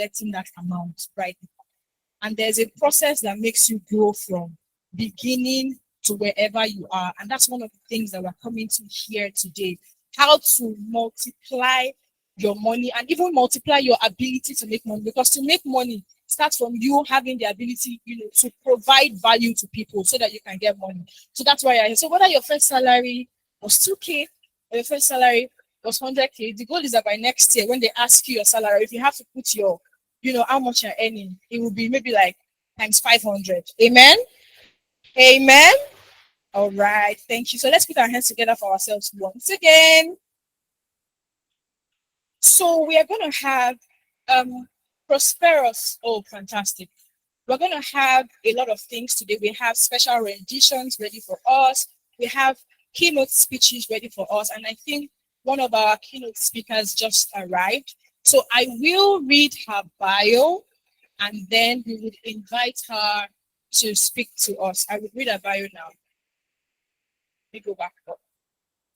collecting that amount, right? And there's a process that makes you grow from beginning to wherever you are. And that's one of the things that we're coming to here today. How to multiply your money and even multiply your ability to make money. Because to make money starts from you having the ability, to provide value to people so that you can get money. So that's why so whether your first salary was 2K or your first salary was 100K, the goal is that by next year, when they ask you your salary, if you have to put your how much you're earning, it will be maybe like times 500. Amen. Amen. All right. Thank you. So let's put our hands together for ourselves once again. So we are going to have prosperous. Oh, fantastic. We're going to have a lot of things today. We have special renditions ready for us. We have keynote speeches ready for us. And I think one of our keynote speakers just arrived. So I will read her bio and then we would invite her to speak to us. I will read her bio now. Let me go back up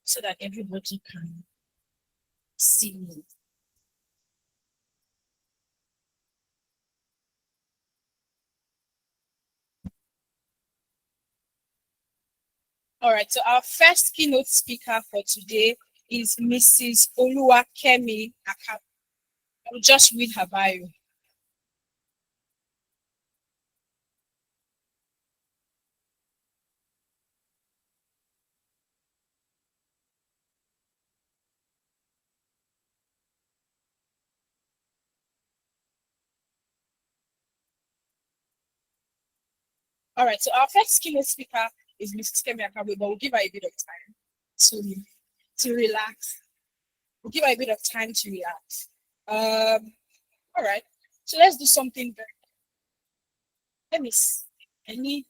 so that everybody can see me. All right, so our first keynote speaker for today is Mrs. Oluwakemi Akam. I'll just read her bio. All right, so our first keynote speaker is Mrs. Kemi Akam, but we'll give her a bit of time to relax. We'll give her a bit of time to relax. All right, so let's do something very. Let me see. I need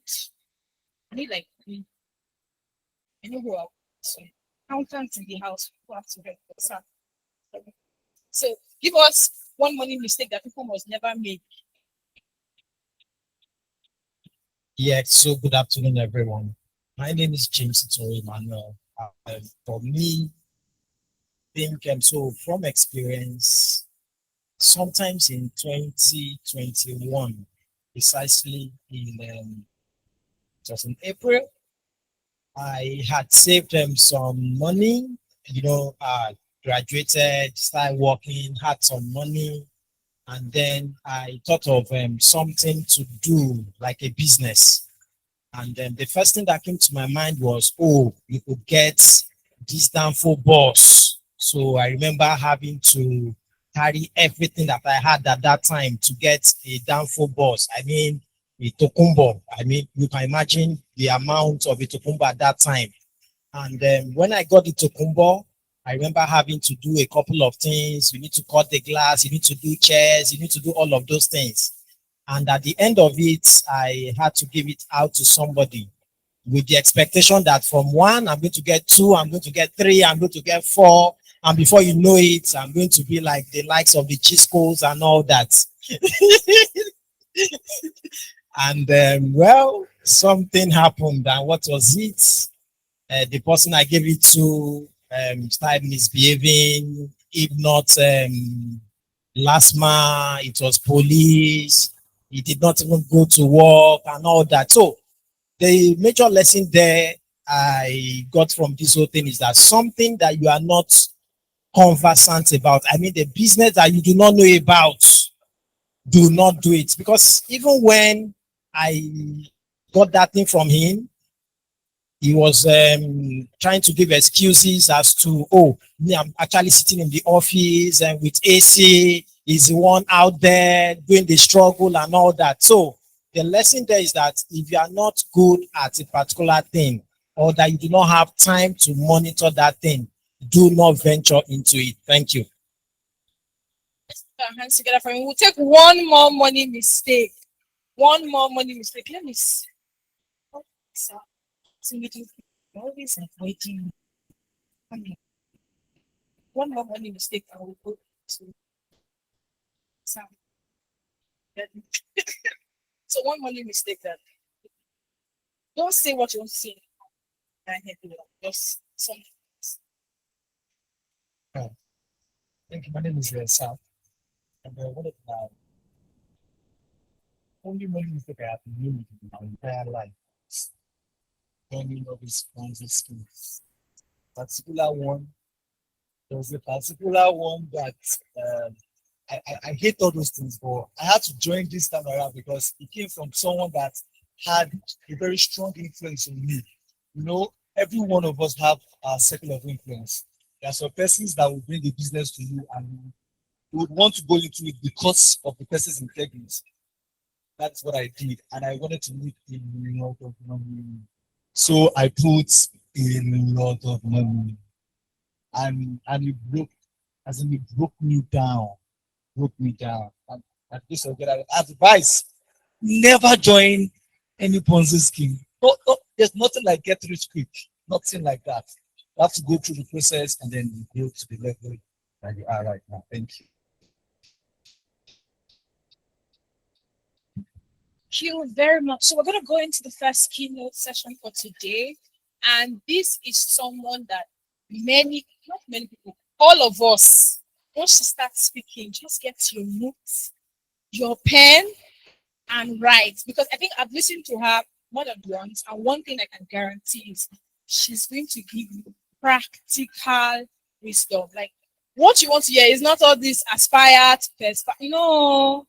like who else? So accountants in the house who have to help us out. So give us one money mistake that people must never make. Yeah, so good afternoon, everyone. My name is James Tori Manuel. For me, so from experience, sometimes in 2021, precisely it was in April, I had saved some money, graduated, started working, had some money, and then I thought of something to do like a business. And then the first thing that came to my mind was, oh, you could get this Danfo bus. So I remember having to carry everything that I had at that time to get a Danfo bus. I mean, a Tokumbo. I mean, you can imagine the amount of a Tokumbo at that time. And when I got the Tokumbo, I remember having to do a couple of things. You need to cut the glass, you need to do chairs, you need to do all of those things. And at the end of it, I had to give it out to somebody with the expectation that from one, I'm going to get two, I'm going to get three, I'm going to get four. And before you know it, I'm going to be like the likes of the Chiscos and all that. And well, something happened. And what was it? The person I gave it to started misbehaving. If not last month, it was police. He did not even go to work and all that. So the major lesson there I got from this whole thing is that something that you are not conversant about, I mean, the business that you do not know about, do not do it. Because even when I got that thing from him, he was trying to give excuses as to, oh, me, I'm actually sitting in the office and with AC, is the one out there doing the struggle and all that. So the lesson there is that if you are not good at a particular thing or that you do not have time to monitor that thing, do not venture into it. Thank you. Let's put our hands together for him. We'll take one more money mistake. One more money mistake. Let me see. Always avoiding. One more money mistake I will go to. So one money mistake that don't say what you want to say. Just something. Oh, thank you. My name is Sal. And what about only one mistake I have made in my entire life. Any of his Ponzi schemes. Particular one, there was a particular one that I hate all those things, but I had to join this time around because it came from someone that had a very strong influence on me. You know, every one of us have a circle of influence. There are some persons that will bring a business to you and you would want to go into it because of the person's integrity. That's what I did, and I wanted to make a lot of money. So I put a lot of money, and it broke, as in it broke me down. And this will get advice: never join any Ponzi scheme. No, no, there's nothing like get rich quick. Nothing like that. You have to go through the process and then you go to the level that you are right now. Thank you. Thank you very much. So we're going to go into the first keynote session for today. And this is someone that not many people, all of us, once you start speaking, just get your notes, your pen, and write. Because I think I've listened to her more than once. And one thing I can guarantee is she's going to give you practical wisdom. Like what you want to hear is not all this aspire to perspire. No,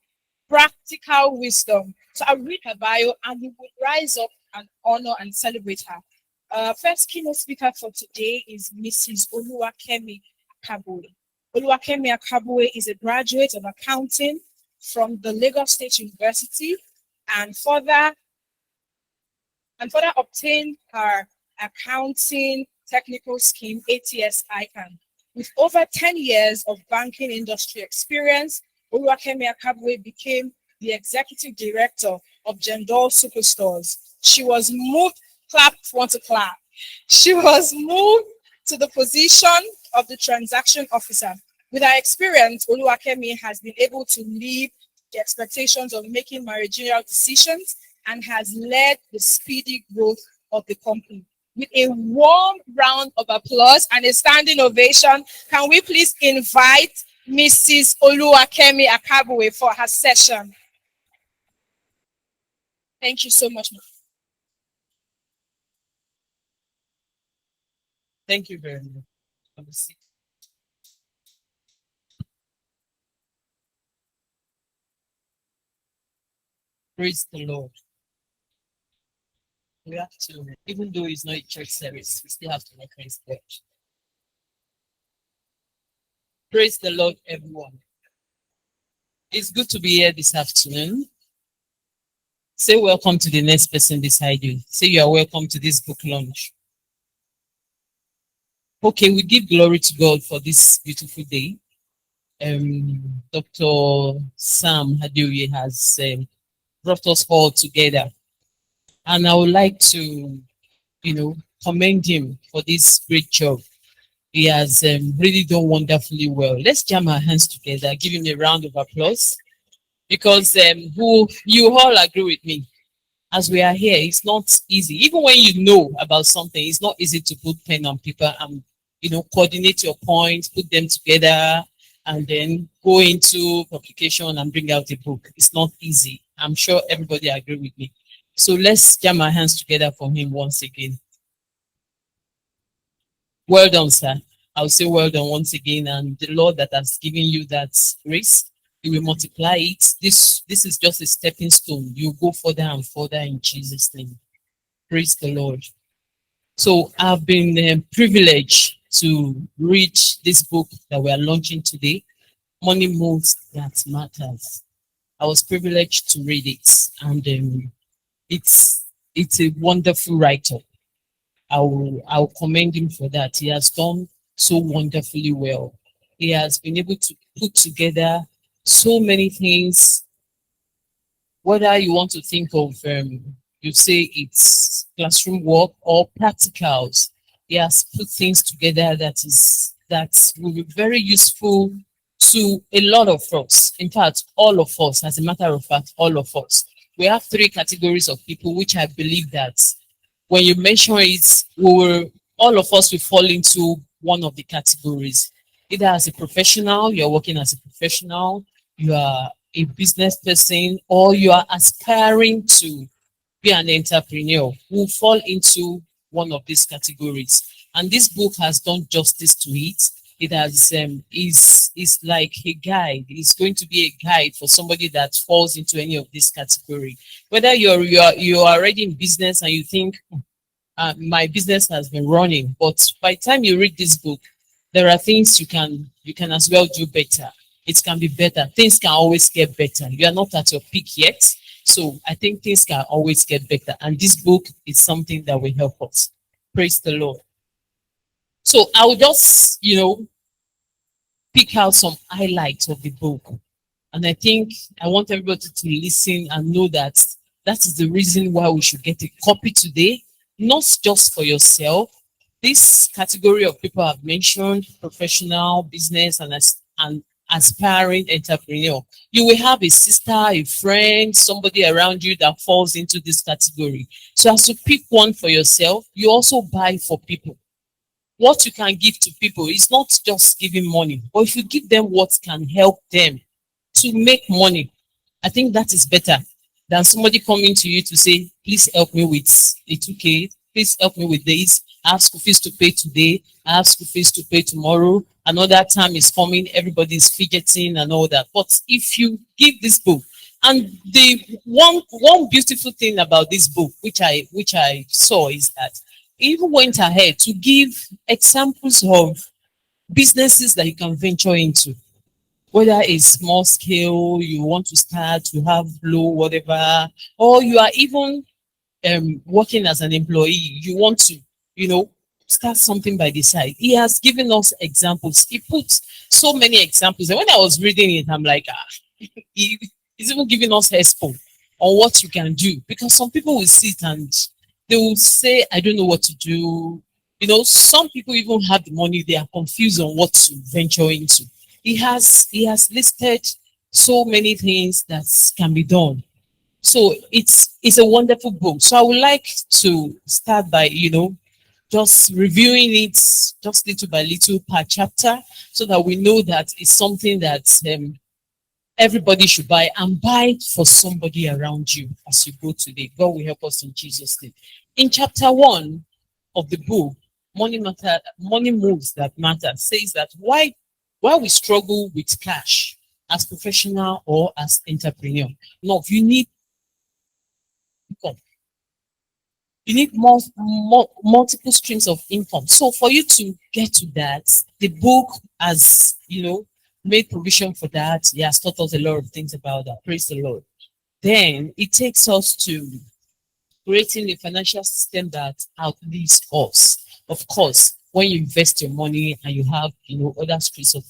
practical wisdom. So I'll read her bio and we will rise up and honor and celebrate her. First keynote speaker for today is Mrs. Oluwakemi Akabuwe. Oluwakemi Akabuwe is a graduate of accounting from the Lagos State University and further obtained her accounting technical scheme ATS ICANN. With over 10 years of banking industry experience, Oluwakemi Akabuwe became the executive director of Jendol Superstores. She was moved She was moved to the position of the transaction officer. With her experience, Oluwakemi has been able to lead the expectations of making managerial decisions and has led the speedy growth of the company. With a warm round of applause and a standing ovation, can we please invite Mrs. Oluwakemi Akabuwe for her session? Thank you so much. Thank you very much. Have a seat. Praise the Lord. We have to, even though it's not a church service, we still have to recognize church. Praise the Lord, everyone. It's good to be here this afternoon. Say welcome to the next person beside you. Say you are welcome to this book launch. Okay, we give glory to God for this beautiful day. Dr. Sam Haduri has brought us all together. And I would like to, commend him for this great job. He has really done wonderfully well. Let's jam our hands together, give him a round of applause. Because you all agree with me. As we are here, it's not easy. Even when you know about something, it's not easy to put pen on paper and, coordinate your points, put them together, and then go into publication and bring out a book. It's not easy. I'm sure everybody agree with me. So let's jam our hands together for him once again. Well done, sir. I'll say well done once again. And the Lord that has given you that grace, He will multiply it. This is just a stepping stone. You go further and further in Jesus' name. Praise the Lord. So I've been privileged to read this book that we are launching today, Money Moves That Matters. I was privileged to read it, and it's a wonderful writer. I'll commend him for that. He has done so wonderfully well. He has been able to put together so many things. Whether you want to think of, you say it's classroom work or practicals, he has put things together that will be very useful to a lot of us. In fact, all of us, as a matter of fact, all of us. We have three categories of people, which I believe that when you mention it, all of us will fall into one of the categories. Either as a professional, you're working as a professional, you are a business person or you are aspiring to be an entrepreneur will fall into one of these categories. And this book has done justice to it. It has is like a guide. It's going to be a guide for somebody that falls into any of this category. Whether you're already in business and you think my business has been running, but by the time you read this book, there are things you can as well do better. It can be better. Things can always get better. You are not at your peak yet. So I think things can always get better. And this book is something that will help us. Praise the Lord. So I will just, pick out some highlights of the book. And I think I want everybody to listen and know that that is the reason why we should get a copy today, not just for yourself. This category of people I've mentioned, professional, business, and aspiring entrepreneur. You will have a sister, a friend, somebody around you that falls into this category. So as you pick one for yourself, you also buy for people. What you can give to people is not just giving money, but if you give them what can help them to make money, I think that is better than somebody coming to you to say, please help me with a 2K, please help me with this. I have school fees to pay today, I have school fees to pay tomorrow, another time is coming, everybody is fidgeting and all that. But if you give this book, and the one beautiful thing about this book, which I saw, is that it even went ahead to give examples of businesses that you can venture into. Whether it's small scale, you want to start, to have low, whatever, or you are even working as an employee, you want to, start something by the side. He has given us examples. He puts so many examples. And when I was reading it, I'm like, he's even giving us expo on what you can do. Because some people will sit and they will say, I don't know what to do. Some people even have the money, they are confused on what to venture into. He has listed so many things that can be done. So it's a wonderful book. So I would like to start by, just reviewing it just little by little per chapter so that we know that it's something that everybody should buy, and buy it for somebody around you as you go today. God will help us in Jesus' name. In chapter 1 of the book, Money Moves That Matter, says that why we struggle with cash as professional or as entrepreneur. No, you need income. You need multiple streams of income. So for you to get to that, the book has, made provision for that. He has taught us a lot of things about that. Praise the Lord. Then it takes us to creating a financial system that outlives us. Of course, when you invest your money and you have, other streams of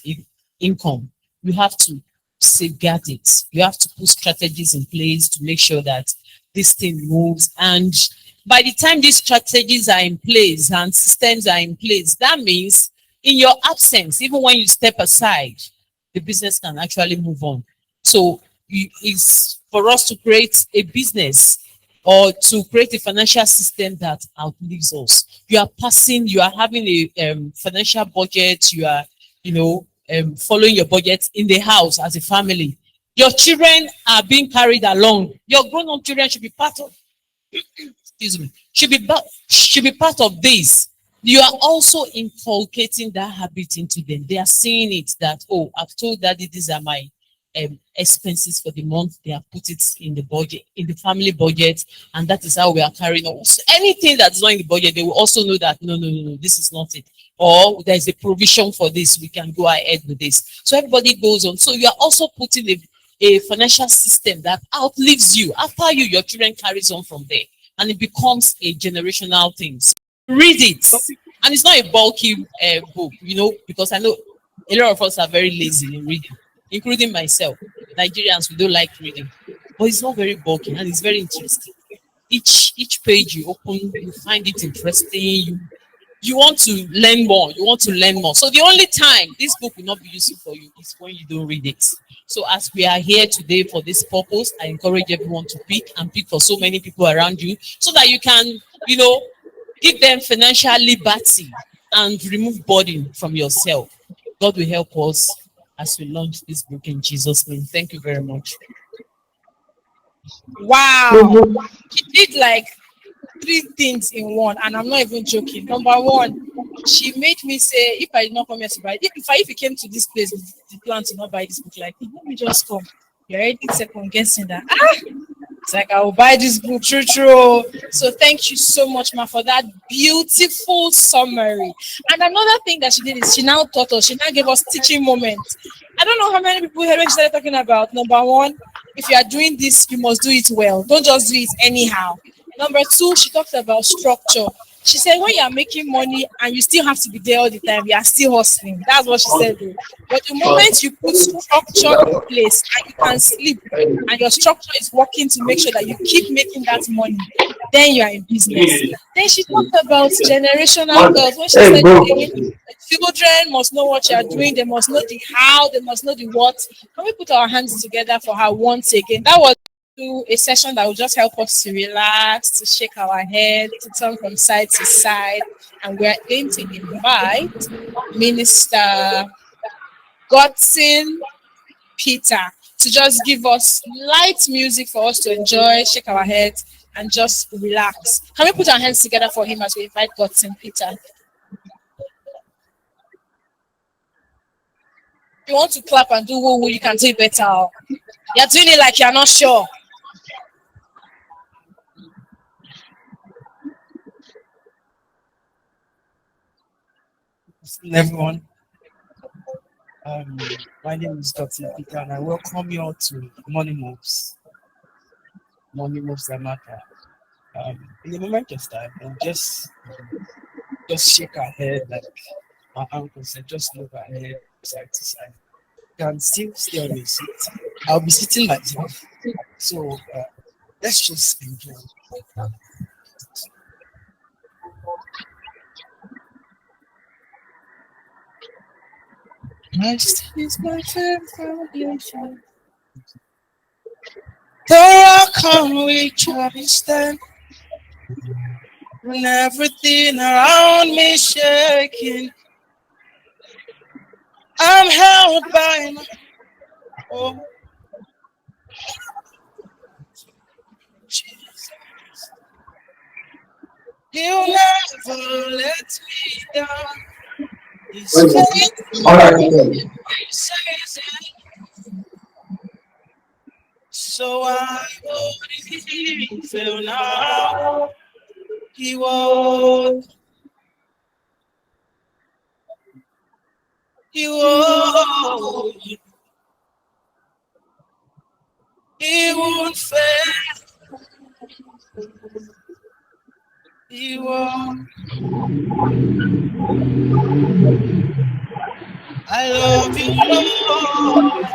income, you have to safeguard it. You have to put strategies in place to make sure that this thing moves. And by the time these strategies are in place and systems are in place, that means in your absence, even when you step aside, the business can actually move on. So it's for us to create a business or to create a financial system that outlives us. You are having a financial budget, you are, following your budget in the house as a family. Your children are being carried along. Your grown-up children should be part of, should be part of this. You are also inculcating that habit into them. They are seeing it that, oh, I've told daddy these are my expenses for the month. They have put it in the budget, in the family budget, and that is how we are carrying on. So anything that's not in the budget, they will also know that no, this is not it. Or there is a provision for this, we can go ahead with this. So everybody goes on. So you are also putting a financial system that outlives you. After you, your children carries on from there, and it becomes a generational thing. So read it, and it's not a bulky book, because I know a lot of us are very lazy in reading, including myself. Nigerians, we don't like reading, but it's not very bulky and it's very interesting. Each page you open, you find it interesting. You want to learn more. So the only time this book will not be useful for you is when you don't read it. So as we are here today for this purpose, I encourage everyone to pick for so many people around you so that you can, give them financial liberty and remove burden from yourself. God will help us as we launch this book in Jesus' name. Thank you very much. Wow. She did like 3 things in one, and I'm not even joking. Number one, she made me say, if I did not come here to buy, if you came to this place with the plan to not buy this book, like, let me just come. You're already second guessing that. It's like, I will buy this book, true. So thank you so much, Ma, for that beautiful summary. And another thing that she did is she now taught us, she now gave us teaching moments. I don't know how many people here when she started talking about, number one, if you are doing this, you must do it well. Don't just do it anyhow. Number two, she talked about structure. She said when you are making money and you still have to be there all the time, you are still hustling. That's what she said. Though. But the moment you put structure in place and you can sleep and your structure is working to make sure that you keep making that money, then you are in business. Then she talked about generational wealth. When she said the children must know what you are doing, they must know the how, they must know the what. Can we put our hands together for her once again? That was a session that will just help us to relax, to shake our head, to turn from side to side. And we're going to invite Minister Godson Peter to just give us light music for us to enjoy, shake our heads, and just relax. Can we put our hands together for him as we invite Godson Peter? If you want to clap and do woo-woo, you can do it better. You're doing it like you're not sure. Everyone, my name is Dr. Peter, and I welcome you all to Money Moves that matter. In the moment of time, we'll just shake our head like our uncle said, just look our head side to side. You can still stay on your seat. I'll be sitting myself, so let's just enjoy. Christ is my firm foundation. The rock on which I stand. When everything around me is shaking, I'm held by my oh Jesus. He'll never let me down. He's faithful. So I won't fail now. He won't. He won't. He won't fail. He won't. I love you, Lord,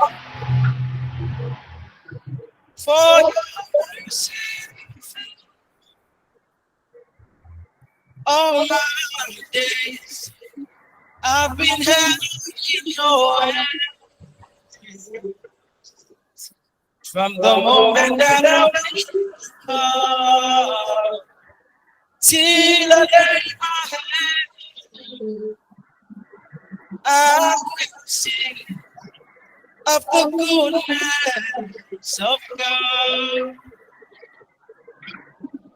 for your mercy. All my days I've been held in your hand. From the moment that I wake up till I lay my head, I will sing of the goodness of God.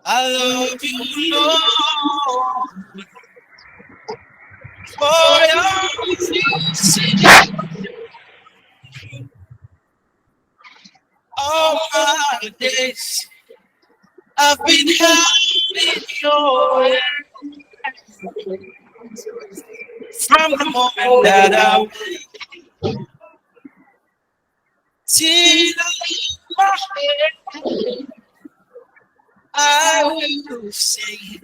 I love you, Lord, for your mercy. All my days I've been held in your hand. From the moment that I wake till I leave my head, I will sing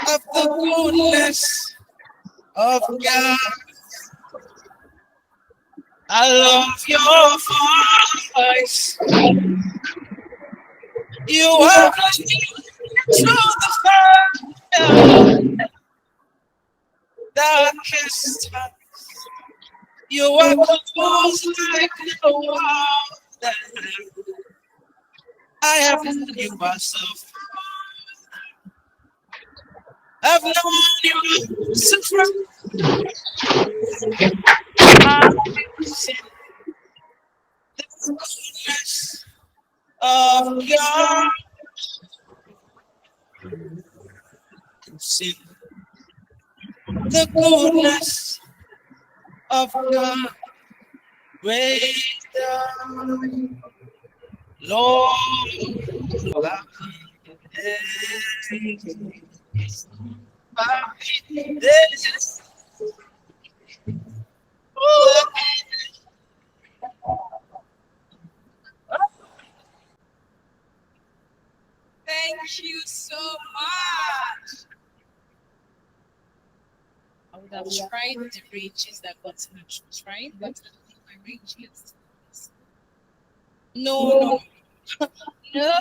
of the goodness of God. I love your voice. You are through the fire, darkest times. You are close like no other. I have known you myself. I've known you so from see the goodness of God. See the goodness of God. Praise the Lord. Thank you so much. I would have tried the ranges that got to try, but I don't think my ranges. No. No.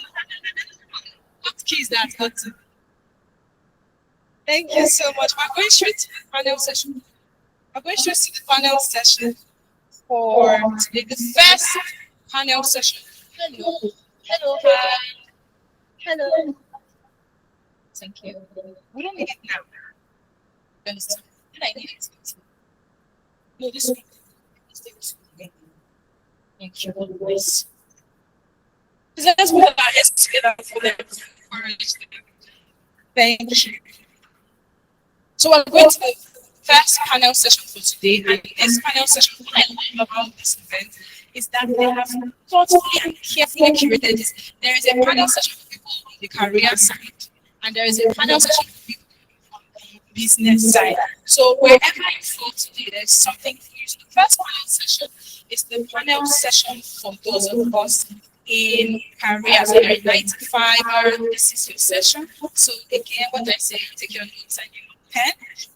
What keys that got to? Thank you so much. We're going straight to the panel session. We're going straight to the panel session for today. The first panel session. Hello. Hello. Hi. Hello. Thank you. We don't need it now. You understand? Then I need it. No, this one. Thank you always. Let's put our heads together for them. Thank you. So we're going to the first panel session for today, and this panel session, what I love about this event is that they have thoughtfully and carefully curated this. There is a panel session for people on the career side, and there is a panel session for people on the business side. So wherever you fall today, there's something for you. So the first panel session is the panel session for those of us in careers. So you're 95, this is your session. So again, what I say, take your notes and your pen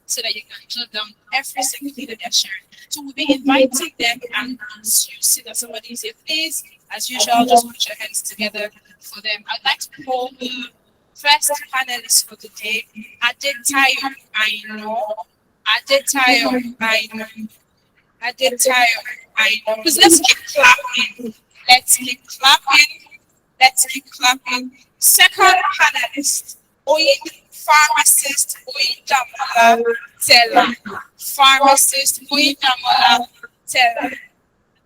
so that you can jot down every single thing that they're sharing. So we'll be inviting them, and as you see that somebody say, please, as usual, just put your hands together for them. I'd like to call the first panelist for the day, Adetayo, I know. Adetayo, I know. Adetayo, I know. Please, let's keep clapping. Let's keep clapping. Let's keep clapping. Second panelist, Oyin pharmacist, Oyin Damola Teller. Pharmacist, Oyin Damola Teller.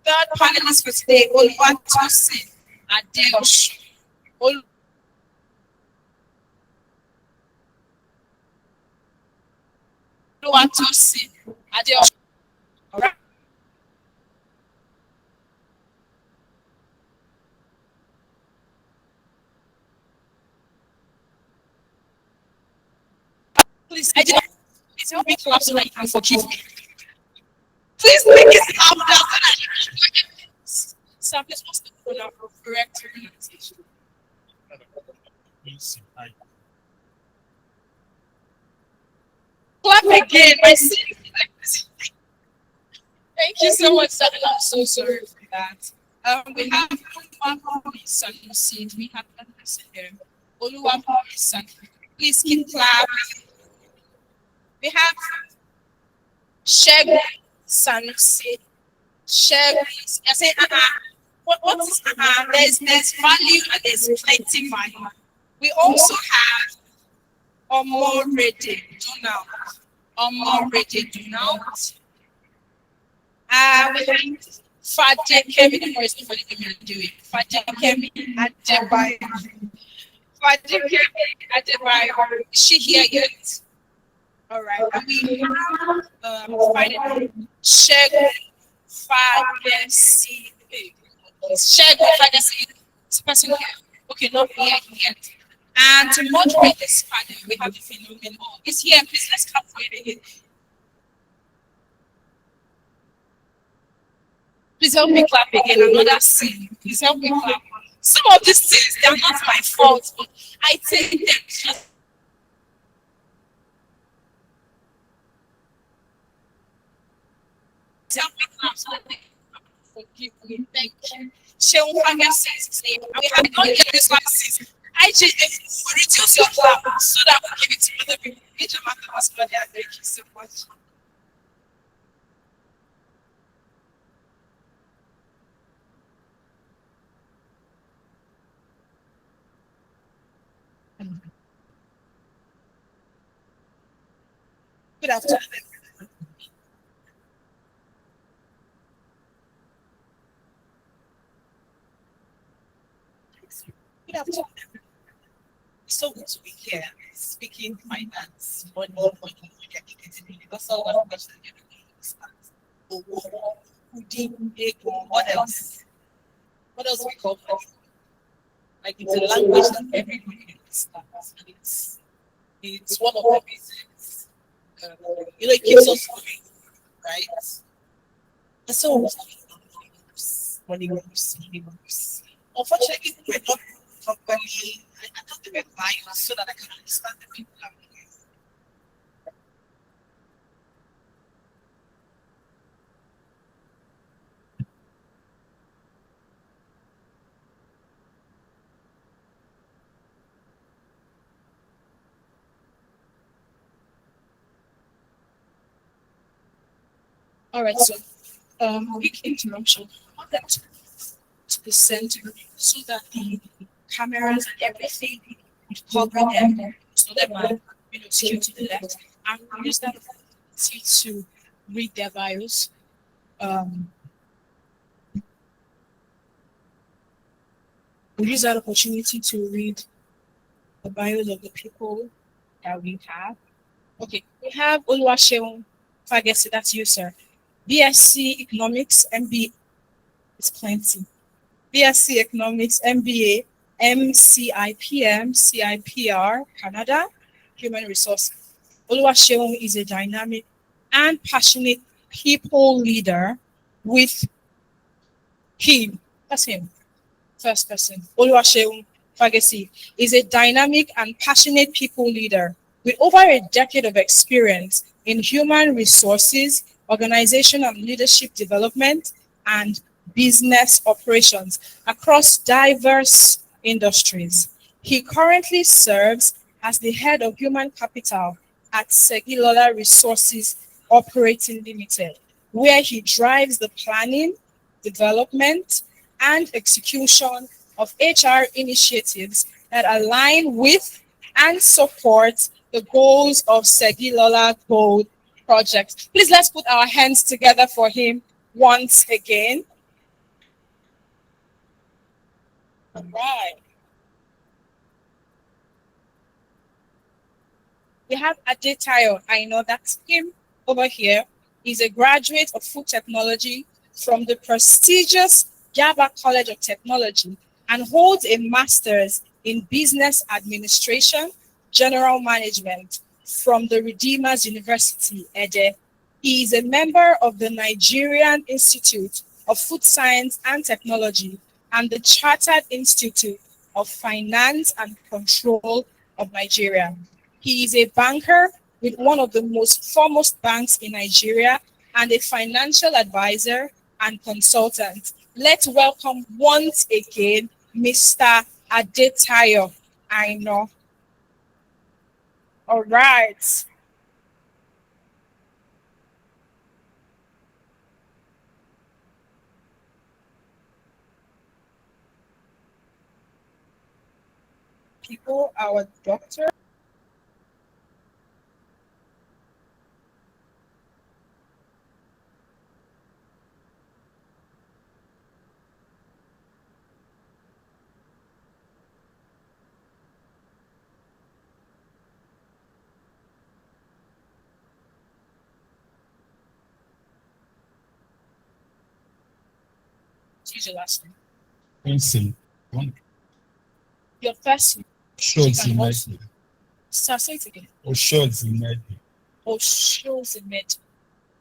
Third panelist for today, Oluwatosin Adeosun. Oluwatosin Adeosun. All right. Please, I didn't. Please help me clap so that you can forgive me. Please make it louder so that you can forgive me. Sir, please, what's the correct pronunciation? Clap again, my sister. Thank you so much, sir. I'm so sorry for that. We have Oluwapumi Sanusi. We have that person here. Oluwapumi Sanusi. Please keep clapping. We have Shegun Sanusi. Shegun. I say, what is there's value and there's plenty value. We also have Omorede Donald. Omorede Donald. We have Fadekemi. The first for the name do it. Fadekemi Adebayo. Fadekemi Adebayo. Is she here yet? All right. And we have finally Shegun Fadesi. Shegun Fadesi. This person here. Okay, not here yet. And to moderate this panel, we have the phenomenal. Is here. Please let's clap for it again. Please help me clap again. Another scene. Please help me clap. Some of these things, they're not my fault, but I take them just. Help me clap so that they can forgive me. Thank you. Sheung Fanga says his name. We have not get this one since. I just reduce your clap so that we'll give it to other people. Thank you so much. Good afternoon. Good afternoon. So good to be here speaking finance, money, because all one question what else? What else we call money? Like it's a language that everybody understands, and it's one of the reasons it keeps us going, right? And so money moves. Unfortunately, we're not properly. I don't think we're buying so that I can understand the people I'm with. All right, so quick interruption. I want that to the center so that the cameras and everything would cover them so that my skew to the left. And we'll use that opportunity to read their bios. We'll use that opportunity to read the bios of the people that we have. Okay, we have Oluwaseun Fagesi, that's you, sir. BSc Economics, MBA, it's plenty. BSc Economics, MBA, MCIPM, CIPR, Canada, Human Resource. Oluwaseun is a dynamic and passionate people leader with him. That's him. First person. Oluwaseun Fagesi is a dynamic and passionate people leader with over a decade of experience in human resources, organization and leadership development, and business operations across diverse industries. He currently serves as the head of human capital at Segilola Resources Operating Limited, where he drives the planning, development, and execution of HR initiatives that align with and support the goals of Segilola Gold Project. Please let's put our hands together for him once again. All right. We have Adetayo. I know that's him over here. He's a graduate of food technology from the prestigious Yaba College of Technology and holds a master's in business administration, general management from the Redeemers University, Ede. He is a member of the Nigerian Institute of Food Science and Technology and the Chartered Institute of Finance and Control of Nigeria. He is a banker with one of the most foremost banks in Nigeria and a financial advisor and consultant. Let's welcome once again Mr. Adetayo. I know. All right. People, our doctor. What's your last name? Quincy. Your first name. Schultz You in can Medley. Sir, say it again. Or Schultz in Medley. Oh, shows in med.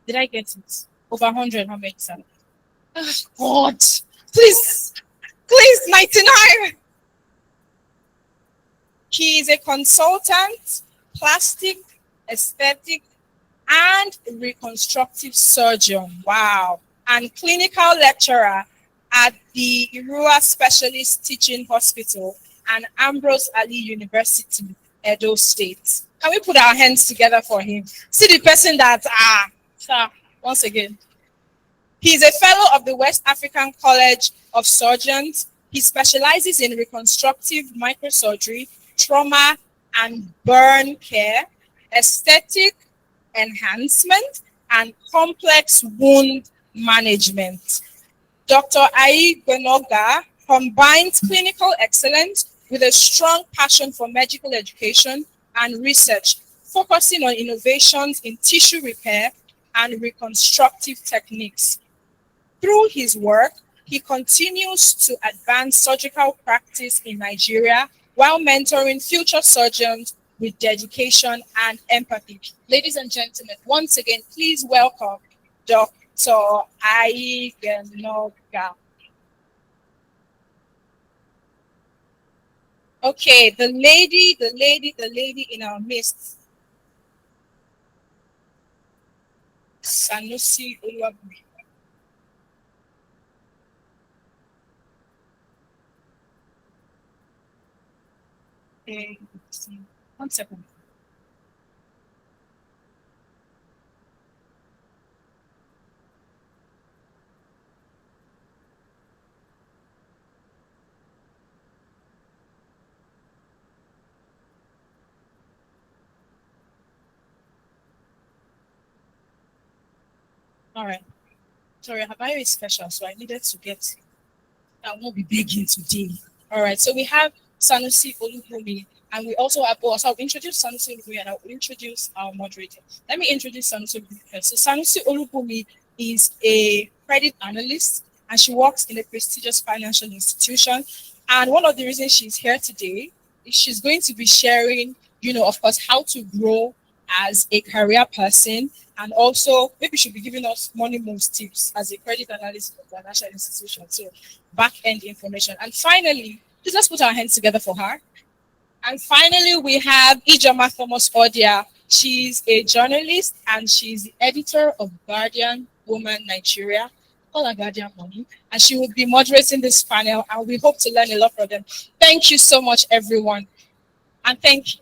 Did I get it? Over 100, how many, sir? Oh, God. Please, 99. He is a consultant, plastic, aesthetic, and reconstructive surgeon. Wow. And clinical lecturer at the Irua Specialist Teaching Hospital and Ambrose Ali University, Edo State. Can we put our hands together for him? See the person that, sir, once again. He's a fellow of the West African College of Surgeons. He specializes in reconstructive microsurgery, trauma and burn care, aesthetic enhancement, and complex wound management. Dr. Ai Gwenoga combines clinical excellence with a strong passion for medical education and research, focusing on innovations in tissue repair and reconstructive techniques. Through his work, he continues to advance surgical practice in Nigeria while mentoring future surgeons with dedication and empathy. Ladies and gentlemen, once again, please welcome Dr. Aigenoga. Okay, the lady in our midst. Sanusi Oluwabumi. Okay, 1 second. All right. Sorry, I have very special, so I needed to get. I won't be begging today. All right. So we have Sanusi Olubumi, and we also have. Oh, so I'll introduce Sanusi Olubumi, and I'll introduce our moderator. Let me introduce Sanusi Olubumi first. So Sanusi Olubumi is a credit analyst, and she works in a prestigious financial institution. And one of the reasons she's here today is she's going to be sharing, of course, how to grow as a career person. And also, maybe she'll be giving us money moves tips as a credit analyst for financial institution. So, back-end information. And finally, let's put our hands together for her. And finally, we have Ijoma Thomas Odia. She's a journalist and she's the editor of Guardian Woman Nigeria. Call her Guardian Money. And she will be moderating this panel. And we hope to learn a lot from them. Thank you so much, everyone. And thank you.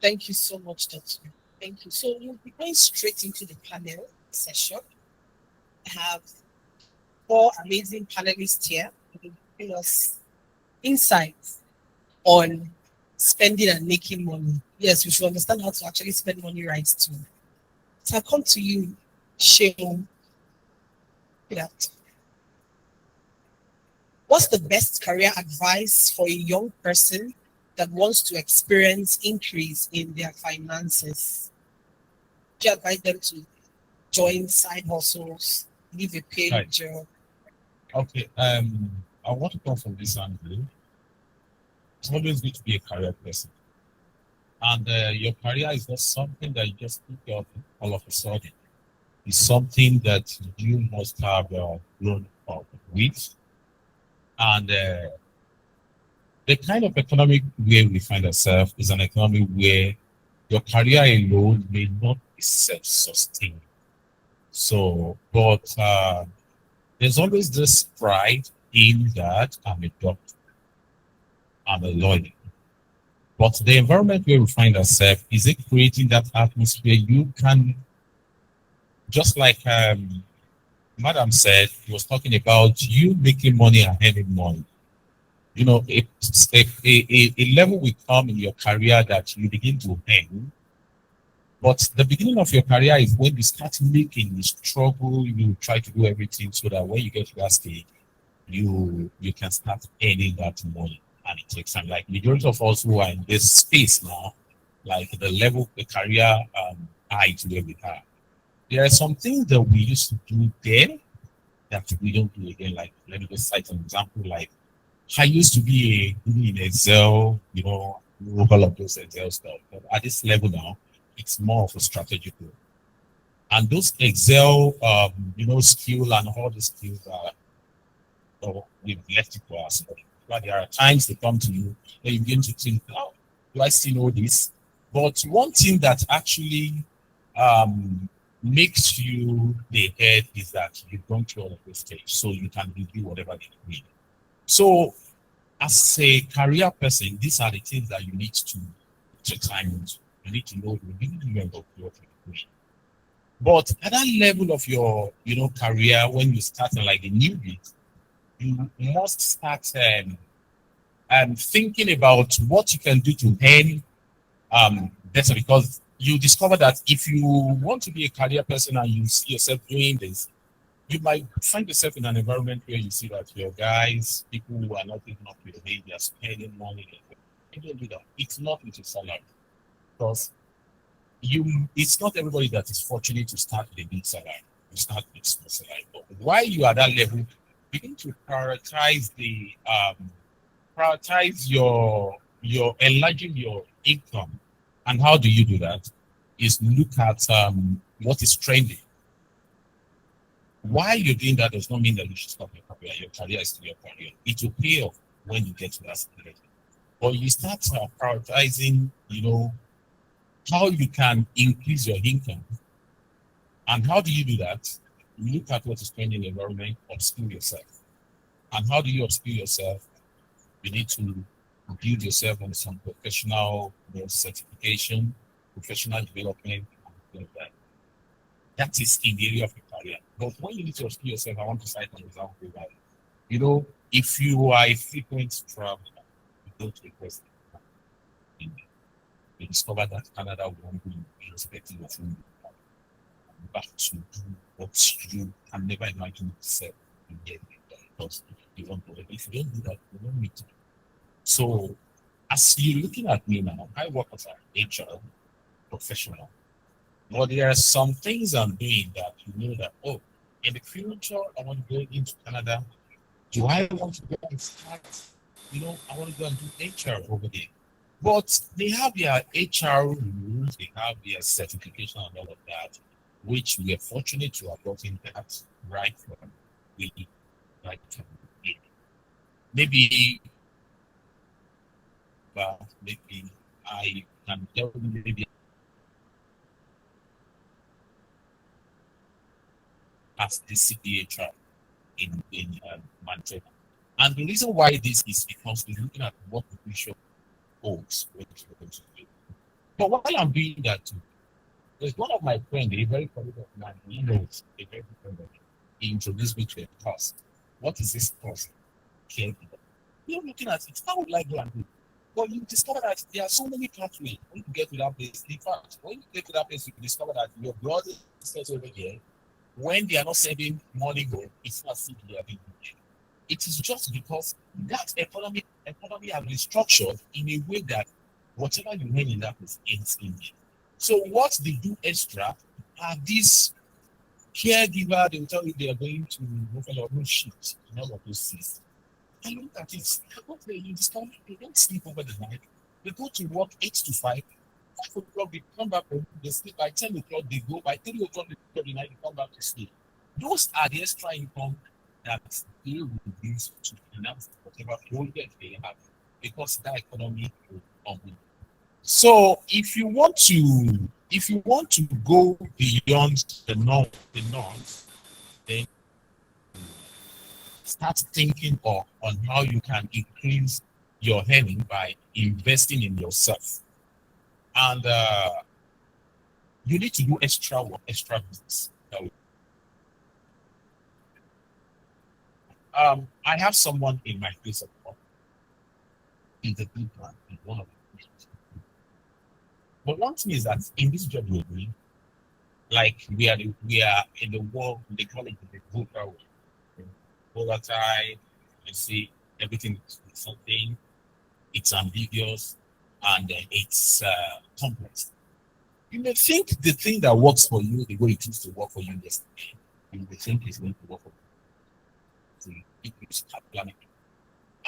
Thank you so much, Dr. Thank you. So we'll be going straight into the panel session. I have 4 amazing panelists here who will give us insights on spending and making money. Yes, we should understand how to actually spend money right too. So I'll come to you, Sheon. What's the best career advice for a young person that wants to experience increase in their finances? Do you advise them to join side hustles, leave a paid job? Okay, I want to come from this angle. It's always good to be a career person. And your career is not something that you just pick up all of a sudden. It's something that you must have grown up with. And the kind of economic way we find ourselves is an economy where your career alone may not be self-sustaining. So, but there's always this pride in that I'm a doctor, I'm a lawyer. But the environment where we find ourselves, is it creating that atmosphere you can, just like Madam said, he was talking about you making money and earning money. A level will come in your career that you begin to earn. But the beginning of your career is when you start making the struggle, you try to do everything so that when you get to that stage, you can start earning that money. And it takes time. Like majority of us who are in this space now, like the level, the career height where we are. There are some things that we used to do then that we don't do again. Like, let me just cite an example. Like, I used to be in Excel, all of those Excel stuff. But at this level now, it's more of a strategic role. And those Excel, skill and all the skills are, we've left it for us. But there are times they come to you and you begin to think, oh, do I still know this? But one thing that actually makes you the head is that you've gone through all of this stage, so you can review whatever they need. So as a career person, these are the things that you need to climb into. You need to know the minimum of what you're doing. But at that level of your career, when you start like a new bit, you must start thinking about what you can do to earn better, because you discover that if you want to be a career person and you see yourself doing this, you might find yourself in an environment where you see that your guys, people who are not even up with me, they are spending money. You don't do that. It's not with your salary. Because it's not everybody that is fortunate to start with a big salary. You start with small salary. But while you are at that level, begin to prioritize your enlarging your income. And how do you do that? Is look at what is trending. While you're doing that does not mean that you should stop your career. Your career is still your career. It will pay off when you get to that stage. But you start prioritizing, how you can increase your income. And how do you do that? You look at what is trending in the environment, upskill yourself. And how do you upskill yourself? You need to build yourself on some professional certification, professional development, and like that. That is in the area of your career. But when you need to upskill yourself, I want to cite an example that, if you are a frequent traveler, you go to a place, you discover that Canada won't be irrespective of who you are. Back to do what you can never imagine yourself in the because you don't do it. If you don't do that, you don't meet it. So, as you're looking at me now, I work as an HR professional. But there are some things I'm doing that that, in the future, I want to go into Canada. Do I want to go and start? I want to go and do HR over there. But they have their HR rules, they have their certification and all of that, which we are fortunate to have gotten that right from the right from the maybe I can tell you maybe as the CPA trial in Manchester. And the reason why this is because we're looking at what the future holds. But while I'm doing that too, there's one of my friends, a very qualified man, he knows a very good friend of mine. He introduced me to a course. What is this course? Caregiver. You're looking at it, how would I go and do? But you discover that there are so many pathways when you get to that place. In fact, when you get to that place, you discover that your brothers and sisters over here, when they are not sending money home, it's not simply they are being paid. It is just because that economy has been structured in a way that whatever you earn in that place ends in there. So what they do extra are these caregiver, they will tell you they are going to Buffalo no shift in all of those things. And look at it, you discover they don't sleep over the night. They go to work 8 to 5. 5 o'clock, they come back home, they sleep by 10 o'clock, they go by 3 o'clock the night, they come back to sleep. Those are the extra income that they will use to finance whatever project they have because that economy will come in. So if you want to go beyond the norms, then start thinking on how you can increase your earning by investing in yourself. And you need to do extra work, extra business. I have someone in my place of work. He's a good man. He's one of the business. But one thing is that in this job we're doing, like we are in the world, they call it the VUCA world. Volatile, you see everything is something, it's ambiguous, and it's complex. You may think the thing that works for you, the way it used to work for you yesterday, you may think it's going to work for you. So you start planning.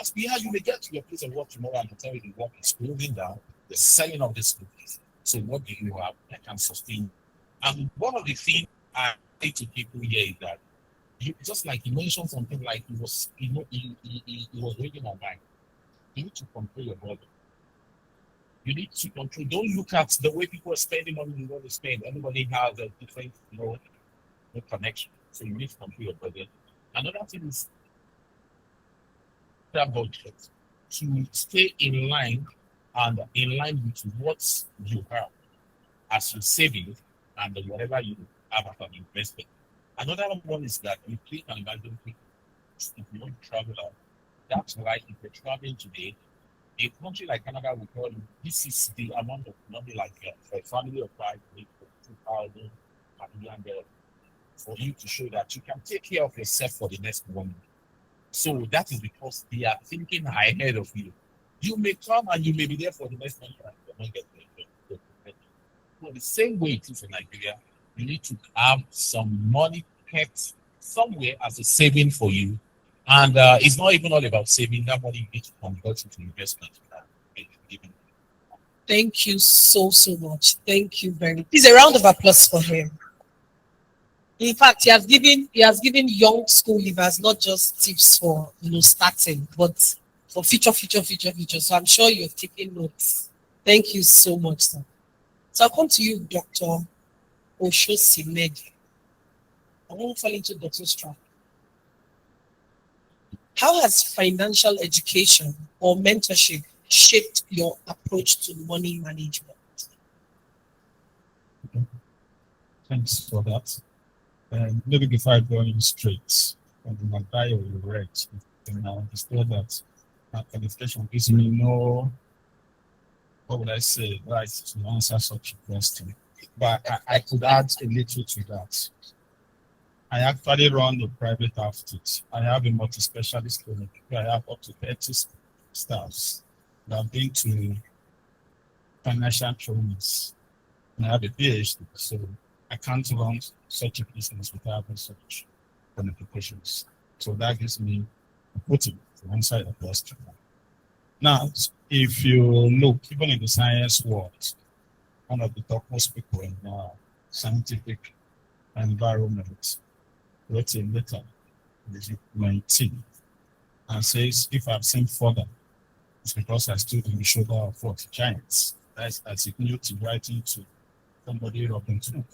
As you may get to your place of work tomorrow and tell you the work is closing down, the selling of this place. So what do you have that can sustain? And one of the things I say to people here is that just like you mentioned something like he was reading my mind. You need to control your body. You need to control. Don't look at the way people are spending money you want to spend. Everybody has a different, connection. So you need to control your budget. Another thing is that budget to stay in line and in line with what you have as your savings and whatever you have as an investment. Another one is that you click and imagine if you want to travel out. That's why if you're traveling today, a country like Canada will tell you this is the amount of money like for a family of 5, 2,000 $1,000. for you to show that you can take care of yourself for the next 1 year. So that is because they are thinking ahead of you. You may come and you may be there for the next 1 year and you not get there. So the same way it is in Nigeria, you need to have some money kept somewhere as a saving for you. And it's not even all about saving. That money you need to convert into investment. Thank you so much. Thank you very much. Please, a round of applause for him. In fact, he has given young school leavers not just tips for starting, but for future. So I'm sure you're taking notes. Thank you so much, sir. So I'll come to you, Dr. Oshosimedi. I won't fall into Dr. trap. How has financial education or mentorship shaped your approach to money management? Thanks for that. Maybe before I go in straight, on my bio you read, and I understood that qualification gives me no, what would I say, right to answer such a question. But I could add a little to that. I actually run a private outfit. I have a multi-specialist clinic. I have up to 30 staffs. I've been to financial trainings. And I have a PhD, so I can't run such a business without having such qualifications. So that gives me a footing to answer the question. Now, if you look, even in the science world, one of the topmost people in scientific environment wrote a letter in 19 and says, if I've seen further, it's because I stood on the shoulder of 40 giants. That's as if Newton writing to somebody Robin Hood.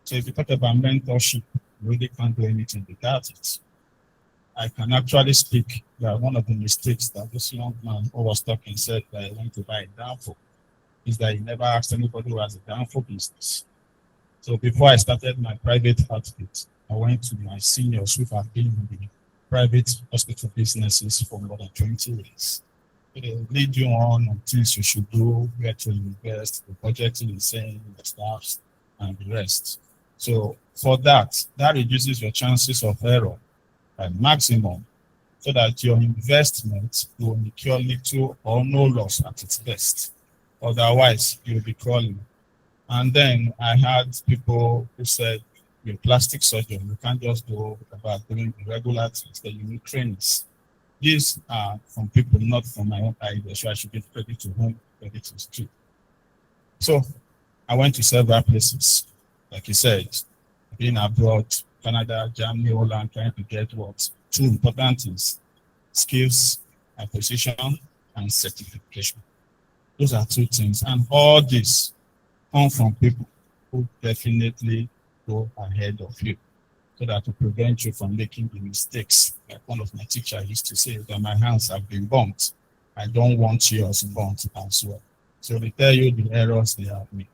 So if you talk about mentorship, you really can't do anything without it. I can actually speak that one of the mistakes that this young man who was talking said that he went to buy a downfall is that he never asked anybody who has a downfall business. So before I started my private outfit, I went to my seniors who have been in the private hospital businesses for more than 20 years. They lead you on things you should do, where to invest, the budgeting is saying, the staffs, and the rest. So for that reduces your chances of error by maximum, so that your investment will incur little or no loss at its best. Otherwise, you'll be crawling. And then I had people who said, you're plastic surgeon, you can't just go about doing the regular things, that you need trainings. These are from people, not from my own idea, so I should give credit to whom credit is due. So I went to several places, like you said, being abroad, Canada, Germany, Holland, trying to get what? Two important things: skills, acquisition, and certification. Those are two things. And all this come from people who definitely go ahead of you, so that to prevent you from making the mistakes. Like one of my teachers used to say, that my hands have been burnt. I don't want yours burnt as well. So they tell you the errors they have made.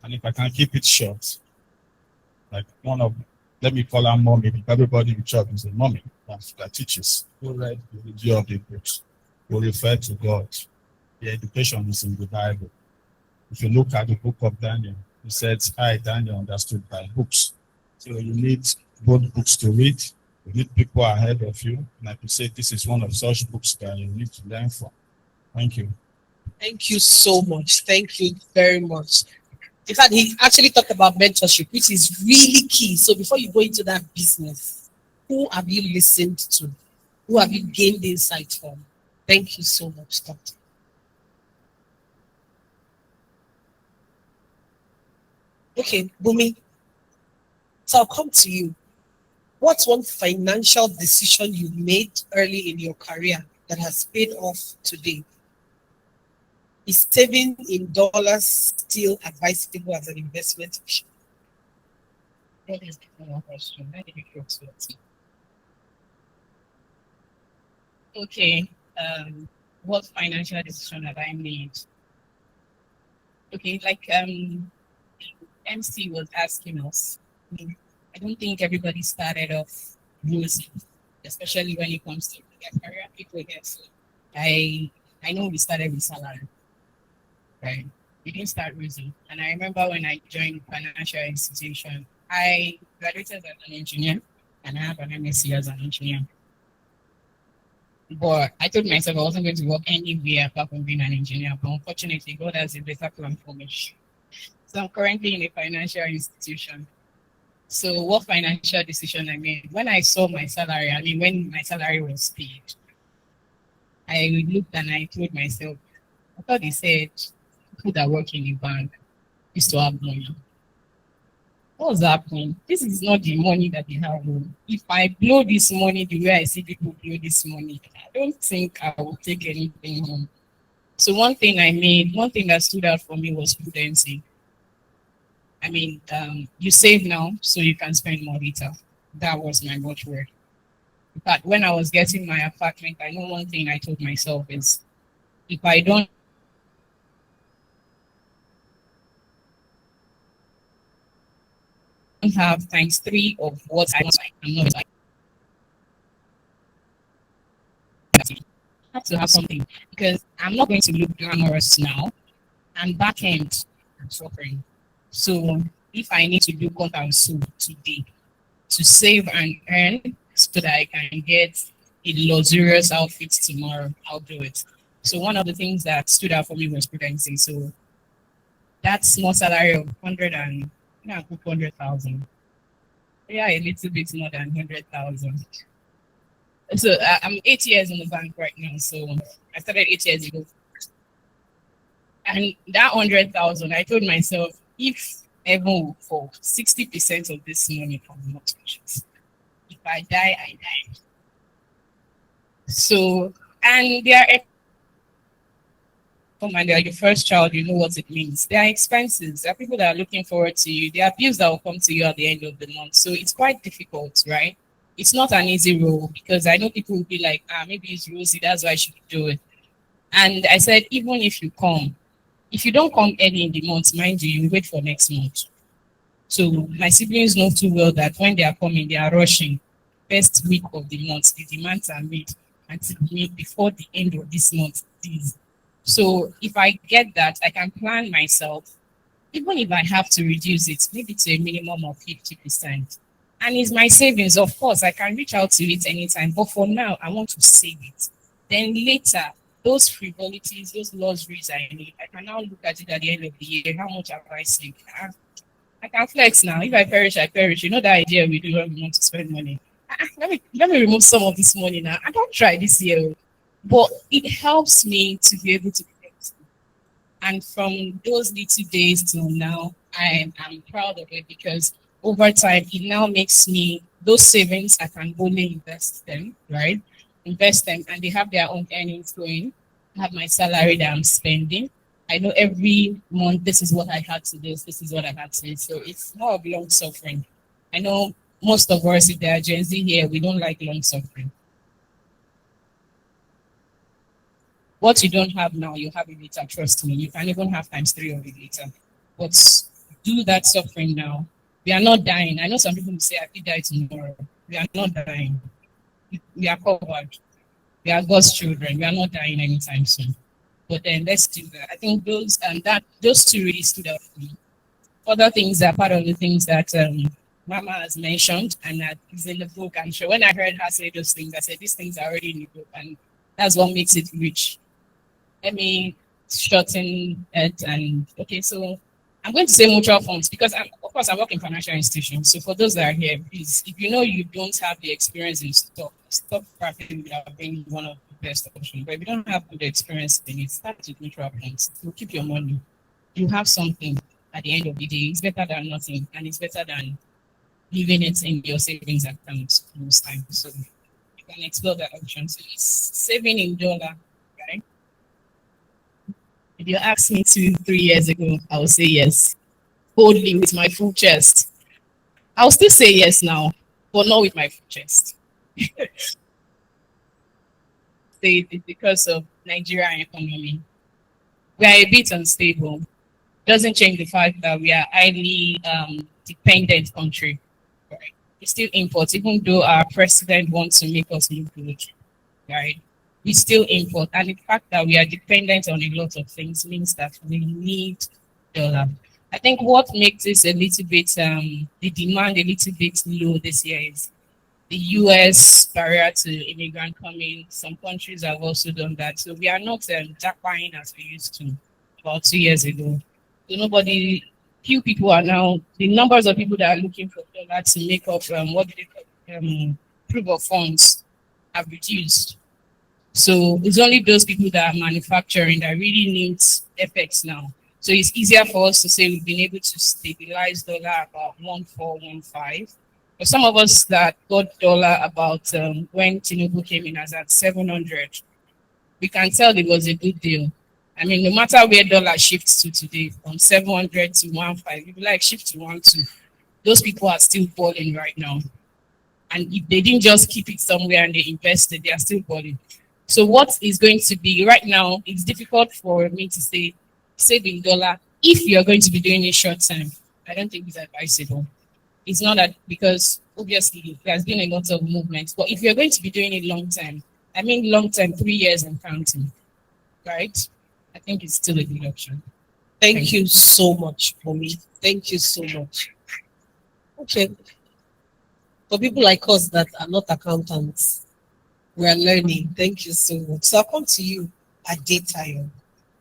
And if I can keep it short, like one of, let me call her mommy, because everybody in church is a mommy that teaches. Who read the review of the books, who refer to God. The education is in the Bible. If you look at the book of Daniel, he says, I, Daniel, understood by books. So you need both books to read. You need people ahead of you. And I could say this is one of such books that you need to learn from. Thank you. Thank you so much. Thank you very much. In fact, he actually talked about mentorship, which is really key. So before you go into that business, who have you listened to? Who have you gained insight from? Thank you so much, Doctor. Okay, Bumi. So I'll come to you. What's one financial decision you made early in your career that has paid off today? Is saving in dollars still advisable as an investment option? That is the question. Very difficult. Okay. What financial decision have I made? Okay, like MC was asking us. I don't think everybody started off losing, especially when it comes to their career. People here, so I know we started with salary, right? We didn't start losing. And I remember when I joined financial institution, I graduated as an engineer and I have an MSc as an engineer. But I told myself I wasn't going to work anywhere apart from being an engineer. But unfortunately, God has a better plan for me. So I'm currently in a financial institution. So what financial decision I made? When I saw my salary, when my salary was paid, I looked and I told myself, I thought they said people that work in a bank used to have money. What's happening? This is not the money that they have. If I blow this money the way I see people blow this money, I don't think I will take anything home. So one thing that stood out for me was prudency. You save now so you can spend more later. That was my watchword. In fact, when I was getting my apartment, I know one thing I told myself is, if I don't have times 3 of what I'm not like, I have to have something because I'm not going to look glamorous now, and back end I'm suffering. So if I need to do what I'm so today to save and earn so that I can get a luxurious outfit tomorrow, I'll do it. So one of the things that stood out for me was prudency. So that small salary of 100,000. Yeah, a little bit more than 100,000. So I'm 8 years in the bank right now. So I started 8 years ago. And that 100,000, I told myself, if ever will fall, 60% of this money from mortgages. If I die, I die. So, and they are and they are your first child, you know what it means. There are expenses. There are people that are looking forward to you. There are bills that will come to you at the end of the month. So it's quite difficult, right? It's not an easy role because I know people will be like, maybe it's Rosie, that's why she should do it. And I said, even if you don't come early in the month, mind you wait for next month. So my siblings know too well that when they are coming, they are rushing. First week of the month, the demands are made until before the end of this month. So if I get that, I can plan myself, even if I have to reduce it, maybe to a minimum of 50%. And it's my savings, of course, I can reach out to it anytime. But for now, I want to save it. Then later, those frivolities, those luxuries I need, I can now look at it at the end of the year. How much have I saved? I can flex now. If I perish, I perish. You know the idea we do when we want to spend money. Let me remove some of this money now. I don't try this year. But it helps me to be able to flex. And from those little days till now, I'm proud of it because over time, it now makes me, those savings, I can only invest them, right? Invest them and they have their own earnings going. I have my salary that I'm spending. I know every month, this is what I had to do, this is what I had to do. So it's more of long suffering. I know most of us, if there are Gen Z here, we don't like long suffering. What you don't have now, you have it later, trust me. You can even have times 3 of it later. But do that suffering now. We are not dying. I know some people will say, I will die tomorrow. We are not dying. We are covered. We are God's children. We are not dying anytime soon. But then let's do that. I think those two really stood out for me. Other things are part of the things that Mama has mentioned and that is in the book. I'm sure when I heard her say those things, I said, these things are already in the book. And that's what makes it rich. Let me shorten it. And okay, so I'm going to say mutual funds because, of course, I work in financial institutions. So for those that are here, please, if you know you don't have the experience in stock practically without being one of the best options. But if you don't have good experience in it, start with mutual funds. So keep your money. You have something at the end of the day. It's better than nothing, and it's better than leaving it in your savings account most times. So you can explore that option. So it's saving in dollar, right? If you asked me 2-3 years ago, I would say yes, boldly with my full chest. I'll still say yes now, but not with my full chest. It's because of Nigerian economy. We are a bit unstable. Doesn't change the fact that we are highly dependent country. Right? We still import, even though our president wants to make us look good. Right? We still import, and the fact that we are dependent on a lot of things means that we need dollar. I think what makes this a little bit the demand a little bit low this year is the US barrier to immigrant coming. Some countries have also done that. So we are not jackpotting as we used to about 2 years ago. So few people are now, the numbers of people that are looking for dollar to make up what do they call proof of funds have reduced. So it's only those people that are manufacturing that really needs FX now. So it's easier for us to say we've been able to stabilize dollar about 1415. For some of us that got dollar about when Tinubu came in as at 700, we can tell it was a good deal. I mean, no matter where dollar shifts to today, from 700 to 15, if you like shift to 12, those people are still balling right now. And if they didn't just keep it somewhere and they invested, they are still balling. So what is going to be right now, it's difficult for me to say saving dollar if you're going to be doing it short term. I don't think it's advisable. It's not that because obviously there's been a lot of movement, but if you're going to be doing it long term, I mean long term, 3 years and counting, right? I think it's still a good option. Thank you so much, Mommy. Thank you so much. Okay. For people like us that are not accountants, we are learning. Thank you so much. So I'll come to you at Adetayo.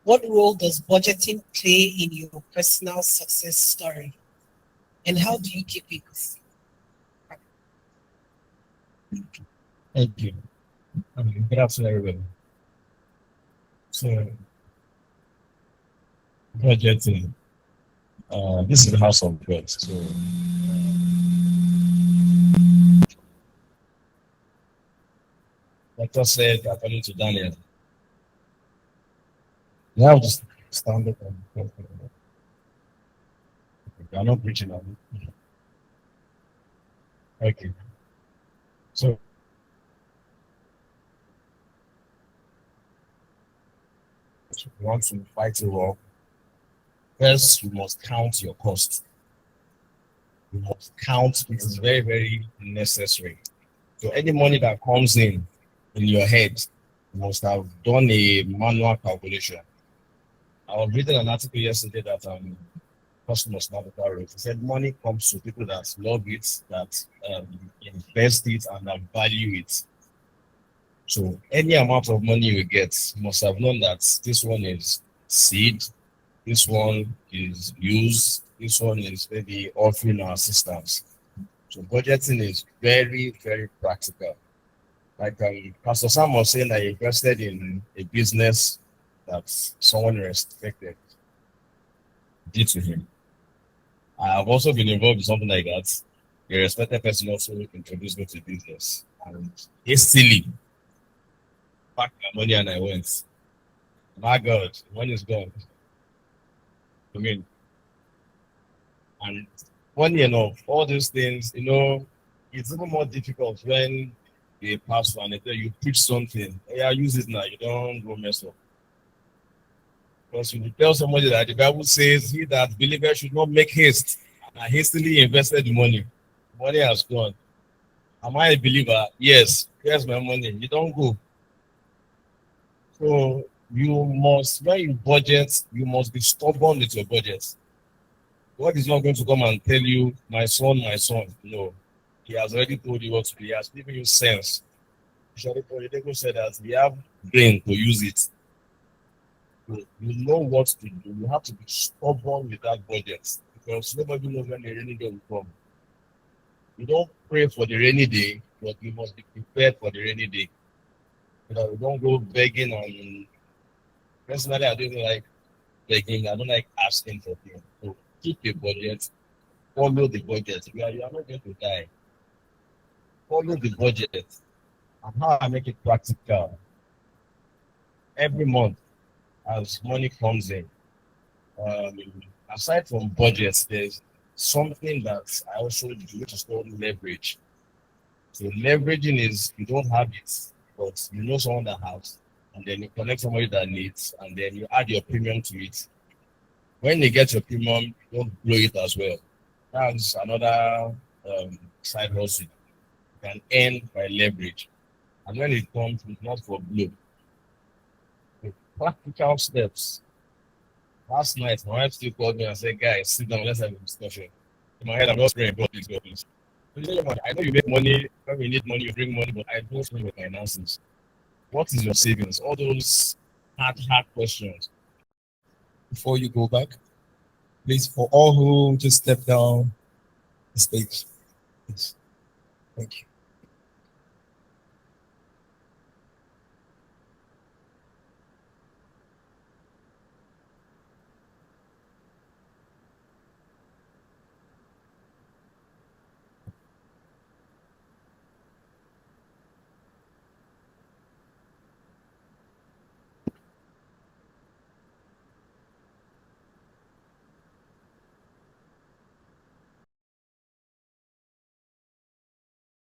What role does budgeting play in your personal success story? And how do you keep it? Thank you. Good afternoon, everybody. So, budgeting. This is the house of God. So, like I said, according to Daniel, you have to stand up and you are not preaching on it. Okay. So, if you want to fight a war, first you must count your cost. You must count, it is very, very necessary. So any money that comes in your head, you must have done a manual calculation. I was reading an article yesterday that customers now wrote. He said money comes to people that love it, that invest it, and that value it. So any amount of money you get, you must have known that this one is seed, this one is use, this one is maybe offering or assistance. So budgeting is very, very practical. Like Pastor Sam was saying, I invested in a business that someone respected did to him. I have also been involved in something like that. A respected person also introduced me to business, and hastily packed my money and I went. My God, money is gone. I mean, and funny enough, all these things, it's even more difficult when they pass and they tell you preach something. Yeah, use it now. You don't go mess up. Because you tell somebody that the Bible says, he that believer should not make haste, and I hastily invested the money. Money has gone. Am I a believer? Yes. Here's my money. You don't go. So you must, when you budget, you must be stubborn with your budget. God is not going to come and tell you, my son. No. He has already told you what to do. He has given you sense. Bishop Oyedepo said that we have brain to use it. You know what to do. You have to be stubborn with that budget because nobody knows when the rainy day will come. You don't pray for the rainy day, but you must be prepared for the rainy day. You don't go begging and personally I don't like begging. I don't like asking for things. So keep a budget. Follow the budget. You are not going to die. Follow the budget. And how I make it practical. Every month, as money comes in, aside from budgets, there's something that I also do, which is called leverage. So leveraging is you don't have it, but you know someone that has, and then you connect somebody that needs, and then you add your premium to it. When you get your premium, don't blow it as well. That's another side hustle. You can earn by leverage. And when it comes, it's not for blow. The practical steps Last night, my wife still called me and said, guys, sit down, let's have a discussion. In my head, I'm just praying, God, please, God, please. I know you make money, when we need money, you bring money, but I don't know your finances. What is your savings? All those hard questions. Before you go back, please, for all who just stepped down the stage, please. Thank you.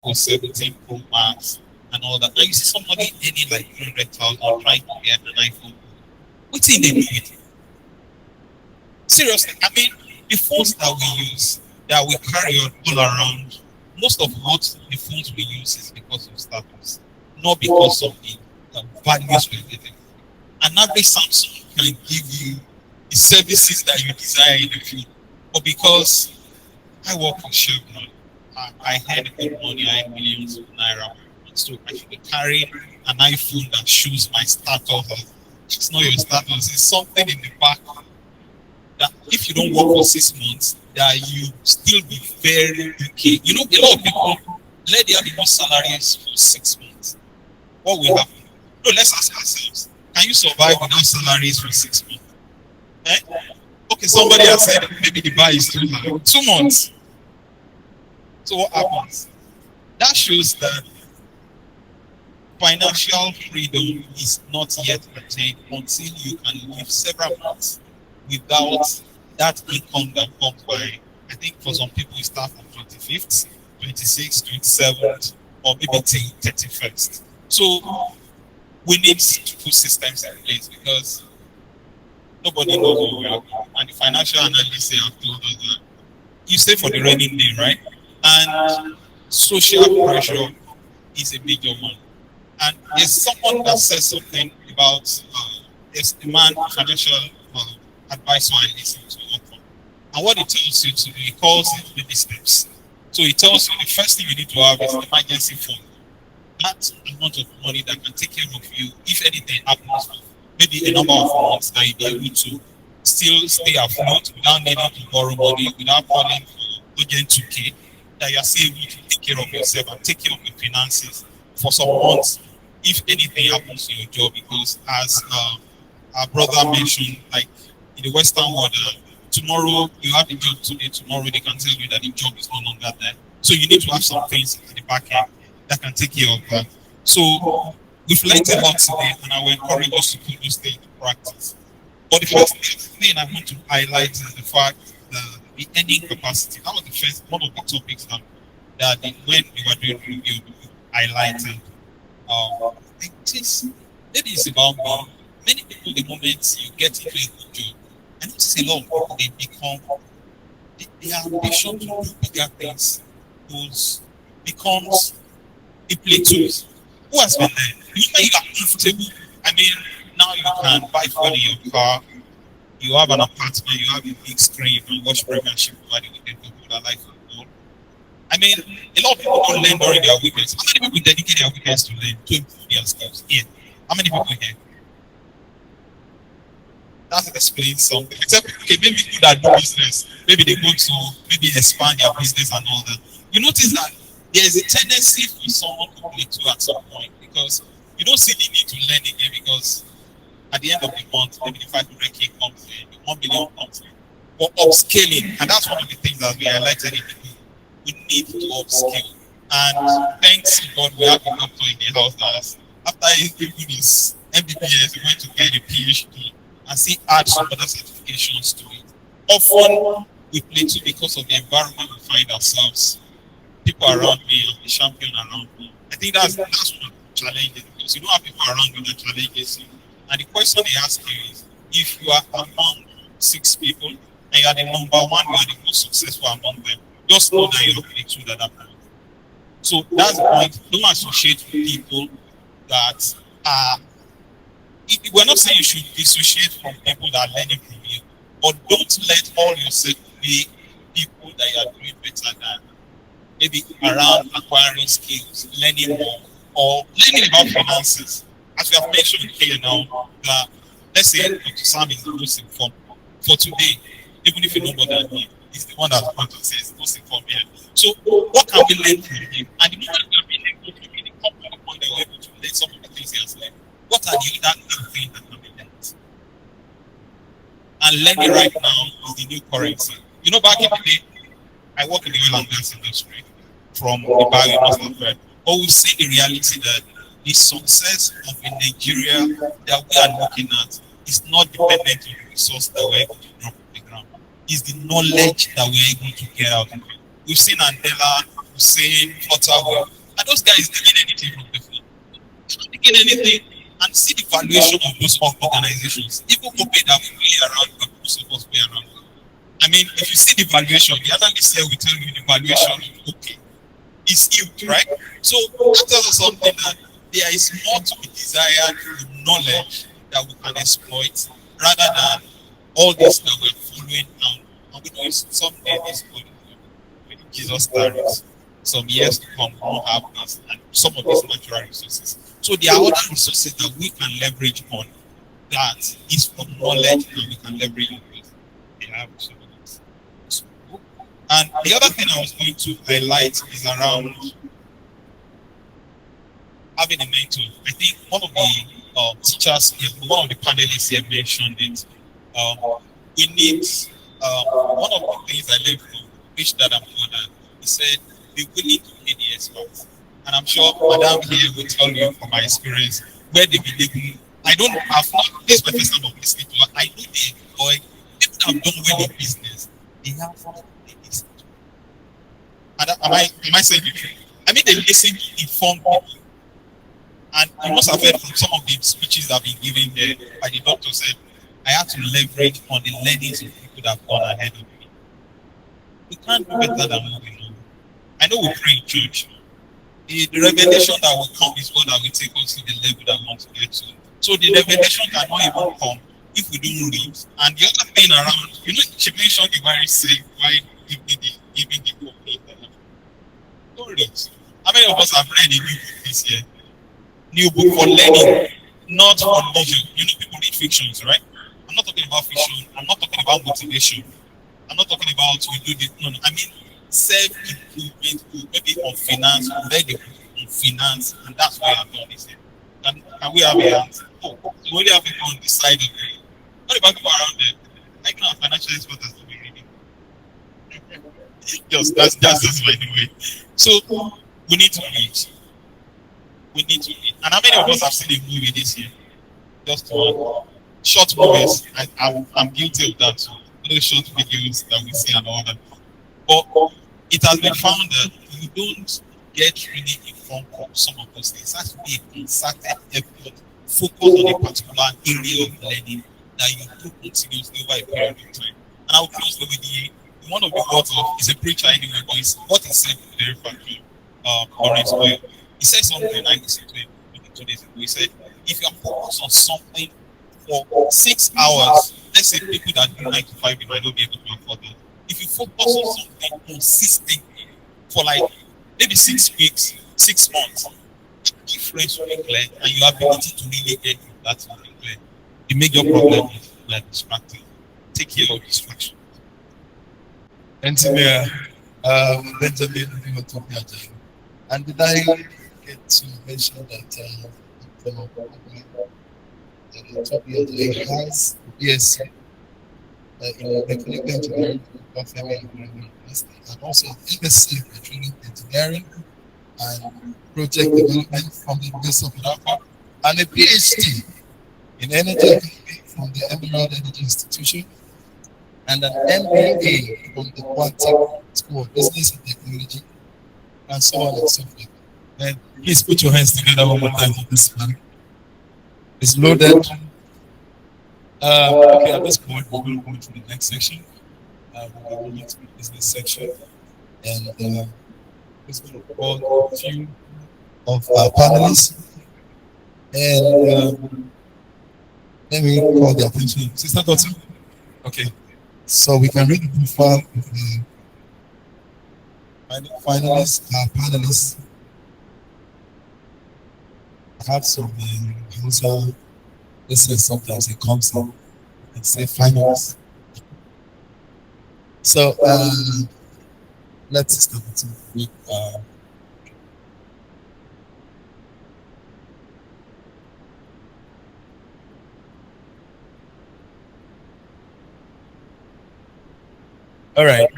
Or 17 Pro Max and all that. Now you see somebody earning like 100,000 trying to get an iPhone. What's in the need? Seriously, I mean, the phones that we use, that we carry on all around, most of what the phones we use is because of status, not because of the values we're getting. An average Samsung can give you the services that you desire in the field, but because I work in Chevron, I had good money, I had millions of naira, so I should be carrying an iPhone that shows my status. It's not your status, it's something in the back that if you don't work for 6 months, that you still be very okay. You know, a lot of people let their people salaries for 6 months. What will happen? No, let's ask ourselves: can you survive without salaries for 6 months? Eh? Okay, somebody has said maybe the buy is too high. 2 months. So what happens? That shows that financial freedom is not yet attained until you can live several months without that income that comes by. I think for some people it starts from 25th, 26th, 27th, or maybe till 31st. So we need to put systems in place because nobody knows where we are. And the financial analysts have told us that you save for the raining day, right? And social pressure is a major one. And there's someone that says something about there's a man, financial advisor I listen to. And what it tells you to do, it calls it baby steps. So it tells you the first thing you need to have is an emergency fund. That amount of money that can take care of you if anything happens, maybe a number of months that you'll be able to still stay afloat without needing to borrow money, without calling for urgent 2K, that you're still able to take care of yourself and take care of your finances for some months if anything happens to your job. Because as our brother mentioned, like in the Western world, tomorrow you have a job today, tomorrow they can tell you that the job is no longer there. So you need to have some things at the back end that can take care of that. So we've learned a lot today, and I will encourage us to put those things into practice. But the first thing I want to highlight is the fact that the earning capacity. That was the first one of the topics that when we were doing review, highlighted. Maybe it's about me. Many people, the moment you get into a good job, I notice a lot of people, they become, their ambition to do bigger things becomes a plateau. Who has been there? You know, you are comfortable. I mean, now you can buy fuel in your car, you have an apartment, you have a big screen, you can watch Premiership over the weekend, people that like football. I mean, a lot of people don't learn during their weekends. How many people dedicate their weekends to learn, to improve their skills? Here. How many people here? That explains something. Except, okay, maybe people that do business, maybe they go to maybe expand their business and all that. You notice that there is a tendency for someone to plateau at some point because you don't see the need to learn again because at the end of the month, maybe the 500K comes in, the 1 million comes in. But upscaling, and that's one of the things that we highlighted in the book, we need to upskill. And thanks to God, we have a doctor in the house that after he's doing his MBBS, he went to get a PhD and see add some other certifications to it. Often we plateau because of the environment we find ourselves. People around me, I'm the champion around me. I think that's one of the challenges because you don't have people around you that challenges you. And the question they ask you is, if you are among 6 people and you are the number one, you are the most successful among them, just know that you're plateaued at that point. So that's the point. Don't associate with people that are. We're not saying you should dissociate from people that are learning from you, But don't let all yourself be people that you are doing better than. Maybe around acquiring skills, learning more, or learning about finances. As we have mentioned here now, that let's say Dr. Sam is the most informed for today, even if you know more than him, he's the one that comes and says most informed here. So what can we learn from him? And the moment we have been able to be the company point that we're able to learn some of the things he has learned, what are the other new things that can be learned? And learning right now is the new currency. You know, back in the day, I work in the oil and gas industry from the bio but we see the reality that the success of a Nigeria that we are looking at is not dependent on the resource that we're able to drop on the ground. It's the knowledge that we're able to get out of it. We've seen Andela, we've seen Flutterwell, and those guys didn't get anything from the field. They didn't get anything, and see the valuation of those organizations. Even companies that we play around, but most of us play around. I mean, if you see the valuation, the analyst here will tell you the valuation is okay. It's huge, right? So that tells us something that there is more to be desired in knowledge that we can exploit rather than all this that we're following now. And we know it's someday this going when Jesus tarries. Some years to come, we won't have this and some of these natural resources. So there are other resources that we can leverage on that is from knowledge that we can leverage on this. We have some of this. And the other thing I was going to highlight is around having a mentor. I think one of the teachers, one of the panelists here mentioned it. We need, one of the things I learned from Rich Dad and Mother, he said, be willing to pay the experts. And I'm sure Madam here will tell you from my experience where they believe. I don't have not this my first time of listening to her. I know they employ people that have done well in business. They have listen to. And am I saying the truth? I mean they listen to informed people. And you must have heard from some of the speeches that have been given there by the doctor said, I have to leverage on the learnings of people that have gone ahead of me. We can't do better than what we know. I know we pray in church. The revelation that will come is what that will take us to the level that we want to get to. So the revelation cannot even come if we don't read. And the other thing around, you know, she mentioned the very same why giving the company. Don't read. How many of us have read a new book this year? New book for learning, not for leisure. You know, people read fictions, right? I'm not talking about fiction. I'm not talking about motivation. I'm not talking about we do this. No. I mean, self-improvement, maybe on finance, read the book on finance, and that's why I've done this. Can we have a answer? Oh, we only have people on the side of it. What about people around there? I can have financial experts as we reading. That's just by the way. So we need to read. We need to read. And how many of us have seen a movie this year? Just one. Short movies. I'm guilty of that too. Those short videos that we see and all that. But it has been found that you don't get really informed from some of those things. It has to be a concerted effort, focus on a particular area of learning that you do continuously over a period of time. And I'll close with one of the authors, he's a preacher anyway, but it's what he said very factual, Lawrence Oil. He said something I listened to him 2 days ago. He said, if you are focused on something for 6 hours, let's say people that do 9 to 5, you might not be able to afford that. If you focus on something consistently for like maybe 6 weeks, 6 months, the difference will be clear and your ability to really get that will be clear. The major problem is like distracting. Take care of distraction. Engineer Benjamin Utopia. And did I get to mention that Utopia has BSc in mechanical engineering and also MSc in petroleum engineering and project development from the University of Dhaka, and a PhD in energy economy from the Emerald Energy Institution, and an MBA from the Quantum School of Business and Technology, and so on and so forth. And please put your hands together one more time for this man. It's loaded. Okay, at this point, we're going to go to the next section. We're going to the business section. And we're going to call a few of our panelists. And let me call the attention. Sister Dotson? Okay. So we can really confirm the finalists, panelists. I have some user. This is sometimes it comes up and say finalists. So let's start with all right.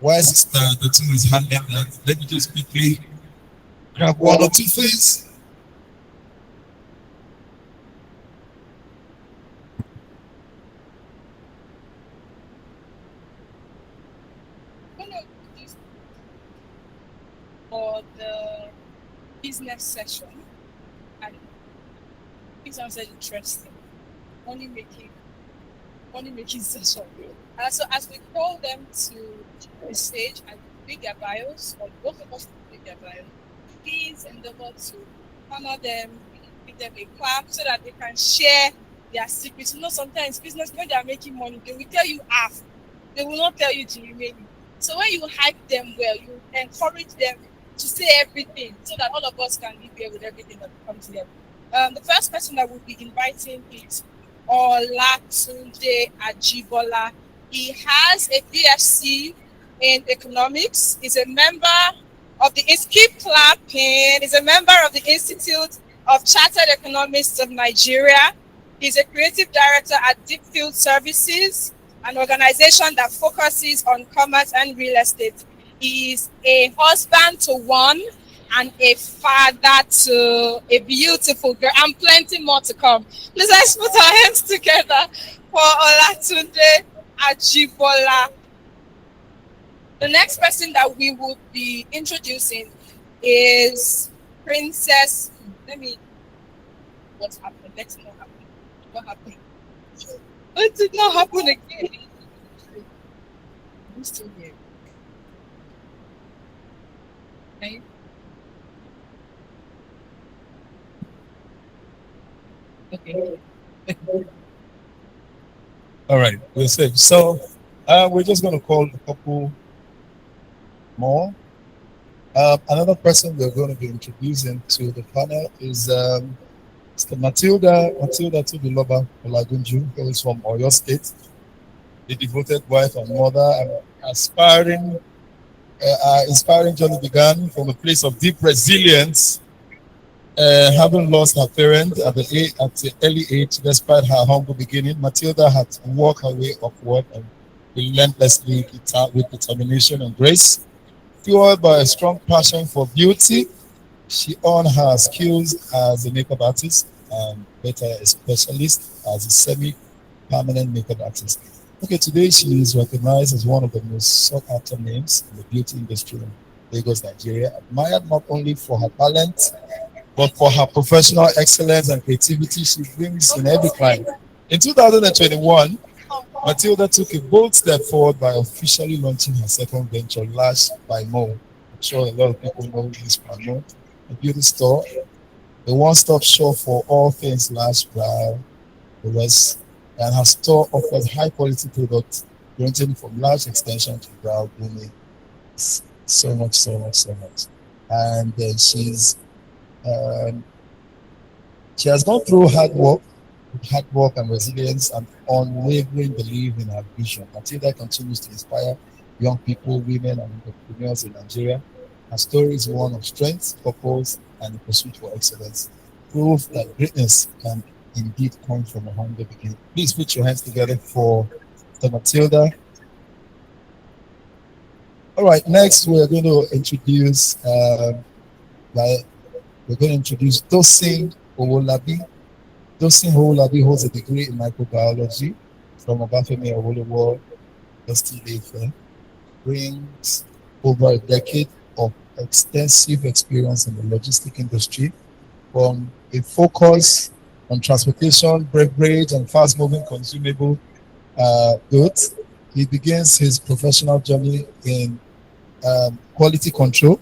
Why is the team is handling that? Let me just quickly grab one or two things. For the business session, and it sounds interesting. Money making session. So as we call them to the stage and make their bios, or both of us make their bios, please endeavor to honor them, give them a clap so that they can share their secrets. You know, sometimes business, when they are making money, they will tell you half. They will not tell you the remaining. So when you hype them well, you encourage them to say everything so that all of us can live here with everything that comes to them. The first person that we'll be inviting is Olatunde Ajibola. He has a BSc in economics. He's a member of the keep clapping. He's a member of the Institute of Chartered Economists of Nigeria. He's a creative director at Deepfield Services, an organization that focuses on commerce and real estate. He is a husband to one and a father to a beautiful girl, and plenty more to come. Please, let's put our hands together for Olatunde Ajibola. The next person that we will be introducing is Princess. What happened? Let's not happen. What happened? It did not happen again. I'm still here. Okay. Okay. All right, we're safe. So we're just going to call a couple more. Another person we're going to be introducing to the panel is Mr. Matilda Tubiloba Olagunju, who is from Oyo State, the devoted wife and mother, and inspiring journey began from a place of deep resilience. Having lost her parent at the early age, despite her humble beginning, Matilda had to work her way upward and relentlessly with determination and grace. Fueled by a strong passion for beauty, she honed her skills as a makeup artist and later a specialist as a semi-permanent makeup artist. Okay, today she is recognized as one of the most sought-after names in the beauty industry in Lagos, Nigeria, admired not only for her talent, but for her professional excellence and creativity she brings in every client. In 2021, Matilda took a bold step forward by officially launching her second venture, Lash by Mo. I'm sure a lot of people know this by Mo, a beauty store, a one-stop shop for all things lash, brow, the rest, and her store offers high-quality products ranging from lash extension to brow grooming. So much. And she has gone through hard work and resilience and unwavering belief in her vision. Matilda continues to inspire young people, women, and entrepreneurs in Nigeria. Her story is one of strength, purpose, and the pursuit for excellence. Proof that greatness can indeed come from a humble beginning. Please put your hands together for Matilda. All right, next we're going to introduce Tosin Owolabi. Tosin Owolabi holds a degree in microbiology from Obafemi Awolowo University Ife. Brings over a decade of extensive experience in the logistic industry, from a focus on transportation, beverage, and fast-moving consumable goods. He begins his professional journey in quality control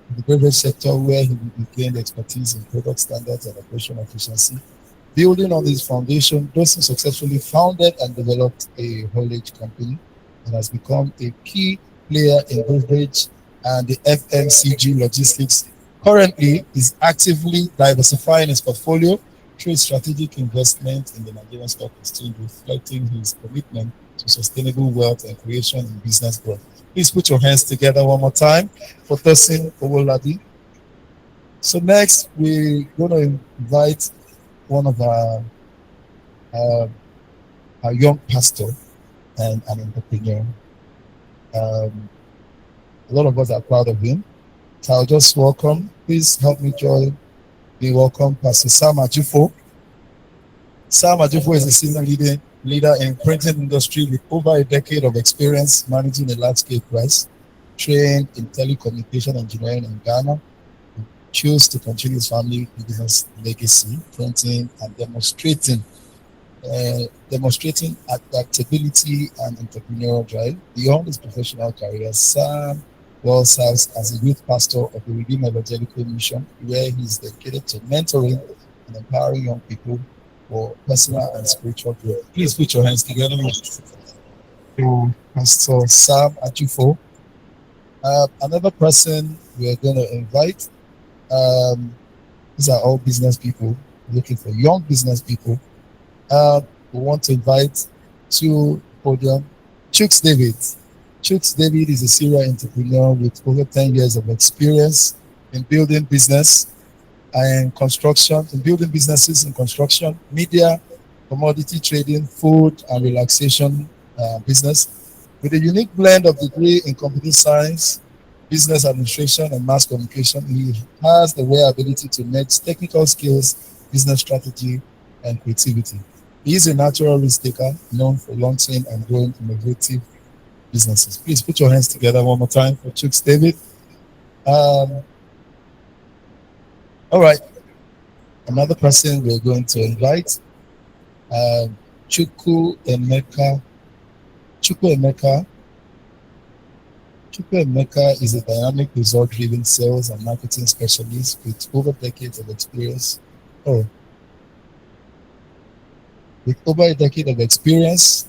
in the beverage sector, where he will gain expertise in product standards and operational efficiency. Building on this foundation, Dawson successfully founded and developed a haulage company and has become a key player in beverage and the FMCG logistics. Currently, is actively diversifying his portfolio through strategic investment in the Nigerian Stock Exchange, reflecting his commitment to sustainable wealth and creation and business growth. Please put your hands together one more time for Tosin Owoladi. So next, we're going to invite one of uh, our young pastor and an entrepreneur. A lot of us are proud of him. So I'll just welcome, please help me join me welcome Pastor Sam Ajufo. Sam Ajufo is a senior leader in printing industry with over a decade of experience managing a large-scale press, trained in telecommunication engineering in Ghana, chose to continue his family business legacy, printing and demonstrating adaptability and entrepreneurial drive. Beyond his professional career, Sam well serves as a youth pastor of the Redeemed Evangelical Mission, where he is dedicated to mentoring and empowering young people for personal and spiritual growth. Please put your hands together to Pastor Sam Ajufo. Another person we are going to invite, these are all business people looking for young business people. We want to invite to podium Chooks David. Chooks David is a serial entrepreneur with over 10 years of experience in building business and construction, in building businesses in construction, media, commodity trading, food and relaxation business. With a unique blend of degree in computer science, business administration, and mass communication, he has the rare ability to mix technical skills, business strategy, and creativity. He is a natural risk taker known for launching and growing innovative businesses. Please put your hands together one more time for Chooks David. All right. Another person we're going to invite, Chukwu Emeka. Chukwu Emeka is a dynamic, result-driven sales and marketing specialist with over decades of experience. With over a decade of experience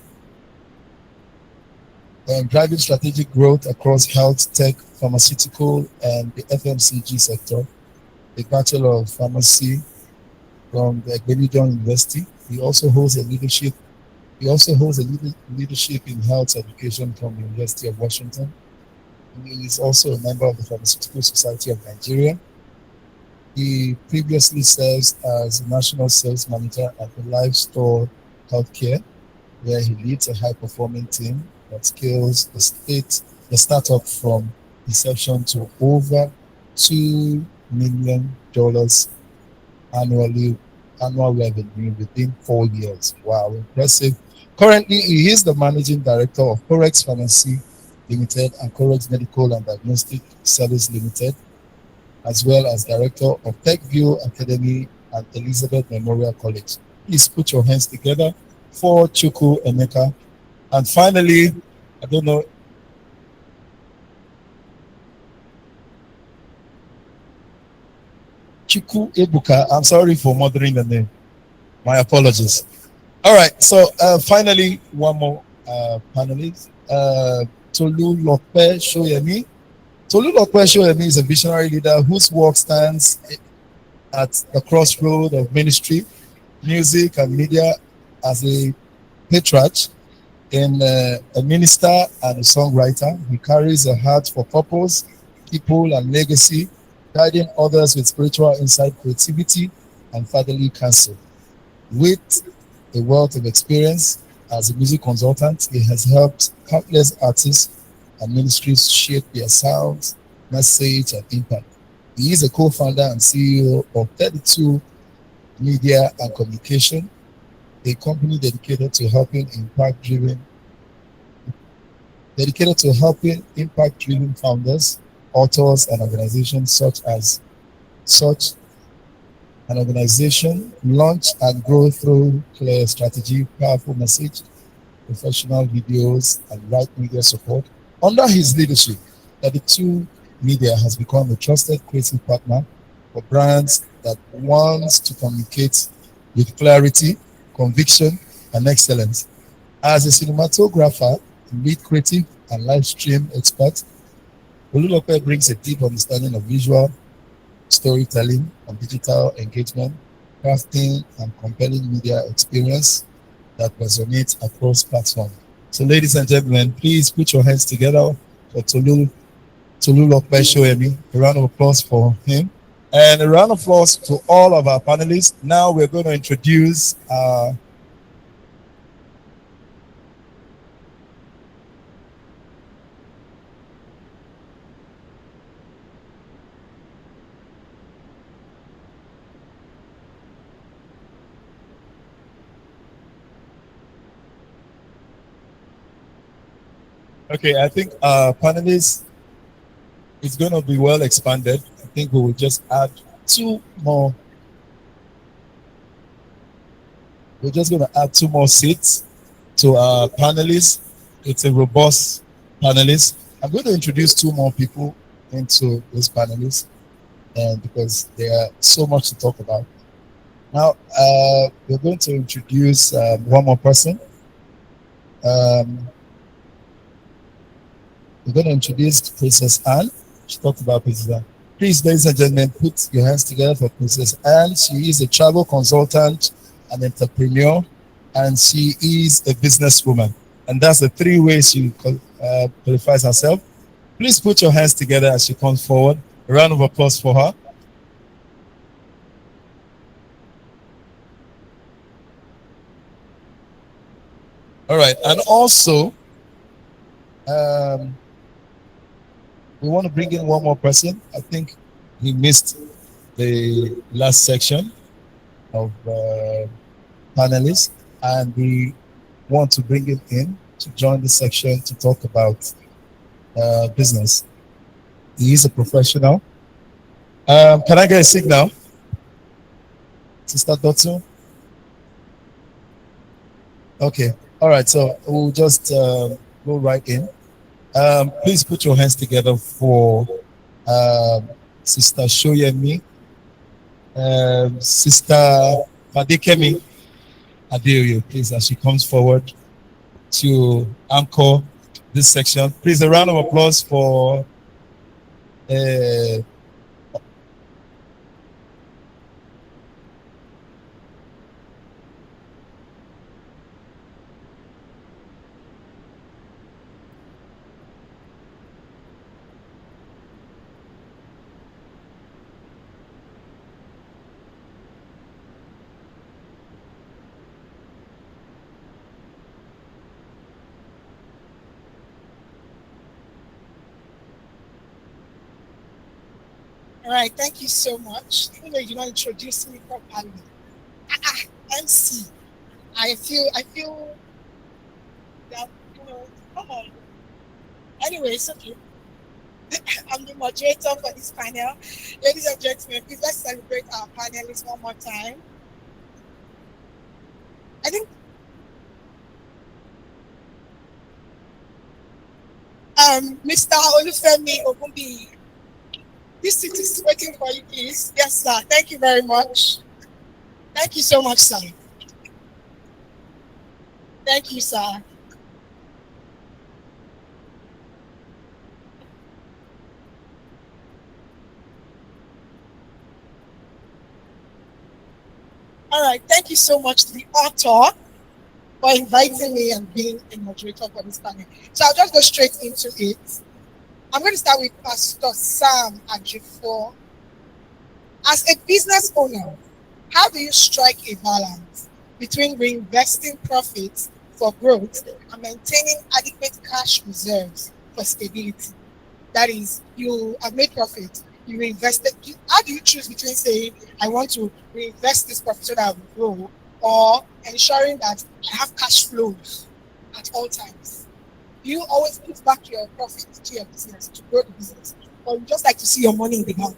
driving strategic growth across health, tech, pharmaceutical, and the FMCG sector. A Bachelor of Pharmacy from the Egbenijon University. He also holds a leadership in health education from the University of Washington. He is also a member of the Pharmaceutical Society of Nigeria. He previously serves as National Sales Manager at the Livestock Healthcare, where he leads a high-performing team that scales the startup from inception to over $2 million annual revenue within 4 years. Wow, impressive. Currently, he is the managing director of Corex Pharmacy Limited and Corex Medical and Diagnostic Service Limited, as well as director of TechView Academy at Elizabeth Memorial College. Please put your hands together for Chukwu Emeka. And finally, I don't know, Chukwu Ebuka. I'm sorry for murdering the name. My apologies. All right, so finally, one more panelist, Tolulope Shoyemi. Tolulope Shoyemi is a visionary leader whose work stands at the crossroad of ministry, music, and media as a patriarch and a minister and a songwriter. He carries a heart for purpose, people, and legacy, guiding others with spiritual insight, creativity, and fatherly counsel. With a wealth of experience as a music consultant, he has helped countless artists and ministries shape their sounds, message, and impact. He is a co-founder and CEO of 32 Media and Communication, a company dedicated to helping impact-driven founders, authors, and organizations such an organization launch and grow through clear strategy, powerful message, professional videos, and right media support. Under his leadership, 32 Media has become a trusted creative partner for brands that want to communicate with clarity, conviction, and excellence. As a cinematographer, lead creative, and live stream expert, Olulope brings a deep understanding of visual storytelling and digital engagement, crafting and compelling media experience that resonates across platforms. So, ladies and gentlemen, please put your hands together for Tolulope Shoemi. A round of applause for him. And a round of applause to all of our panelists. Now we're going to introduce okay, I think panelists is going to be well expanded. I think we will just add two more. We're just going to add two more seats to our panelists. It's a robust panelist. I'm going to introduce two more people into this panelist, and because there are so much to talk about. Now, we're going to introduce one more person. We're going to introduce Princess Anne. She talked about Princess Anne. Please, ladies and gentlemen, put your hands together for Princess Anne. She is a travel consultant, an entrepreneur, and she is a businesswoman. And that's the three ways she qualifies herself. Please put your hands together as she comes forward. A round of applause for her. All right, and also, we want to bring in one more person. I think he missed the last section of panelists, and we want to bring him in to join the section to talk about business. He is a professional. Can I get a signal? Sister Dotsu? Okay. All right. So we'll just go right in. Please put your hands together for Sister Shoyemi, Sister Fadikemi Adeoyo, please, as she comes forward to anchor this section. Please, a round of applause for All right, thank you so much. Even though you did not introduce me properly, MC, I feel that, come on. Anyway, it's okay. I'm the moderator for this panel. Ladies and gentlemen, please let's celebrate our panelists one more time. I think Mr. Olufemi Ogunbi, this seat is waiting for you, please. Yes, sir. Thank you very much. Thank you so much, sir. Thank you, sir. All right. Thank you so much to the author for inviting me and being a moderator for this panel. So I'll just go straight into it. I'm going to start with Pastor Sam Ajifor. As a business owner, how do you strike a balance between reinvesting profits for growth and maintaining adequate cash reserves for stability? That is, you have made profit, you reinvested. How do you choose between saying, I want to reinvest this profit so that I will grow, or ensuring that I have cash flows at all times? You always put back your profit to your business to grow the business, or you just like to see your money in the bank?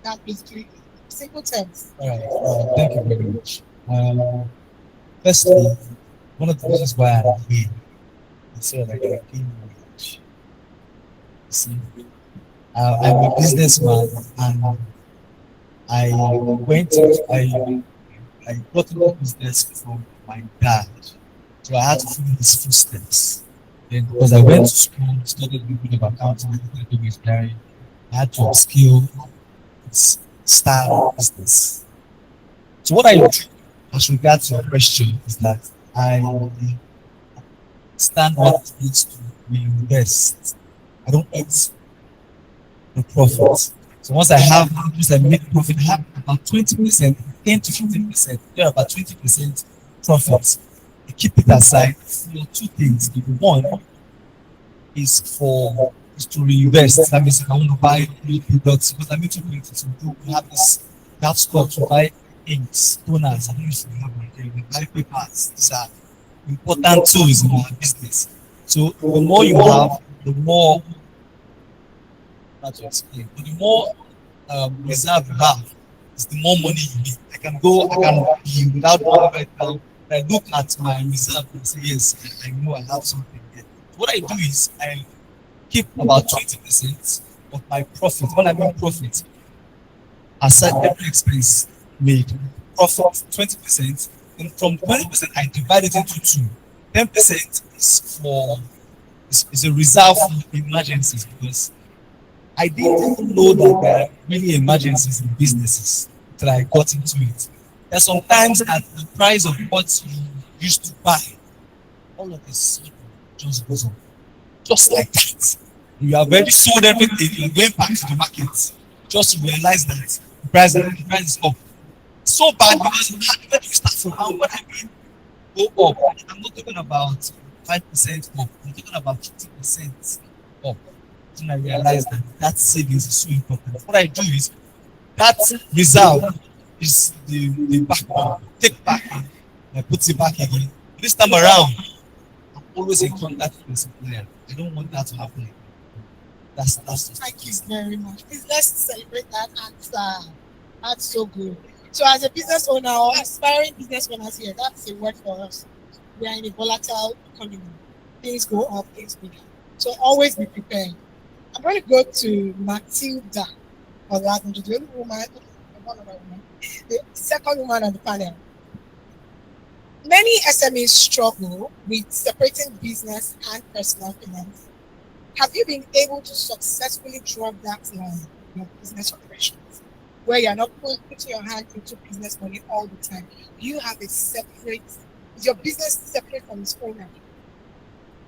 That basically, simple terms. All right. Thank you very much. Firstly, one of the reasons why I'm here is so that I can gain knowledge. See, I'm a businessman, and I I got into business from my dad. So I had to follow his footsteps. Then because I went to school, studied a little bit of accounting, a little bit of engineering, I had to upskill its style of business. So what I do as regards your question is that I stand what it needs to reinvest. I don't eat the profit. So once I make profit, I have about 20%, 10 to 15%, about 20% profit. I keep it aside for two things. The one is to reinvest. That means if I want to buy new products, because I'm into going to do we have this that stock to buy inks, toners, and used to have my day. We buy papers. These are important tools in our business. So the more you have, the more not to explain, but the more reserve you have, is the more money you need. I can be without money right now. I look at my reserve and say, yes, I know I have something there. What I do is I keep about 20% of my profit. When I mean profit, aside every expense made, profit 20%, and from 20% I divide it into two. 10% is a reserve for emergencies, because I didn't know that there are really emergencies in businesses until I got into it. And sometimes at the price of what you used to buy, all of this just goes up. Just like that. You have already sold everything, you're going back to the market just to realize that the price is up. So bad because when you start from how what I mean go up. I'm not talking about 5% up, I'm talking about 50% up. Then I realized that savings is so important. What I do is that reserve is the back, take back, I put it back again. This time around, I'm always in contact with the supplier. I don't want that to happen again. That's Thank you very much. Please let's celebrate that answer. That's so good. So as a business owner or aspiring business owners here, that's a word for us. We are in a volatile economy. Things go up, things go down. So always be prepared. I'm going to go to Matilda or the only woman, one other woman, the second woman on the panel. Many SMEs struggle with separating business and personal finance. Have you been able to successfully draw that line in your business operations, where you're not putting your hand into business money all the time? You have is your business separate from its owner.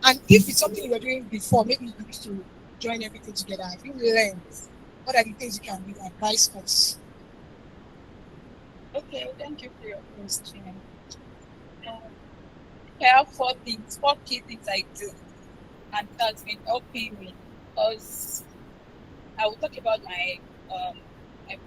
And if it's something you were doing before, maybe you used to join everything together. Have you learned? What are the things you can advise us? Okay, thank you for your question. I have four key things I do, and that's been helping me, because I will talk about my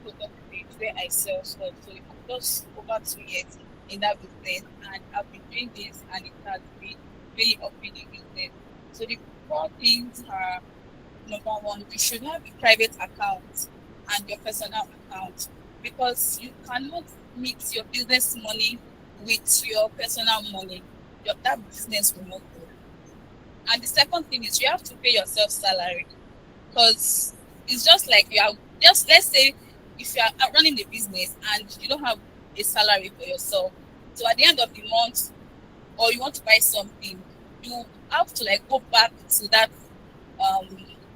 product page where I sell stuff. So I'm just over 2 years in that business, and I've been doing this, and it has been really helping the business. So the four things are: number one, you should have a private account and your personal account, because you cannot mix your business money with your personal money. That business will not grow. And the second thing is you have to pay yourself salary, because it's just like let's say if you are running the business and you don't have a salary for yourself, so at the end of the month, or you want to buy something, you have to go back to that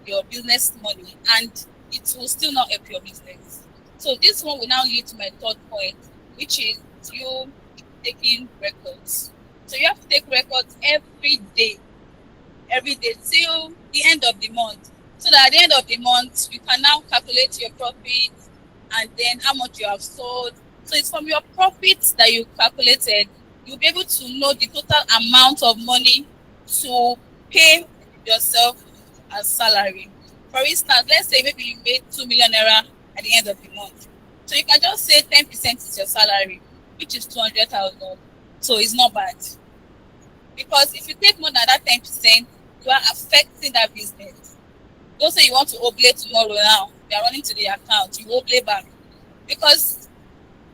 your business money, and it will still not help your business. So this one will now lead to my third point, which is you taking records. So you have to take records every day till the end of the month, so that at the end of the month you can now calculate your profit and then how much you have sold. So it's from your profits that you calculated, you'll be able to know the total amount of money to pay yourself as salary. For instance, let's say maybe you made 2 million naira at the end of the month. So you can just say 10% is your salary, which is 200,000. So it's not bad. Because if you take more than that 10%, you are affecting that business. Don't say you want to oblate tomorrow now. You are running to the account, you oblate back. Because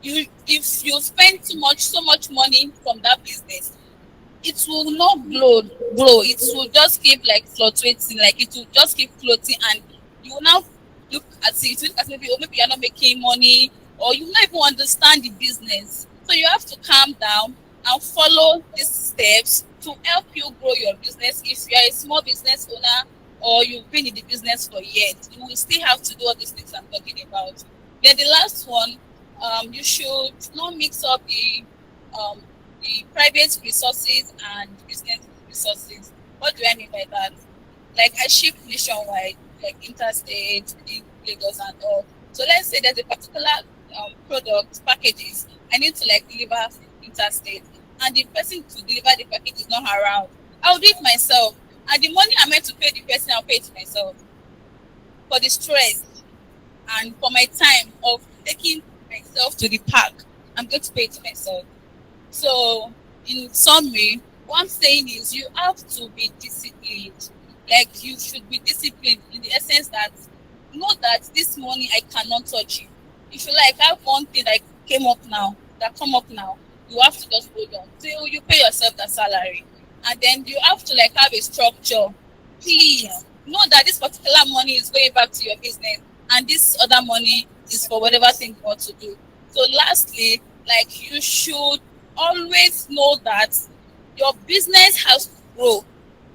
if you spend so much money from that business, it will not grow. It will just keep fluctuating, it will just keep floating, and you will now look at it as maybe you're not making money, or you will not even understand the business. So you have to calm down and follow these steps to help you grow your business. If you are a small business owner or you've been in the business for years, you will still have to do all these things I'm talking about. Then the last one, you should not mix up the private resources and business resources. What do I mean by that? Like I ship nationwide, like interstate, in Lagos and all. So let's say there's a particular product packages I need to like deliver interstate, and the person to deliver the package is not around. I'll do it myself, and the money I meant to pay the person, I'll pay it myself for the stress and for my time of taking myself to the park. I'm going to pay it myself. So, in summary, what I'm saying is you have to be disciplined. Like you should be disciplined in the essence that know that this money I cannot touch it. If you like have one thing that come up now, you have to just hold on till you pay yourself the salary. And then you have to like have a structure. Please know that this particular money is going back to your business and this other money is for whatever thing you want to do. So lastly, like you should always know that your business has to grow,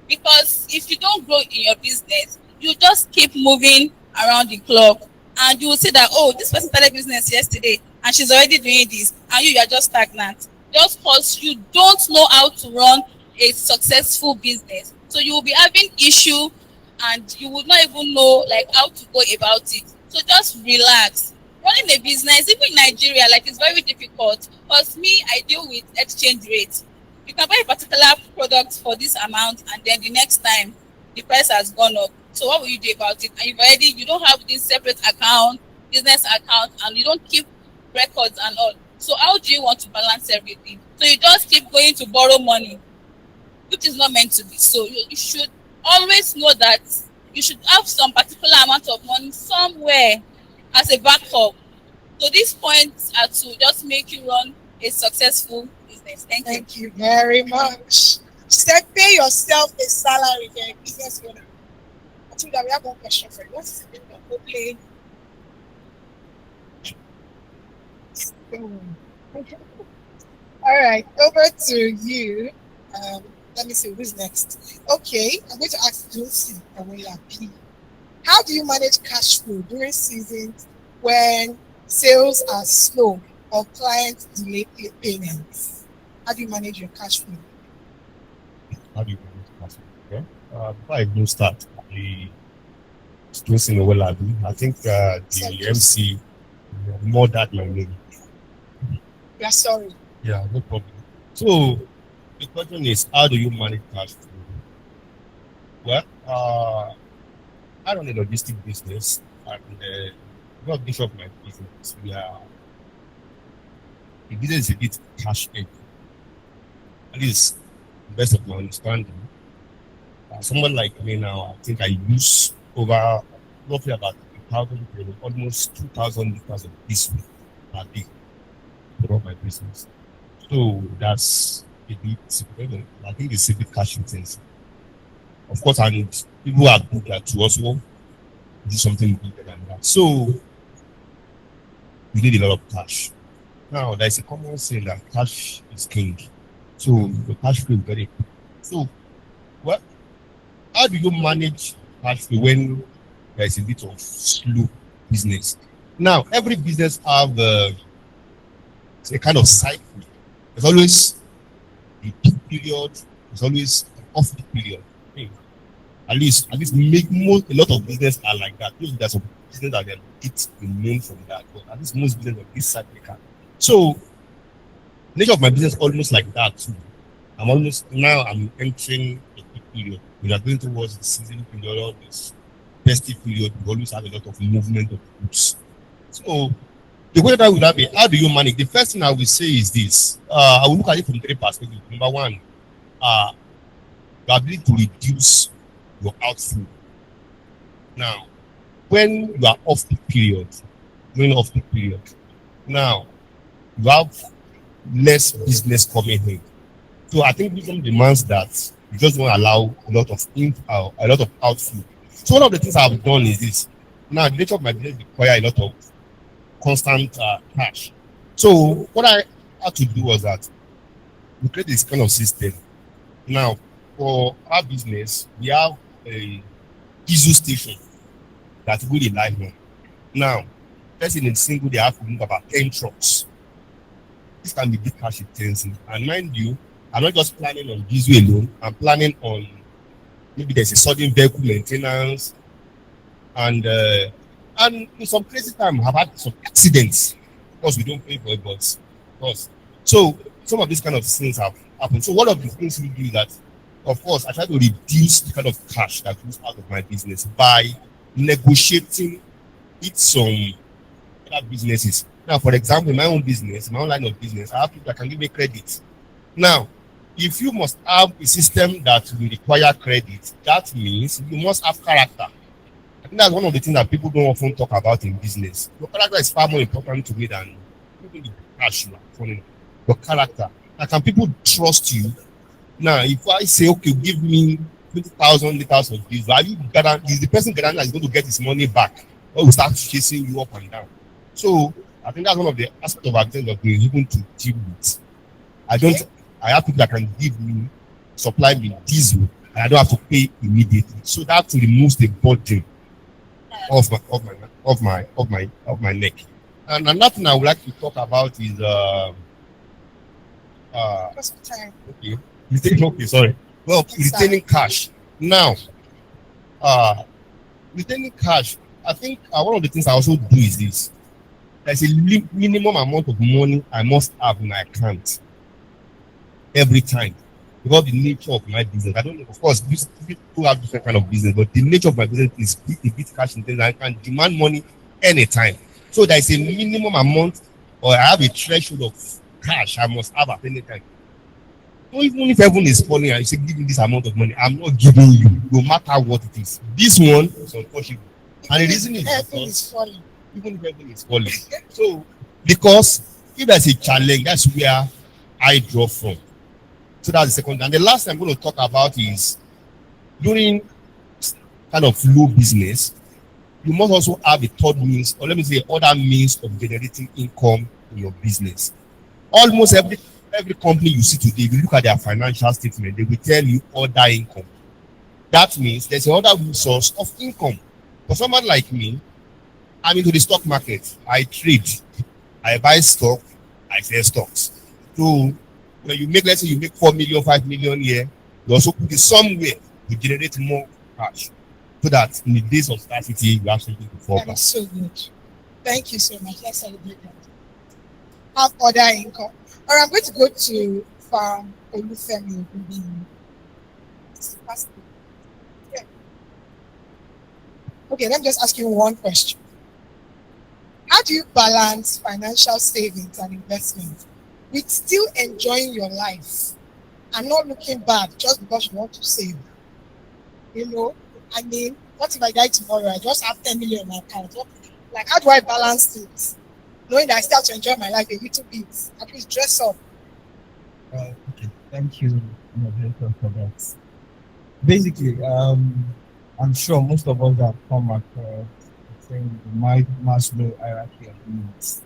because if you don't grow in your business, you just keep moving around the clock and you will say that, oh, this person started business yesterday and she's already doing this and you are just stagnant just because you don't know how to run a successful business. So you will be having issue and you would not even know like how to go about it. So just relax. Running a business, even in Nigeria, like it's very difficult. Because me, I deal with exchange rates. You can buy a particular product for this amount, and then the next time the price has gone up. So what will you do about it? And you don't have this separate account, business account, and you don't keep records and all. So how do you want to balance everything? So you just keep going to borrow money, which is not meant to be. So you should always know that you should have some particular amount of money somewhere as a backup. So these points are to just make you run a successful business. Thank you very much. She said, pay yourself a salary for a business owner. I think that we have one question for you. What is the name of play? All right, over to you. Let me see who's next. Okay, I'm going to ask Lucy Awela P. How do you manage cash flow during seasons when sales are slow or clients delay payments? How do you manage your cash flow? How do you manage cash flow? Okay. Before I do start, the Lucy Awela P, I think the MC more that my name. Yeah, sorry. Yeah, no problem. So the question is, how do you manage cash flow? Well, I run a logistic business, and not bishop my business. The business is a bit cash heavy. At least, best of my understanding. Someone like me now, I think I use over roughly about 1,000, almost 2,000 liters of diesel per day to run my business. So that's a bit significant. I think it's a bit cash intensive. Of course, and people are good to also do something bigger than that. So we need a lot of cash. Now there's a common saying that cash is king. So the cash flow is very important. So how do you manage cash flow when there's a bit of slow business? Now every business have a kind of cycle. There's always a peak period, there's always an off peak period. At least a lot of business are like that. There's some business that it's immune from that, but at least most business are this cyclical. So nature of my business almost like that too. I'm entering a peak period. We are going towards the season period, or this festive period. We always have a lot of movement of goods. So the way that would be, how do you manage? The first thing I will say is this. I will look at it from three perspectives. Number one, the ability to reduce your outflow. Now, when you are off peak period, now you have less business coming in. So I think business demands that you just want to allow a lot of outflow. So one of the things I've done is this. Now, the nature of my business require a lot of constant cash. So what had to do was that we create this kind of system. Now, for our business, we have a diesel station that we rely on. Now, just in a single day, I have to move about 10 trucks. This can be big cash intensive. And mind you, I'm not just planning on diesel alone, I'm planning on maybe there's a sudden vehicle maintenance, and in some crazy time I've had some accidents. Of course, we don't pay for it, but of course. So some of these kind of things have happened. So one of the things we do is that, of course, I try to reduce the kind of cash that goes out of my business by negotiating with some other businesses. Now, for example, in my own business, my own line of business, I have people that can give me credit. Now, if you must have a system that will require credit, that means you must have character. I think that's one of the things that people don't often talk about in business. Your character is far more important to me than even the cash you are pulling. Your character. Now, can people trust you? Now, if I say, okay, give me 20,000 liters of diesel, is the person guaranteed that is going to get his money back, or will start chasing you up and down? So, I think that's one of the aspects of our business that we're able to deal with. I have people that can supply me diesel, and I don't have to pay immediately. So that removes the burden of my neck. And another thing I would like to talk about is sorry. Well, retaining cash. Now, retaining cash, I think one of the things I also do is this. There's a minimum amount of money I must have in my account every time, because the nature of my business, I don't know, of course, people have different kind of business, but the nature of my business is a bit cash intensive. I can demand money anytime. So there is a minimum amount, or I have a threshold of cash I must have at any time. So even if everyone is falling and you say, give me this amount of money, I'm not giving you, no matter what it is. This one is unfortunate. And the reason is because even if everything is falling. So, because if there's a challenge, that's where I draw from. So that's the second. And the last I'm going to talk about is during kind of low business, you must also have a third means, or let me say other means of generating income in your business. Almost every company you see today, if you look at their financial statement, they will tell you other income. That means there's another source of income. For someone like me, I'm into the stock market. I trade. I buy stock. I sell stocks. So when you make, let's say you make 4 million, 5 million a year, you also put it somewhere to generate more cash. So that in the days of scarcity, you have something to fall back. That's so good. Thank you so much. Let's celebrate that. Have other income. All right, I'm going to go to Farm Olufemi. Yeah. Okay, let me just ask you one question. How do you balance financial savings and investment with still enjoying your life and not looking back just because you want to save? You know, I mean, what if I die tomorrow? I just have 10 million in my account. Like, how do I balance things? Knowing that I still have to enjoy my life a little bit, at least dress up. Okay, thank you, moderator, for that. Basically, I'm sure most of us have come across saying the Maslow hierarchy of needs.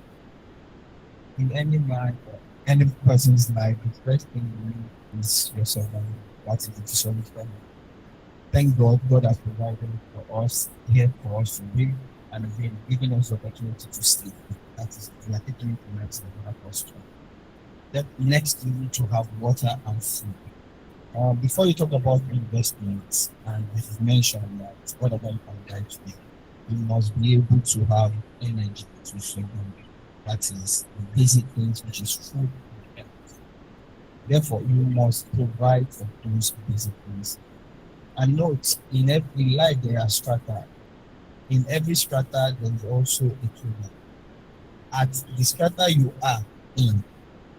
In any person's life, the first thing you need is your survival. That is the solid family. Thank God, God has provided for us, here for us to live, and again, giving us the opportunity to sleep. That is, we are taking it for next level question. Then next, you need to have water and food. Before you talk about investments, and this is mentioned that whatever you can buy today, you must be able to have energy to survive. That is the basic things, which is food and health. Therefore, you must provide for those basic things. And note, in every life there are strata. In every strata, there is also a trigger. At the strata you are in,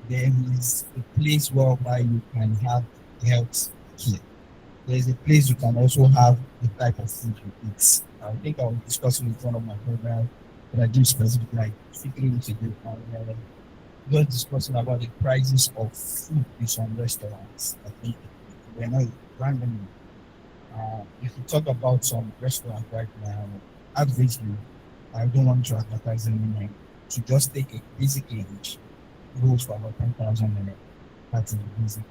there is a place whereby you can have health care. There is a place you can also have the type of food you eat. I think I was discussing with one of my brothers that I do specific like 3 weeks ago. We were discussing about the prices of food in some restaurants. I think we're not randomly. If you talk about some restaurant right now, averagely, I don't want to advertise anymore. To just take a basic age, goes for about 10,000 naira. That is easy.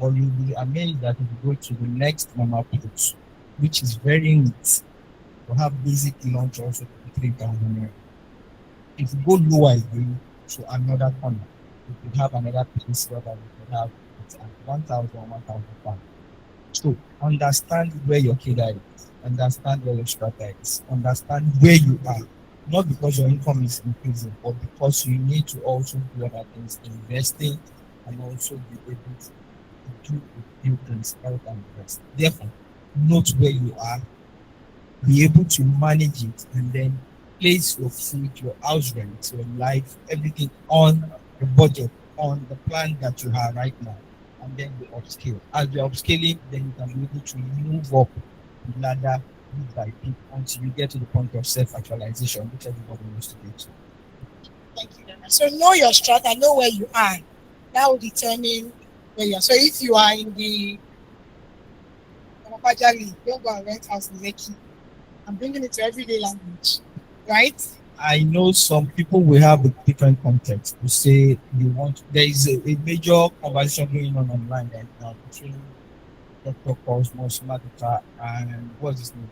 Or you'll be amazed that if you go to the next normal put, which is very neat, to have basic lunch also for 3,000 naira. If you go lower again to another corner, you could have another place where you could have it at 1,000 or 1,500. So understand where your kidda is, understand where your strata is, understand where you are. Not because your income is increasing, but because you need to also do other things, investing, and also be able to do a few things other than the rest. Therefore, note where you are, be able to manage it, and then place your food, your house rent, your life, everything on the budget, on the plan that you have right now, and then you upscale. As you're upscaling, then you can be able to move up the ladder bit by bit until you get to the point of self-actualization, which everybody wants to get to. Thank you. So know your strata, know where you are. That will determine where you are. So if you are in the Pajali, don't go and rent house in Lekki. I'm bringing it to everyday language, right? I know some people will have a different context. You say you want, there is a major conversation going on online right now between Dr. Cosmos Maduka and what's his name?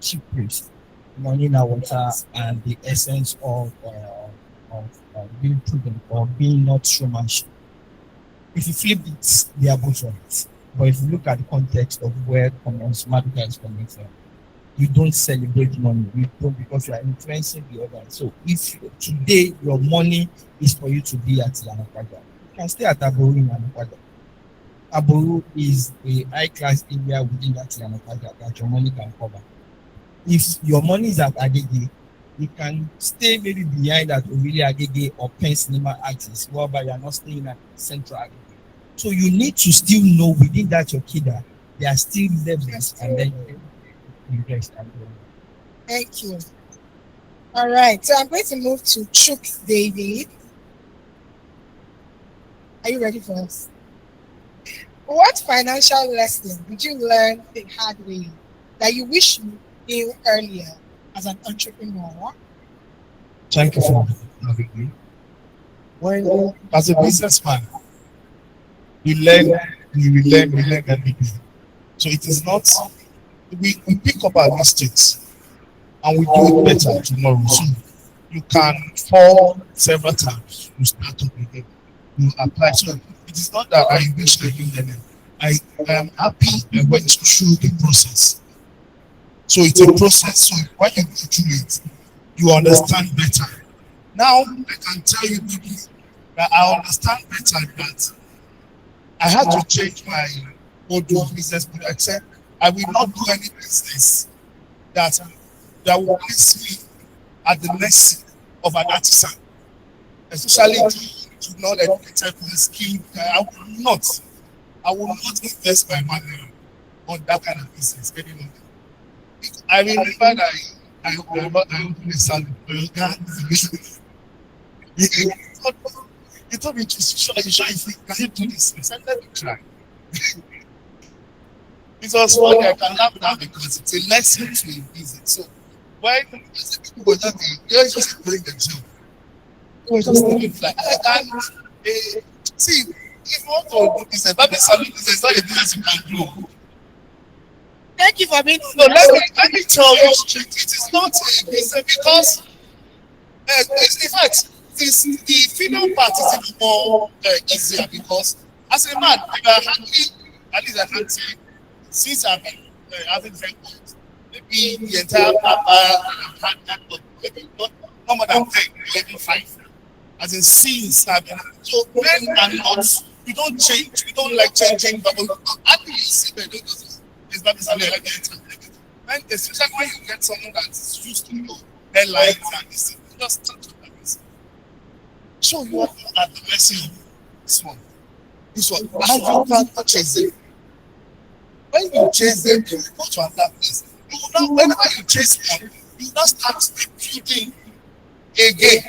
Chief Priest, Money Na Water, and the essence of being prudent or being not showmanship. If you flip it, they are both right. But if you look at the context of where Cosmos Maduka is coming from, you don't celebrate money. You don't, because you are influencing the other. So if today your money is for you to be at Yanakwaja, you can stay at Aboru in Yanakwaja. Aboru is a high-class area within that Yanakwaja that your money can cover. If your money is at Agege, you can stay maybe behind that really Agege or Pen Cinema artist, whereby you are not staying at Central Agege. So you need to still know within that your kidda, there are still levels, and then you rest and go. Thank you. All right, so I'm going to move to Chuk David. Are you ready for us? What financial lesson did you learn the hard way that you wish you knew earlier as an entrepreneur? Thank you for having me. When, as a businessman, we learn every day. So it is not, we pick up our mistakes and we do it better tomorrow. So you can fall several times, you start up again, you apply. So it is not that I wish I knew them. I am happy I went through the process. So it's a process. So when you go through it, you understand better. Now I can tell you maybe that I understand better that I had to change my model of business, but I said I will not do any business that will place me at the mercy of an artisan, especially to non-educated skill. I will not invest my money on that kind of business anymore. I remember that I opened a salon. He told me to show can you do this? I said, let me try. It was funny, I can laugh now because it's a lesson to a business. So when people were not they're just playing themselves. They were just thinking like, see, if you want to do business, but the salon business, not a business you can do. Thank you for being so. Let me tell you straight, it is not a business because, in fact, the female part is even more easier because as a man, you are happy, at least I can say, since I've been having friends, maybe the entire maybe not more than 10, maybe 5. As in since I've been, so men are not, we don't change, we don't like changing, but happy you see men, it's not necessarily like that. And especially when you get someone that's used to your hairlines and this, just touch on that. So you are at the mercy of this one. This one, and you can't chase them. When you chase them, you go to another place. You will not, whenever you chase them, you now start repeating again.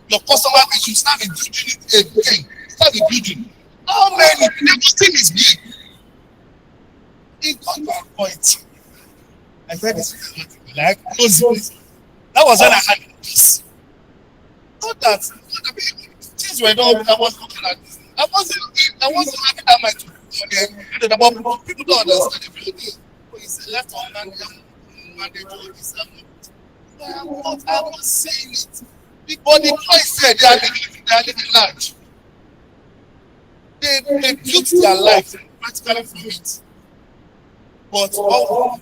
Your customer base, you start repeating it again. Start repeating. How many? Everything is big. It got to a point. I said this like close. That was when I had peace. Not that things were not. I was looking at this. I wasn't having that much money. People don't understand. It's left on and they do this. I'm not saying it. But the boy said they are living large. They built their life practically from it. But all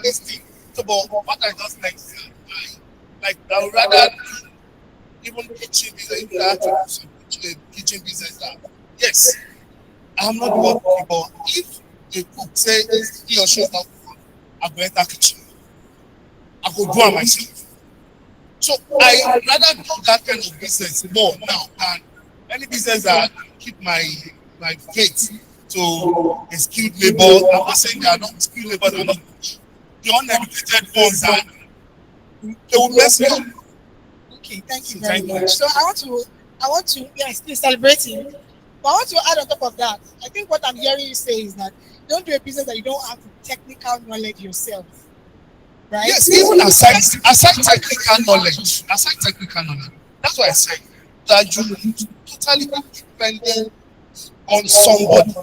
these things. So, but what I just like I would rather do even kitchen business, even that kitchen business. Yes, I'm not working, but if the cook say he or she is not good, I go enter kitchen. I go do it myself. So I rather do that kind of business more now than any business that keep my faith to a skilled labor. I'm not saying they are not skilled labor, they are not the uneducated ones that they will mess me up. Okay, thank you very much. So I want to yes, still celebrating. But I want to add on top of that. I think what I'm hearing you say is that don't do a business that you don't have the technical knowledge yourself. Right? Yes, even aside technical knowledge. That's why I said that you totally be dependent on somebody.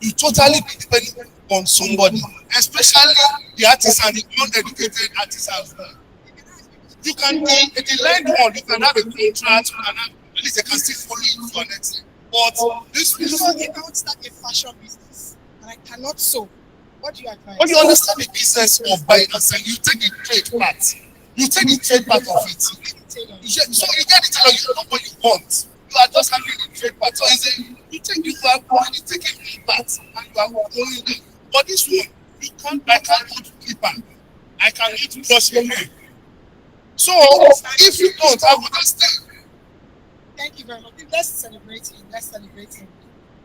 You totally be dependent on somebody, especially the artists and the uneducated artisans. You can be a delayed one, you can have a contract, you can have, at least they can still follow you for next. But this because I can't start a fashion business and I cannot sew. What do you advise? But you understand the business of buying and selling, you take the trade part. You take the trade part of it. So you get the tailor, you know what you want. You are just handling the trade part. So you take a part and you are going there. But this one, I can't go to clipper. I can need to brush your hair. So if you don't, I will just stay. Thank you very much. Let's celebrate him.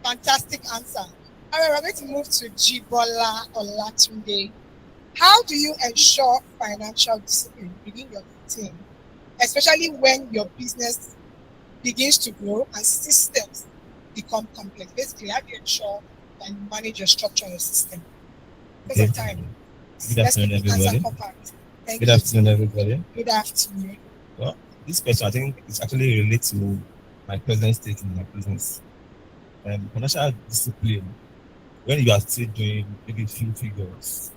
Fantastic answer. All right, we're going to move to Jibola Olatunde. How do you ensure financial discipline within your team, especially when your business begins to grow and systems become complex? Basically, how do you ensure that you manage your structure and your system? Because of time. Good afternoon, everybody. Good afternoon, everybody. Good afternoon. Well, this question I think is actually related to my present state in my business. Financial discipline. When you are still doing maybe few figures,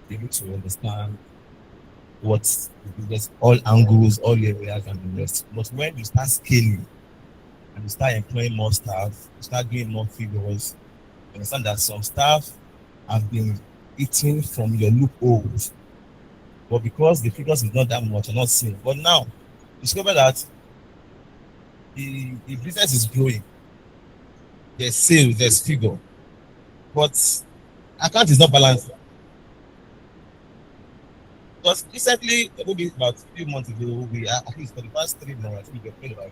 you need to understand what the business, all angles, all areas, and the rest. But when you start scaling and you start employing more staff, you start doing more figures, you understand that some staff have been eating from your loopholes. But because the figures is not that much, you're not seeing. But now, discover that the business is growing. There's sales, there's figure. But account is not balanced. Because recently, maybe about a few months ago, we are at least for the past 3 months, we were paid about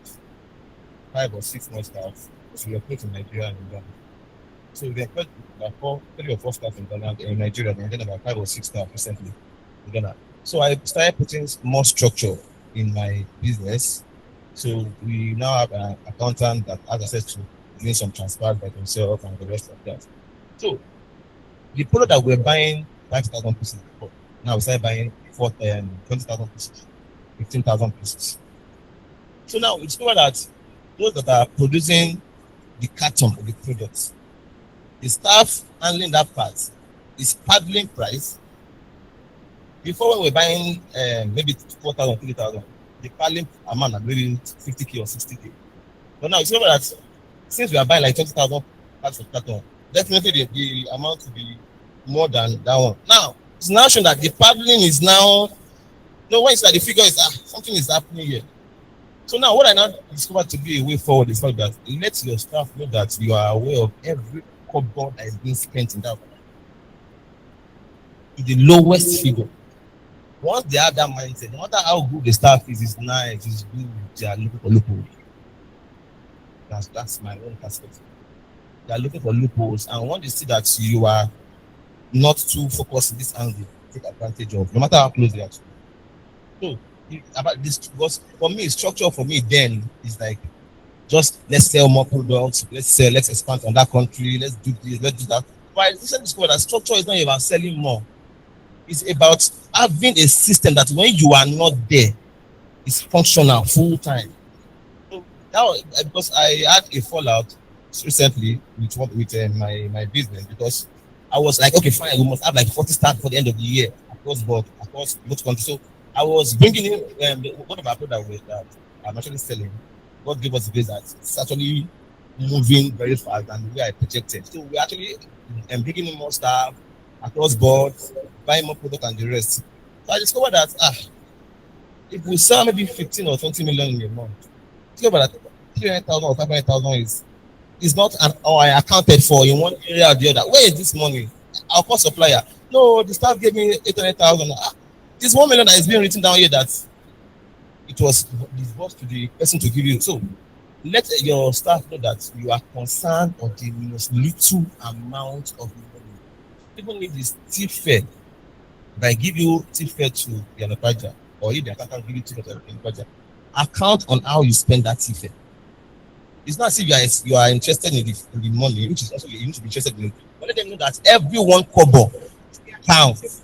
5 or 6 more staff. So we were paid in Nigeria and Ghana. So we were paid about 3 or 4 staff in Ghana in Nigeria, and then about 5 or 6 staff recently in Ghana. So I started putting more structure in my business. So we now have an accountant that has access to doing some transfers by himself and the rest of that. So the product that we're buying 5,000 pieces before, now we start buying 20,000 pieces, 15,000 pieces. So now we discover that those that are producing the carton of the products, the staff handling that part is paddling price. Before when we're buying maybe 4,000, 3,000, the paddling amount is maybe 50K or 60K. But now you discover that since we are buying like 20,000 packs of carton, definitely the amount will be more than that one. Now, it's now shown that the paddling is now, when you start the figure is something is happening here. So now what I now discovered to be a way forward is that let your staff know that you are aware of every cupboard that is being spent in that one. The lowest figure. Once they have that mindset, no matter how good the staff is, it's nice, it's good, they are looking for loopholes. That's my own perspective. They are looking for loopholes, and once you see that you are not too focused in this angle, take advantage of, no matter how close they are to you. So about this, because for me, structure for me then is like just let's sell more products, let's expand on that country, let's do this, let's do that. But I recently discovered that structure is not about selling more. It's about having a system that when you are not there, is functional full time. So that was, because I had a fallout recently with my business, because I was like, okay, fine, we must have like 40 staff for the end of the year across board, across both countries. So I was bringing in one of our products that I'm actually selling. God gave us the grace that it's actually moving very fast than the way I projected. So we're actually bringing in more staff across board, buying more product and the rest. So I discovered that if we sell maybe 15 or 20 million in a month, think about that, 300,000 or 500,000 is not I accounted for in one area or the other. Where is this money? Our cost supplier. No, the staff gave me 800,000. This 1 million that is being written down here that it was disbursed to the person to give you. So let your staff know that you are concerned of the most little amount of money. Even if it's tip fair, if I give you tip fair to the Anapaja, or if the accountant give you tip fair to the Anapaja, account on how you spend that tip fair. It's not as if you are interested in the money, which is also you need to be interested in it. But let them know that every one kobo counts.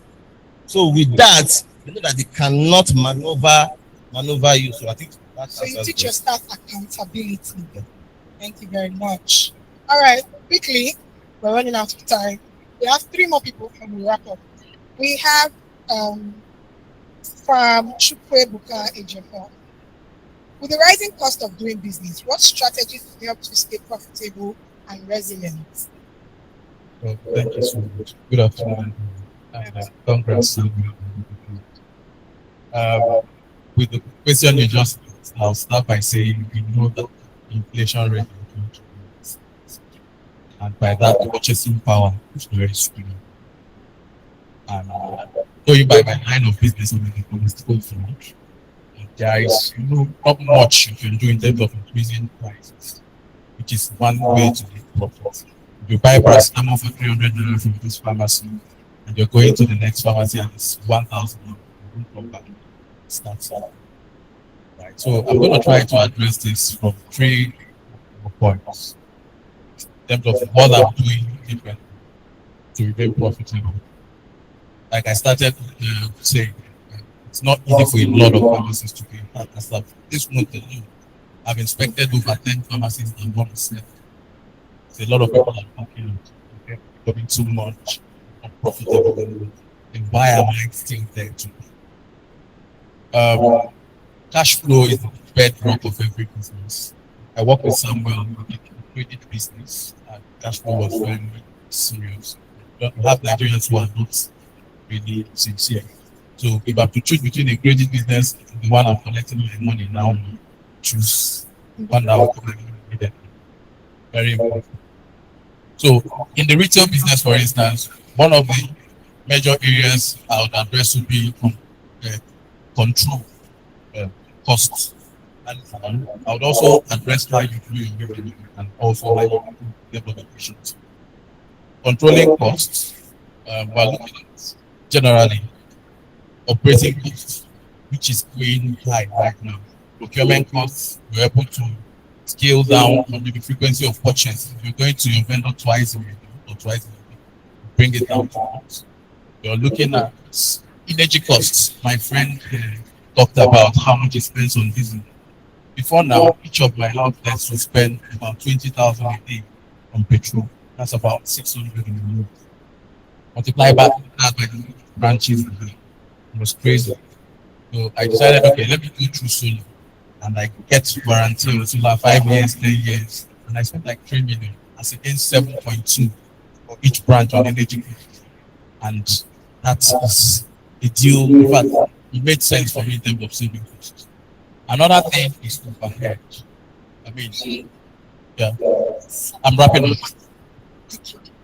So with that, they know that they cannot maneuver you. So I think that's so you teach your staff accountability. Yeah. Thank you very much. All right, quickly, we're running out of time. We have 3 more people and we wrap up. We have from Chukwe Buka Ejefo. With the rising cost of doing business, what strategies help you stay profitable and resilient? Well, thank you so much. Good afternoon. Congrats. With the question you just asked, I'll start by saying we know that inflation rate in the country is, and by that the purchasing power is very strong. And going by my line of business on the domestic front, there is not much you can do in terms of increasing prices, which is one way to make profit. If you buy paracetamol for 300 naira from this pharmacy, and you're going to the next pharmacy and it's 1,000, you won't come back. Starts out. Right. So I'm going to try to address this from 3 points in terms of what I'm doing different to remain profitable. Like I started saying, it's not easy for a lot of pharmacies to pay partners. This month alone, I've inspected over 10 pharmacies and 1%. It's a lot of people are talking, becoming too much, unprofitable. And why am I still there too? Cash flow is the bedrock of every business. I work with Samuel in a credit business, and cash flow was very serious. You have Nigerians who are not really sincere. So if I have to choose between a credit business and the one I'm collecting my money now, choose one that will collect my very important. So in the retail business, for instance, one of the major areas I would address would be control costs. And I would also address how you do your revenue and also how you do develop efficiency. Controlling costs, we're looking at generally operating costs, which is going high right now. Procurement costs, we're able to scale down on the frequency of purchase. If you're going to your vendor twice a week or twice a week, bring it down to once. You're looking at energy costs. My friend talked about how much he spends on diesel. Before now, each of my outlets will spend about 20,000 a day on petrol. That's about 600 in a month. Multiply back that by the branches. It was crazy. So I decided, okay, let me go through solar. And I get guarantee on solar 5 years, 10 years. And I spent like 3 million as against 7.2 for each branch on energy. And that is a deal. In fact, it made sense for me in terms of saving costs. Another thing is overhead. I mean, yeah, I'm wrapping up.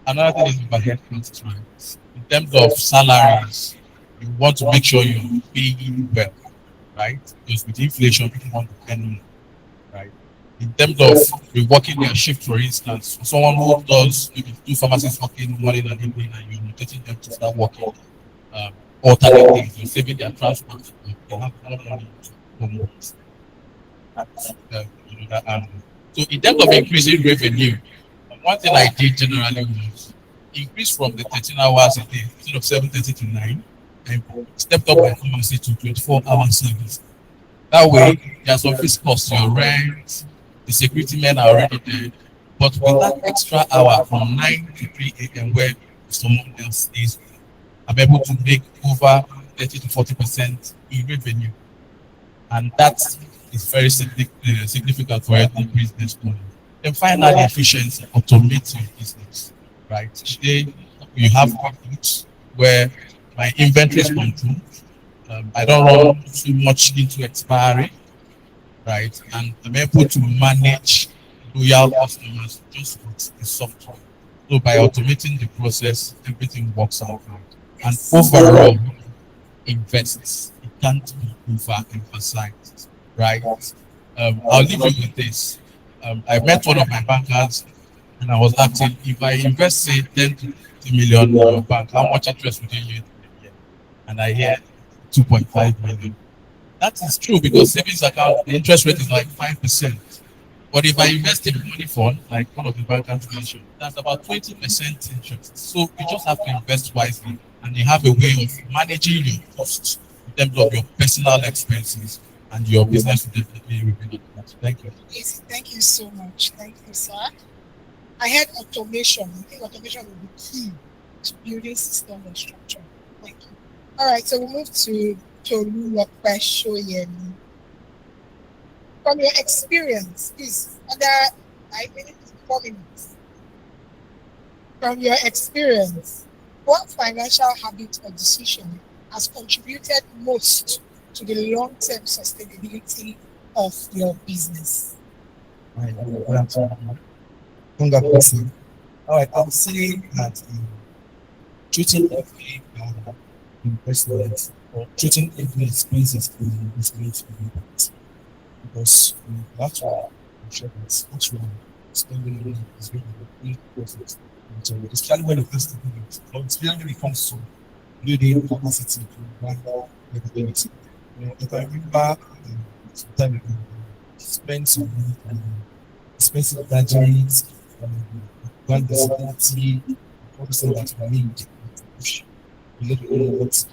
Another thing is overhead costs, right? In terms of salaries, you want to make sure you're paying well, right? Because with inflation, people want to earn more, right? In terms of reworking their shift, for instance, for someone who does maybe 2 pharmacists working morning and evening, and you're getting them to start working alternate days, you're saving their transport, they have more money to promote. So in terms of increasing revenue, one thing I did generally was increase from the 13 hours a day instead of 7:30 to 9, and stepped up my pharmacy to 24-hour service. That way, there's some fixed costs, your rent, the security men are already there. But with that extra hour from 9 to 3 a.m. where someone else is, I'm able to make over 30 to 40% in revenue. And that is very significant for any business owner. Then finally, efficiency, automate your business, right? Today, you have QuickBooks where my inventory is controlled. I don't run too much into expiry, right? And I'm able to manage loyal customers just with the software. So by automating the process, everything works out right. And overall, invest. It can't be overemphasized, right? I'll leave you with this. I met one of my bankers and I was asking, if I invest say 10 to 50 million in your bank, how much interest would you yield in a year? And I hear 2.5 million. That is true because savings account, the interest rate is like 5%. But if I invest in a money fund, like one of the bankers mentioned, that's about 20% interest. So you just have to invest wisely and you have a way of managing your costs in terms of your personal expenses and your business will definitely remain on that. Thank you. Yes, thank you so much. Thank you, sir. I had automation. I think automation will be key to building system and structure. Thank you. All right, so we move to Tolu Shoyemi. From your experience, please, under 5 minutes, 4 minutes. From your experience, what financial habit or decision has contributed most to the long-term sustainability of your business? Right, good afternoon. Congratulations. All right, I would say that treating every investment or treating every expenses is going to be important because you have to ensure that what you are spending money is going to be profit. So especially when it comes to business, or especially when it comes to building capacity to run capability. If I remember some time ago, spend some money on expensive gadgets, one disability, something that you need to push. You don't know what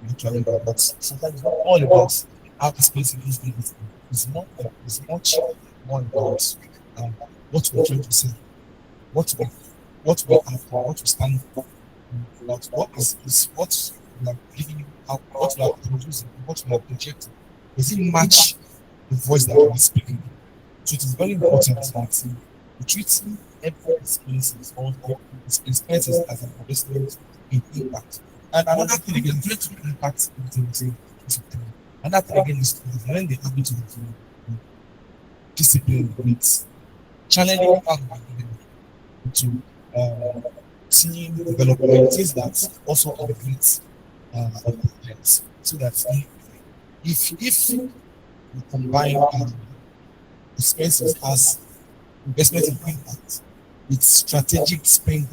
you're trying about, but sometimes it's not all about how expensive these things are. It's much more about what we're trying to say, what we have for, what we stand for, what we are giving out, what we are producing, what we are projecting. Does it match the voice that we are speaking? So it is very important that we treat every expenses or expenses as an investment in impact. And another thing again, try to impact in another thing again is to learn the habit of discipline with channeling out to team development, things that also upgrades compliance, so that if you combine expenses as investment in impact with strategic spending,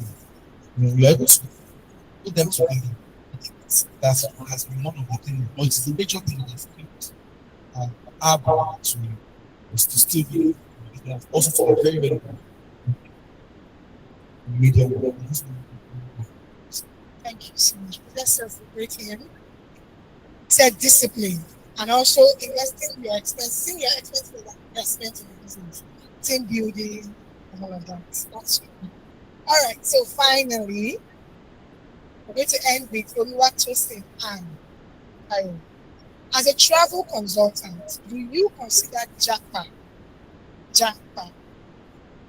you're able to put them together. That has been one of the things, but it's a major thing that's able to still be also to be very, very medium. Thank you so much. That's self-regulating him. Said discipline and also investing your expenses in investment in the business, team building, and all of that. That's good. All right. So finally, we're going to end with Oluwatosin and as a travel consultant, do you consider JAPA,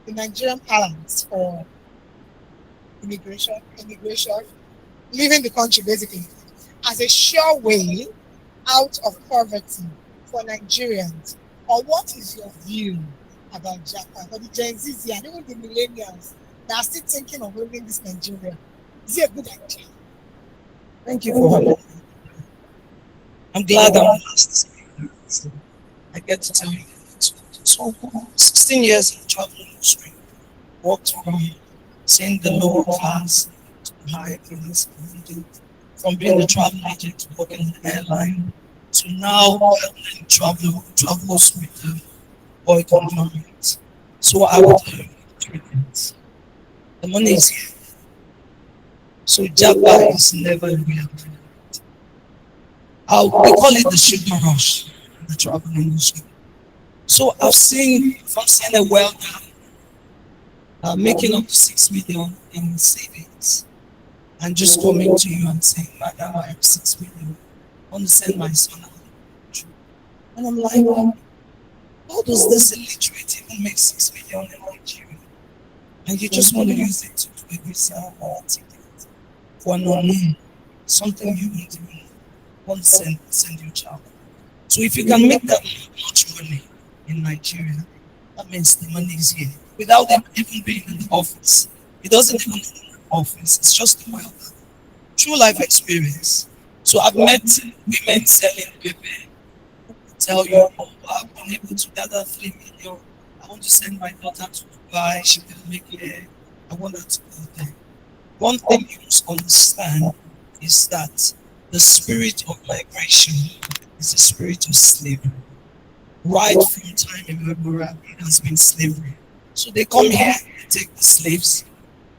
the Nigerian parlance for immigration, leaving the country basically, as a sure way out of poverty for Nigerians? Or what is your view about JAPA for the Gen Zs and even the millennials that are still thinking of leaving this Nigeria? Is it a good idea? Thank you for having me. I'm glad I'm asked. I get to tell you. So 16 years in the travel industry, worked from seeing the lower class to high class, from being a travel agent to working in the airline to now helping travelers with the oil conglomerates. So I would tell you 3 things. The money is here. So JAPA is never a real thing. We call it the sugar rush. the travel industry. So I've seen, if I'm seeing a welder making up to 6 million in savings and just coming to you and saying, Madam, I have 6 million. I want to send my son out. And I'm like, how does this illiterate even make 6 million in Nigeria? And you just want to use it to do a visa or a ticket for an unknown, something you don't even want to send your child. So if you can make that much money in Nigeria, that means the money is here without them even being in the office. It doesn't even go in the office, it's just a wild true life experience. So I've met women selling paper tell you, oh, I've been able to gather 3 million. I want to send my daughter to Dubai. She will make it. I want her to go there. One thing you must understand is that the spirit of migration is the spirit of slavery. Right from time immemorial, it has been slavery. So they come here, they take the slaves,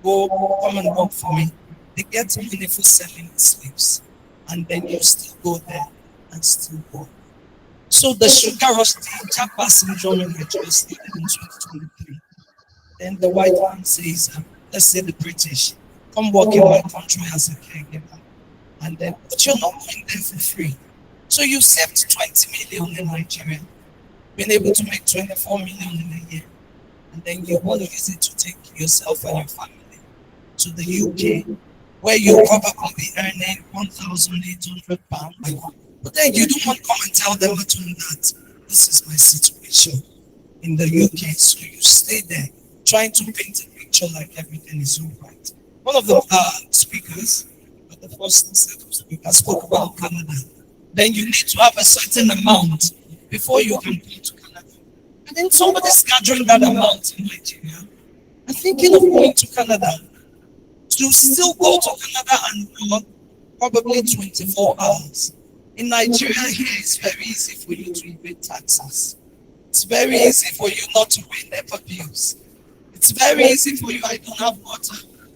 go come and work for me. They get money for selling the slaves, and then you still go there and still work. So the sugar rusty Japa syndrome in Nigeria started in 2023. Then the white man says, let's say the British, come work in my country as a caregiver. And then, but you're not going there for free. So you saved 20 million in Nigeria, been able to make 24 million in a year. And then you want to use it to take yourself and your family to the UK, where you'll probably be earning £1,800. But then you don't want to come and tell them at home that this is my situation in the UK. So you stay there trying to paint a picture like everything is all right. One of the speakers, the first set of speakers, spoke about Canada. Then you need to have a certain amount before you can go to Canada. And then somebody's gathering that amount in Nigeria and thinking of going to Canada. To still go to Canada and work probably 24 hours. In Nigeria here, it's very easy for you to evade taxes. It's very easy for you not to pay NEPA bills. It's very easy for you, I don't have water.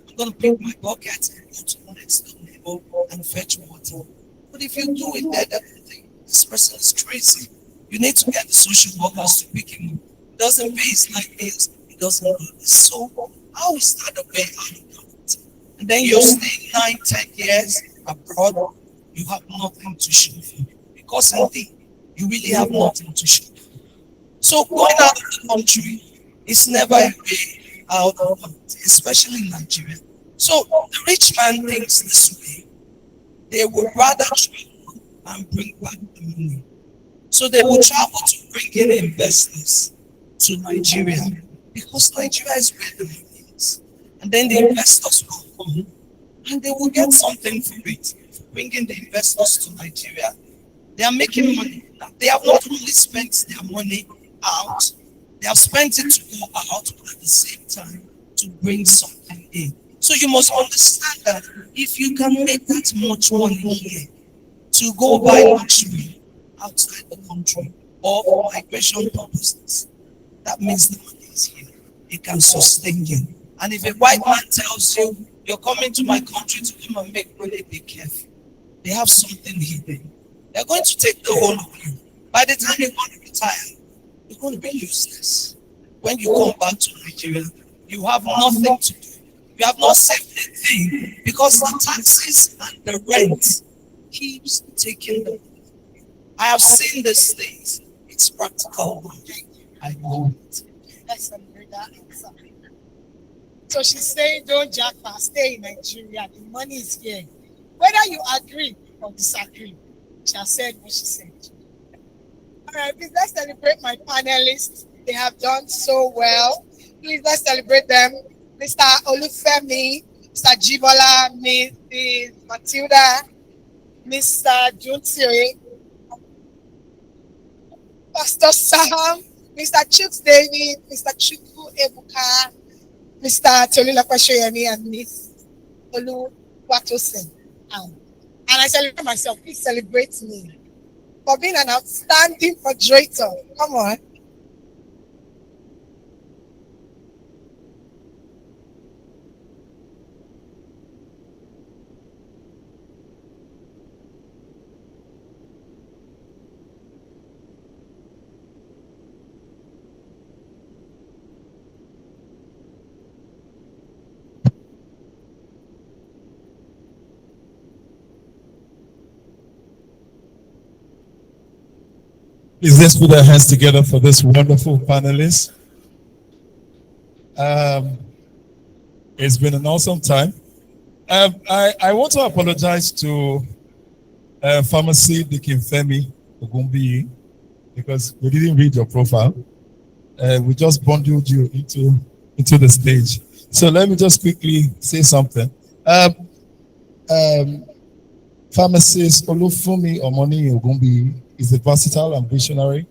I'm going to pick my bucket and go to the next door neighbor and fetch water. But if you do it there, they will think this person is crazy. You need to get the social workers to pick him up. It doesn't pay his light bills. It doesn't do this. So how is that a way out of poverty? And then you're staying 9, 10 years abroad. You have nothing to show for, because indeed you really have nothing to show for. So going out of the country is never a way out of poverty, especially in Nigeria. So the rich man thinks this way. They would rather travel and bring back the money. So they will travel to bring in investors to Nigeria, because Nigeria is where the money is. And then the investors will come and they will get something for it. Bringing the investors to Nigeria, they are making money. They have not only spent their money out, they have spent it to go out, but at the same time to bring something in. So you must understand that if you can make that much money here to go buy luxury outside the country or for migration purposes, that means the money is here. It can sustain you. And if a white man tells you, you're coming to my country to come and make money, be careful. They have something hidden. They're going to take the whole of you. By the time you're going to retire, you're going to be useless. When you come back to Nigeria, you have nothing to do. You have not saved a thing, because the taxes and the rent keeps taking the money. I have seen these things. It's practical. I know it. So she's saying, don't jackpot, stay in Nigeria. The money is here. Whether you agree or disagree, she has said what she said. All right, please let's celebrate my panelists. They have done so well. Please let's celebrate them. Mr. Olufemi, Mr. Jibola, Ms. Matilda, Mr. Junti, Pastor Sam, Mr. Chooks David, Mr. Chukwu Ebuka, Mr. Tolula Pashoyemi, and Miss Olu Watosen. And I celebrate myself. Please celebrate me for being an outstanding moderator. Come on. Please let's put our hands together for this wonderful panelist. It's been an awesome time. I want to apologize to Pharmacy Dikinfemi Ogumbi because we didn't read your profile. We just bundled you into the stage. So let me just quickly say something. Pharmacist Olufumi Omoni Ogumbi is a versatile and visionary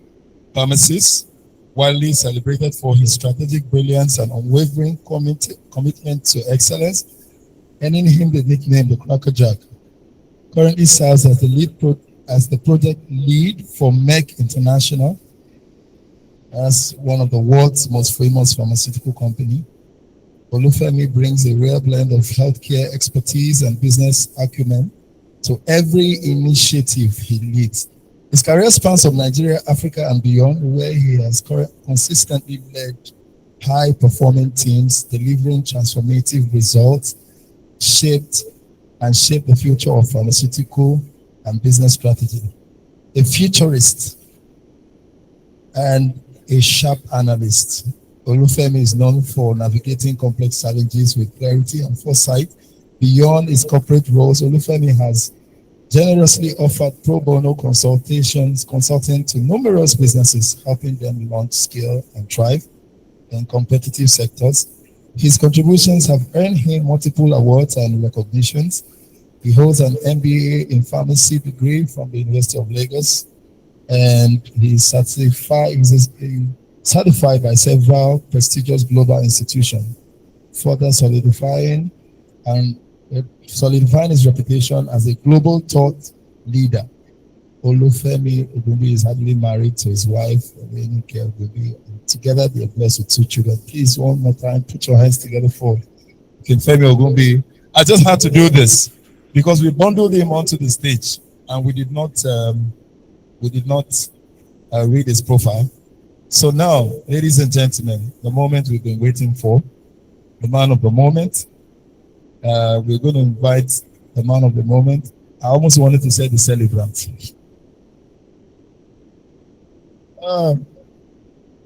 pharmacist, widely celebrated for his strategic brilliance and unwavering commitment to excellence, earning him the nickname the Cracker Jack. Currently serves as the project lead for Merck International. That's one of the world's most famous pharmaceutical company. Olufemi brings a rare blend of healthcare expertise and business acumen to every initiative he leads. His career spans from Nigeria, Africa, and beyond, where he has consistently led high-performing teams, delivering transformative results, shaped the future of pharmaceutical and business strategy. A futurist and a sharp analyst, Olufemi is known for navigating complex challenges with clarity and foresight. Beyond his corporate roles, Olufemi has generously offered pro bono consulting to numerous businesses, helping them launch, scale, and thrive in competitive sectors. His contributions have earned him multiple awards and recognitions. He holds an MBA in pharmacy degree from the University of Lagos, and he's certified by several prestigious global institutions, further solidifying his reputation as a global thought leader. Olufemi Ogumbi is happily married to his wife, Olenike Ogumbi, and together they are blessed with 2 children. Please, one more time, put your hands together for Femi Ogumbi. I just had to do this because we bundled him onto the stage and we did not read his profile. So now, ladies and gentlemen, the moment we've been waiting for, the man of the moment. We're going to invite the man of the moment. I almost wanted to say the celebrant.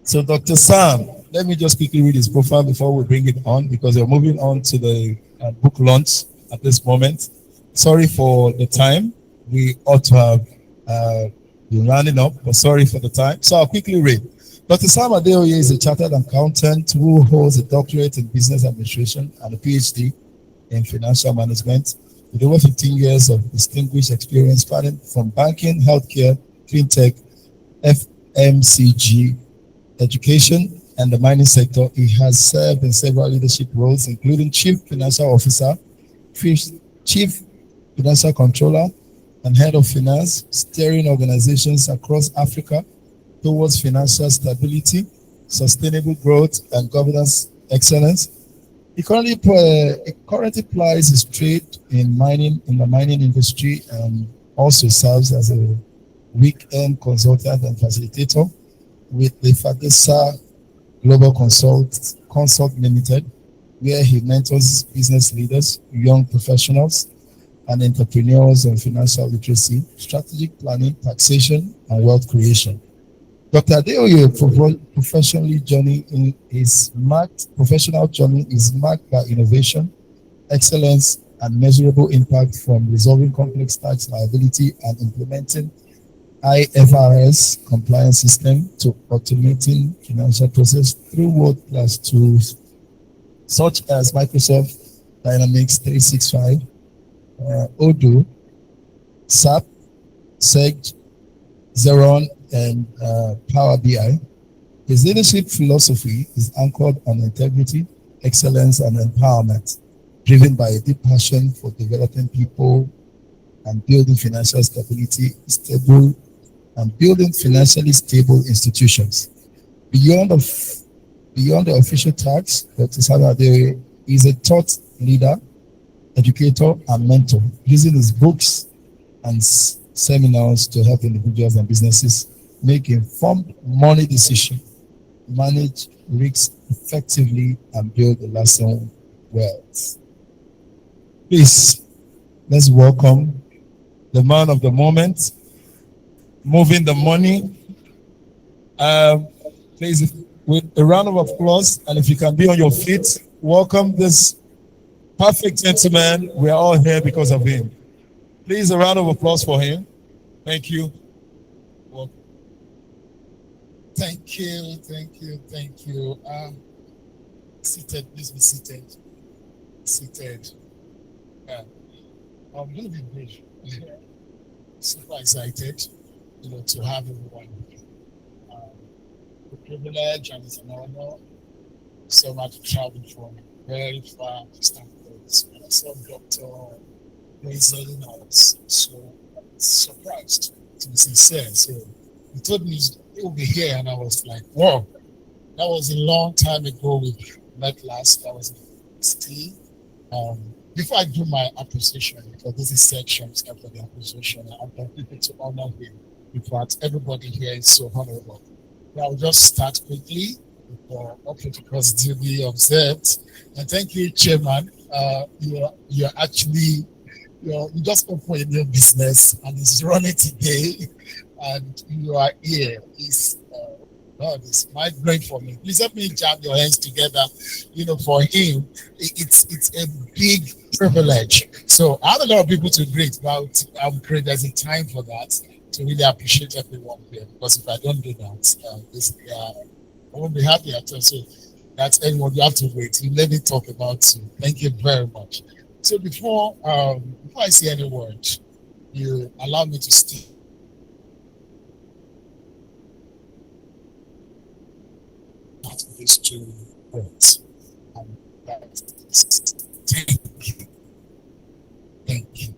So Dr. Sam, let me just quickly read his profile before we bring it on, because we're moving on to the book launch at this moment. Sorry for the time. We ought to have been rounding up, but sorry for the time. So I'll quickly read. Dr. Sam Adeoye is a chartered accountant who holds a doctorate in business administration and a PhD in financial management, with over 15 years of distinguished experience spanning from banking, healthcare, fintech, FMCG, education, and the mining sector. He has served in several leadership roles, including Chief Financial Officer, Chief Financial Controller, and Head of Finance, steering organizations across Africa towards financial stability, sustainable growth, and governance excellence. He currently plies his trade in the mining industry, and also serves as a weekend consultant and facilitator with the Fagesa Global Consult Limited, where he mentors business leaders, young professionals, and entrepreneurs on financial literacy, strategic planning, taxation, and wealth creation. Dr. Adeoye's professional journey is marked by innovation, excellence, and measurable impact, from resolving complex tax liability and implementing IFRS compliance system to automating financial process through world-class tools such as Microsoft Dynamics 365, Odoo, SAP, Sage, Xeron, and Power BI. His leadership philosophy is anchored on integrity, excellence, and empowerment, driven by a deep passion for developing people and building financially stable institutions. Beyond the official tax, Dr. Sam Adeoye is a thought leader, educator, and mentor, using his books and seminars to help individuals and businesses make informed money decisions, manage risks effectively, and build a lasting wealth. Please, let's welcome the man of the moment, moving the money, Please, with a round of applause, and if you can be on your feet, welcome this perfect gentleman. We are all here because of him. Please, a round of applause for him. Thank you. Thank you, thank you, thank you. Seated, please be seated. Seated. Yeah. I'm going to be brief. Super excited, to have everyone. The privilege and it's an honor so much to travel from very far standpoints. When I saw Dr. Mason, I was so surprised, to be sincere. So he told me he will be here, and I was like, whoa, that was a long time ago we met last. That was in Steve. Before I do my appreciation, because this is sections after the appreciation, I want people to honor him. In fact, everybody here is so honorable. I'll just start quickly before all protocols to be observed. And thank you, Chairman. You're actually, you just opened a new business and it's running today, and you are here. It's mind-blowing for me. Please help me jam your hands together. For him, it's a big privilege. So I have a lot of people to greet, but I'm afraid there's a time for that to really appreciate everyone here. Because if I don't do that, I won't be happy at all. So that's anyone. You have to wait. You let me talk about you. Thank you very much. So before I say any word, you allow me to speak. These 2 words. Thank you. Thank you.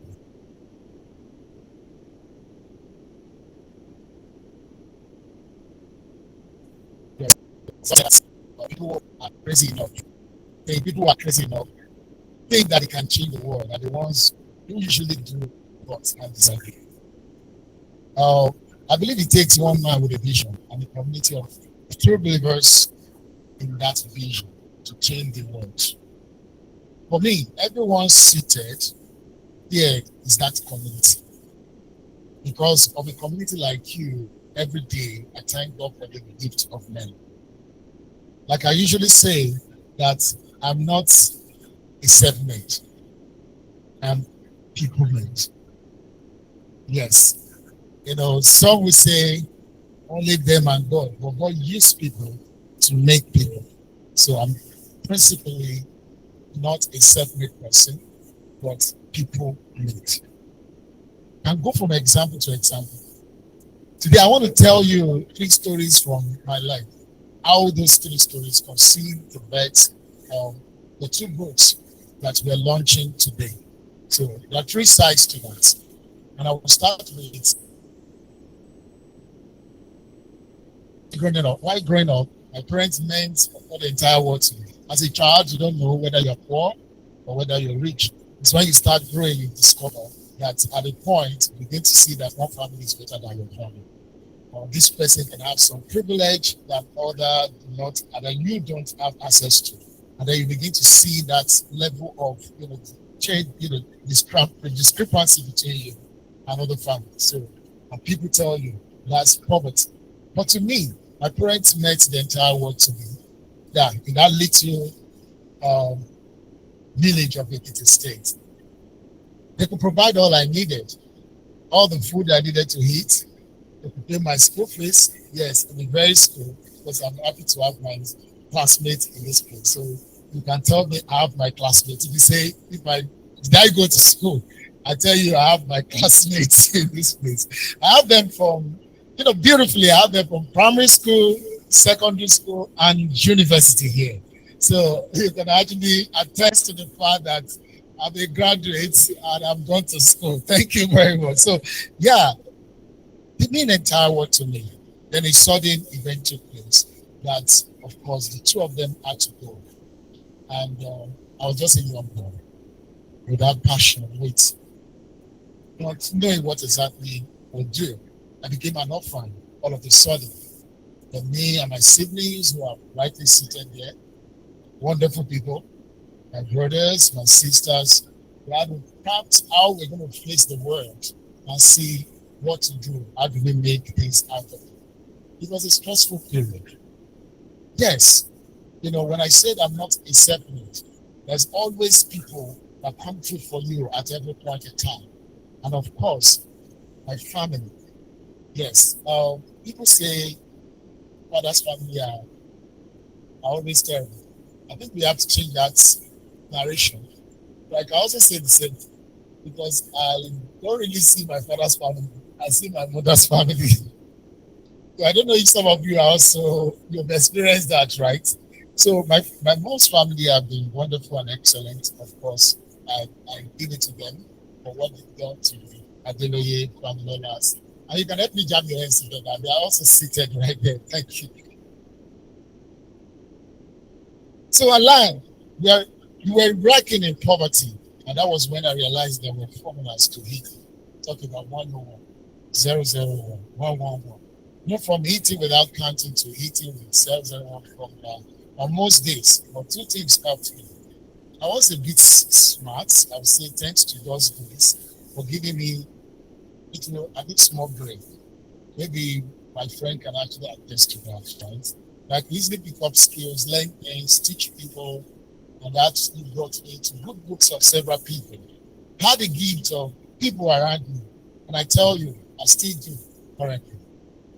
Yes. People are crazy enough. People are crazy enough. Think that they can change the world, are the ones who usually do what and disagree. I believe it takes one man with a vision and a community of true believers in that vision to change the world. For me, everyone seated here is that community. Because of a community like you, every day I thank God for the gift of men. Like I usually say, that I'm not a self-made, I'm people-made. Yes. Some will say only them and God, but God used people to make people. So I'm principally not a self-made person, but people-made. And go from example to example. Today I want to tell you 3 stories from my life. How those 3 stories conceived the birth of the 2 books that we're launching today. So there are 3 sides to that. And I will start with growing up. Why growing up? My parents meant for the entire world to me. As a child, you don't know whether you're poor or whether you're rich. It's when you start growing, you discover that at a point, you begin to see that one family is better than your family. Or this person can have some privilege that other do not, and that you don't have access to. And then you begin to see that level of, change, the discrepancy between you and other families. So, and people tell you that's poverty. But to me, my parents meant the entire world to me. Yeah, in that little village of Ekiti State. They could provide all I needed, all the food I needed to eat. They could pay my school fees. Yes, in the very school, because I'm happy to have my classmates in this place. So you can tell me I have my classmates. If you say, did I go to school? I tell you, I have my classmates in this place. I have them from, beautifully, I have them from primary school, secondary school, and university here. So you can actually attest to the fact that I'm a graduate and I've gone to school. Thank you very much. So, yeah, it meant the entire world to me. Then a sudden event took place that, of course, the 2 of them had to go. And I was just a young boy without passion, with not knowing what exactly I would do. I became an orphan all of a sudden. And me and my siblings, who are rightly seated there, wonderful people, my brothers, my sisters, we had to prompt how we're going to face the world and see what to do. How do we make things out of it? It was a stressful period. Yes, you know, when I said I'm not a separate, there's always people that come through for you at every point in time. And of course, my family. Yes, people say father's family are always terrible. I think we have to change that narration. Like I also say the same thing because I don't really see my father's family. I see my mother's family. So I don't know if some of you are also, you've experienced that, right? So my mom's family have been wonderful and excellent. Of course, I give it to them for what they've done to me. Adeloye, Kwamilolas. And you can help me jam your hands together. They are also seated right there. Thank you. So Alan, you were working in poverty. And that was when I realized there were formulas to hit. Talking about 101, 001, 111. Not from eating without counting to eating with 001 formula. On most days, but two things helped me. I was a bit smart. I would say thanks to those guys for giving me a bit small brain. Maybe my friend can actually attest to that, right? Like easily pick up skills, learn things, teach people, and that brought me to good books of several people. Had a gift of people around me, and I tell you, I still do currently.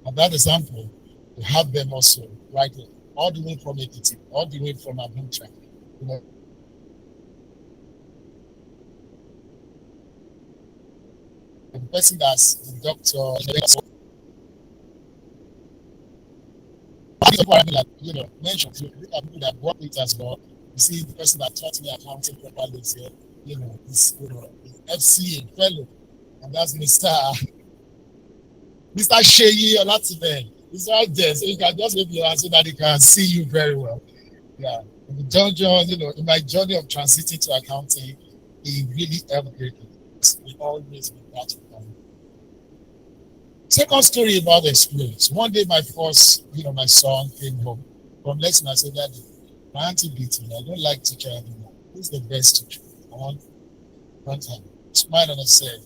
And that example, to have them also right there, all the way from Ekiti, all the way from Abuja. You know, the person that's the doctor, you know, mentioned, you look at people that work with as well. You see the person that taught me accounting properly here, you know, is FCA fellow, and that's Mr. Sheyi Olatibe. He's right there, so you can just maybe your hand so that he can see you very well. Yeah, John, you know, in my journey of transiting to accounting, he really helped greatly. We always been that with him. Second story about the experience. One day, my son came home from lesson. I said, Daddy, my auntie beat me. I don't like teacher anymore. Who's the best teacher? I want her. Smiled and I said,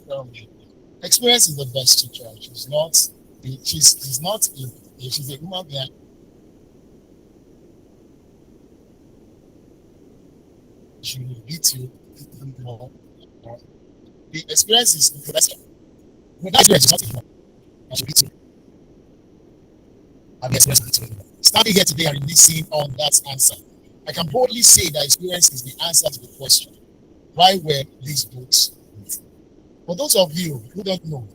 experience is the best teacher. She's a human being. She will beat you even more. The experience is the best. When that experience is not enough, and she beats you. And the experience is not standing here today and releasing on that answer. I can boldly say that experience is the answer to the question. Why were these books written? For those of you who don't know,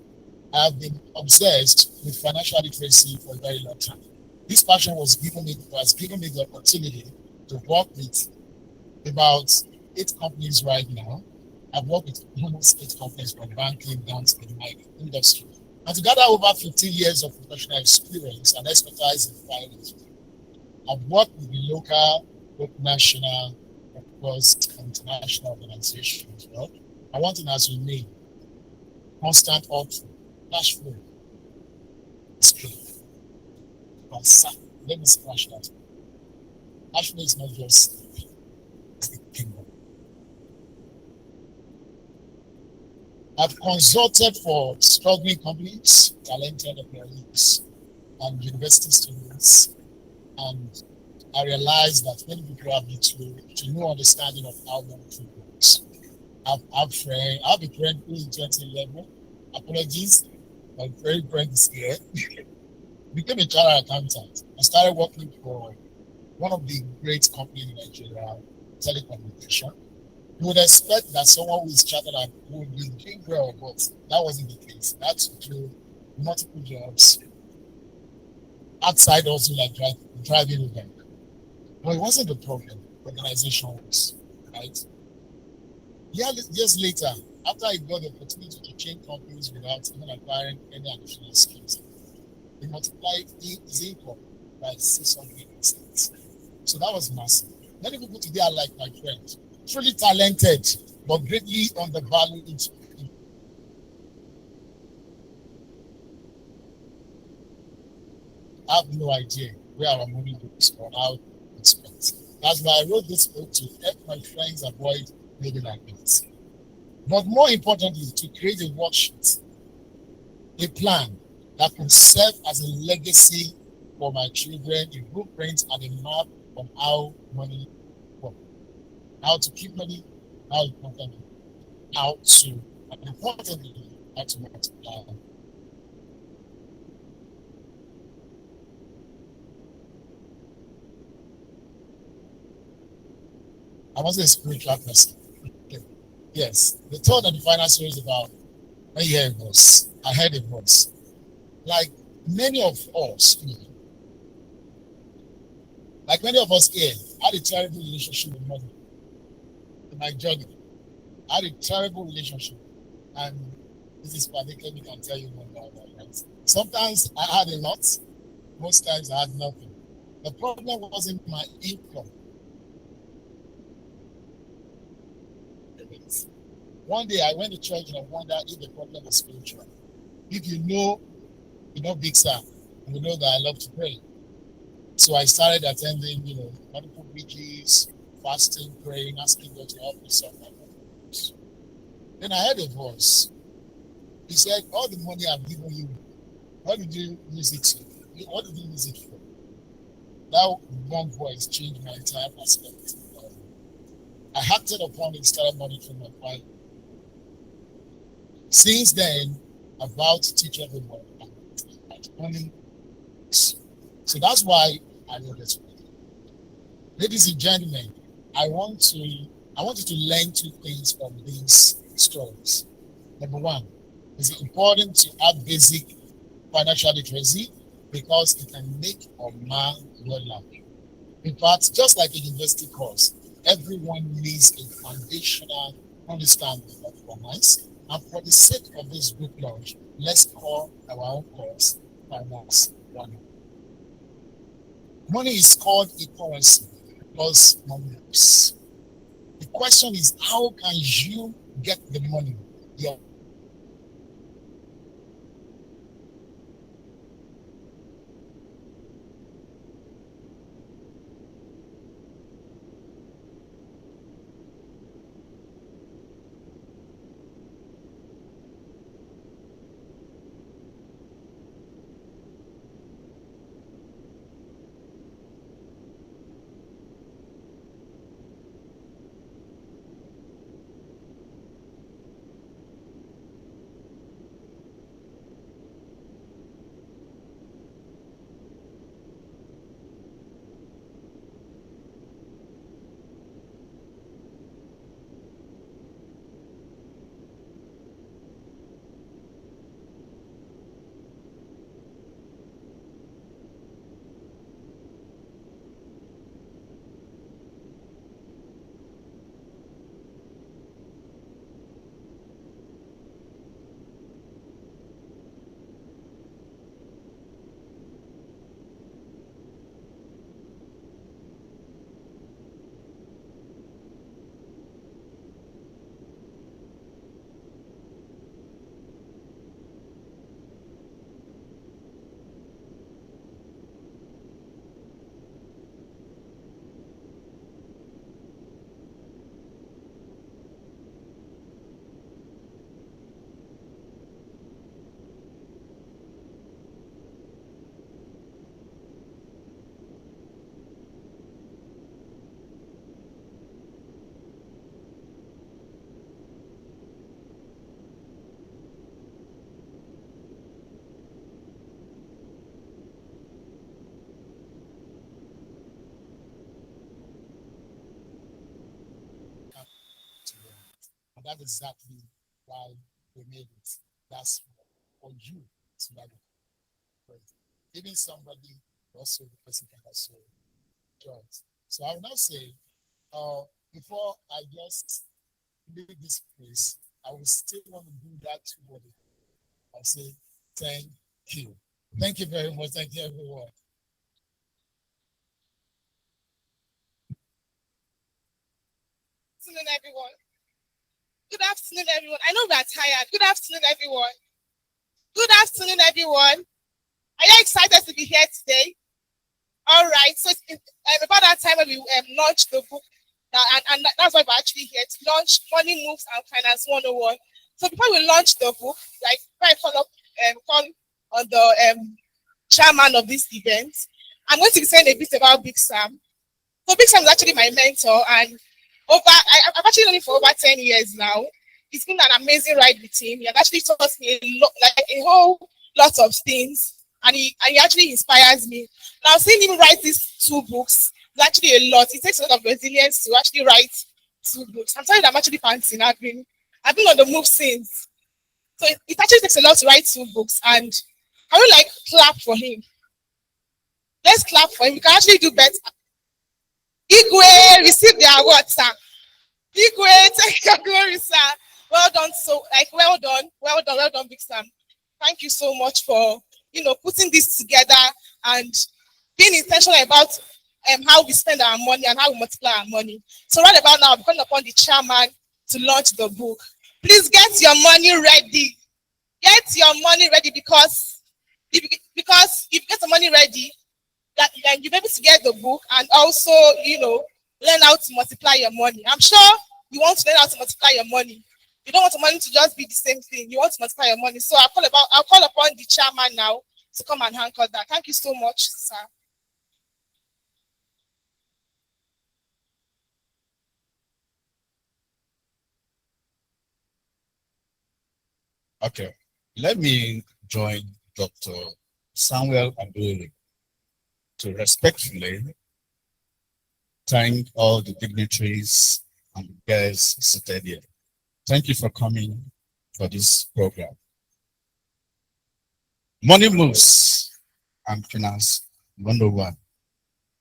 I have been obsessed with financial literacy for a very long time. This passion has given me the opportunity to work with about 8 companies right now. I've worked with almost 8 companies from banking down to the mining industry. And to gather over 15 years of professional experience and expertise in finance, I've worked with the local, both national, of course, international organizations as well. I want it as remain constant outflow, cash flow, let me splash that. Cash flow is not just the kingdom. I've consulted for struggling companies, talented employees, and university students, and I realized that many people have no understanding of how money works. I have a friend who in 2011, apologies, my very friend is here, became a chartered accountant. I started working for one of the great companies in Nigeria, telecommunication. You would expect that someone who is chartered would be doing well, but that wasn't the case. That's through multiple jobs outside also like driving a bank. But it wasn't the problem. Organization was, right? Years later, after I got the opportunity to change companies without even acquiring any additional skills, he multiplied his income by 600%. So that was massive. Many people today are like my friend, truly talented, but greatly undervalued. I have no idea where our money goes or how it's spent. That's why I wrote this book, to help my friends avoid living like this. But more importantly, to create a worksheet, a plan that can serve as a legacy for my children, a blueprint and a map on how money works, how to keep money, how importantly, how to, and importantly, how to multiply. I wasn't a spiritual person. Okay. Yes, the third and the final story is about when you hear a voice. I heard a voice. Like many of us here, I had a terrible relationship with money in my journey. I had a terrible relationship, and this is particularly can tell you more about that. Right? Sometimes I had a lot, most times I had nothing. The problem wasn't my income. One day I went to church and I wondered if the problem was spiritual. If you know Big Sam, you know that I love to pray. So I started attending, multiple vigils, fasting, praying, asking God to help me solve my problems. Then I heard a voice. He said, all the money I've given you, what did you use it to? What did you use it for? That one voice changed my entire perspective. I acted upon it, started monitoring my file. Since then, I'm about to teach everyone about money. So that's why I wrote this book. Ladies and gentlemen, I want you to learn two things from these stories. Number one, it's important to have basic financial literacy because it can make or mar your life. In fact, just like a university course, everyone needs a foundational understanding of finance. And for the sake of this book launch, let's call our own course Finance 101. Money is called a currency because money moves. The question is, how can you get the money? Your And that's exactly why we made it. That's for you to like it. Even somebody also the person can also join. So I will now say, before I just leave this place, I will still want to do that to body. I'll say thank you. Thank you very much. Thank you, everyone. Good afternoon, everyone. Good afternoon, everyone. I know we are tired. Good afternoon, everyone. Good afternoon, everyone. Are you excited to be here today? All right. So it's about that time when we launched the book, and that's why we're actually here to launch Money Moves and Finance 101. So before we launch the book, like I call on the chairman of this event, I'm going to be saying a bit about Big Sam. So Big Sam is actually my mentor, and I've actually known him for over 10 years now. It's been an amazing ride with him. He has actually taught me a lot, like a whole lot of things, and he actually inspires me. Now, seeing him write these 2 books is actually a lot. It takes a lot of resilience to actually write 2 books. I'm telling you, I'm actually panting. I've been on the move since. So it actually takes a lot to write 2 books, and I would like clap for him. Let's clap for him. We can actually do better. Igwe, receive the award, sir. Igwe, take your glory, sir. Well done, well done, Big Sam. Thank you so much for putting this together and being intentional about how we spend our money and how we multiply our money. So right about now, I'm calling upon the chairman to launch the book. Please get your money ready. Get your money ready, because if you get the money ready, then you'll be able to get the book and also, learn how to multiply your money. I'm sure you want to learn how to multiply your money. You don't want the money to just be the same thing. You want to multiply your money. So I'll call upon the chairman now to come and anchor that. Thank you so much, sir. Okay, let me join Dr. Samuel Adewale to respectfully thank all the dignitaries and guests seated here. Thank you for coming for this program. Money Moves and Finance 101.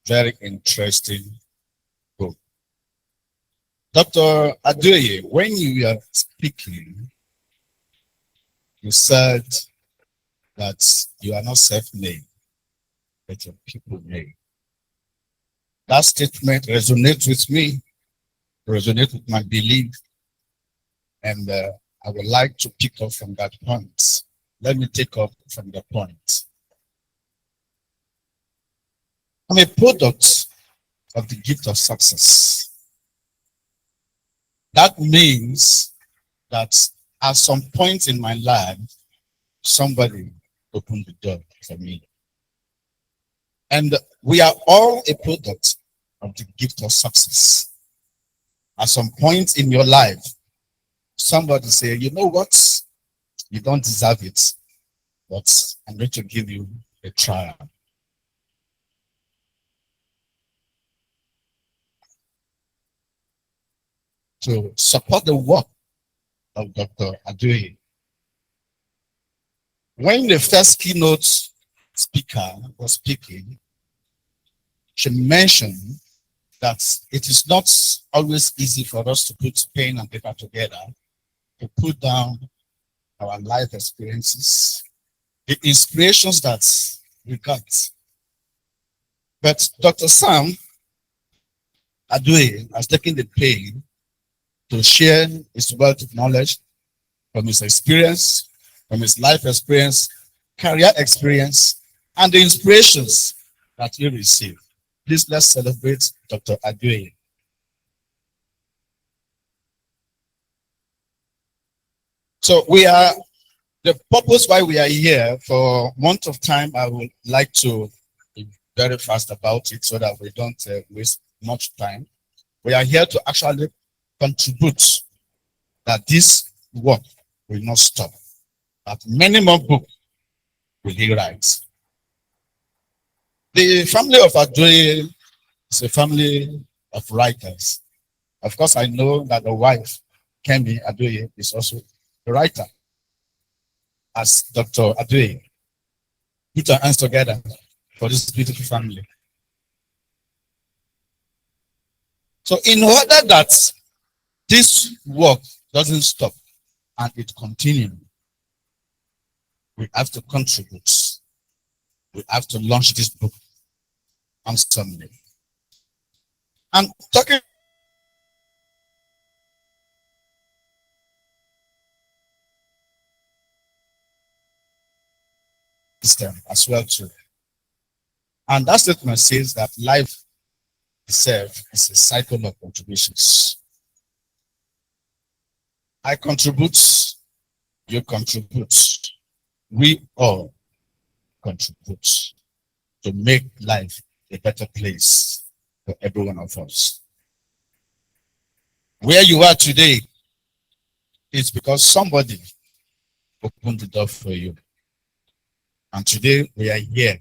Very interesting book. Dr. Adewale, when you were speaking, you said that you are not self-made, but your people made. That statement resonates with me, resonates with my belief, and I would like to pick up from that point. Let me take up from the point. I'm a product of the gift of success. That means that at some point in my life, somebody opened the door for me. And we are all a product of the gift of success. At some point in your life, somebody say, you know what? You don't deserve it, but I'm going to give you a trial. To support the work of Dr. Adewale. When the first keynote speaker was speaking, she mentioned that it is not always easy for us to put pen and paper together, to put down our life experiences, the inspirations that we got. But Dr. Sam Adewale has taken the pain to share his wealth of knowledge from his experience, from his life experience, career experience, and the inspirations that he received. Please, let's celebrate Dr. Adewale. So the purpose why we are here, for want of time, I would like to be very fast about it so that we don't waste much time. We are here to actually contribute that this work will not stop, that many more books will he write. The family of Adewale is a family of writers. Of course, I know that the wife, Kemi Adewale, is also a writer. As Dr. Adewale, put our hands together for this beautiful family. So in order that this work doesn't stop and it continues, we have to contribute. We have to launch this book on Sunday. I'm talking system as well too. And that statement says that life itself is a cycle of contributions. I contribute, you contribute, we all contribute to make life a better place for every one of us. Where you are today is because somebody opened the door for you. And today we are here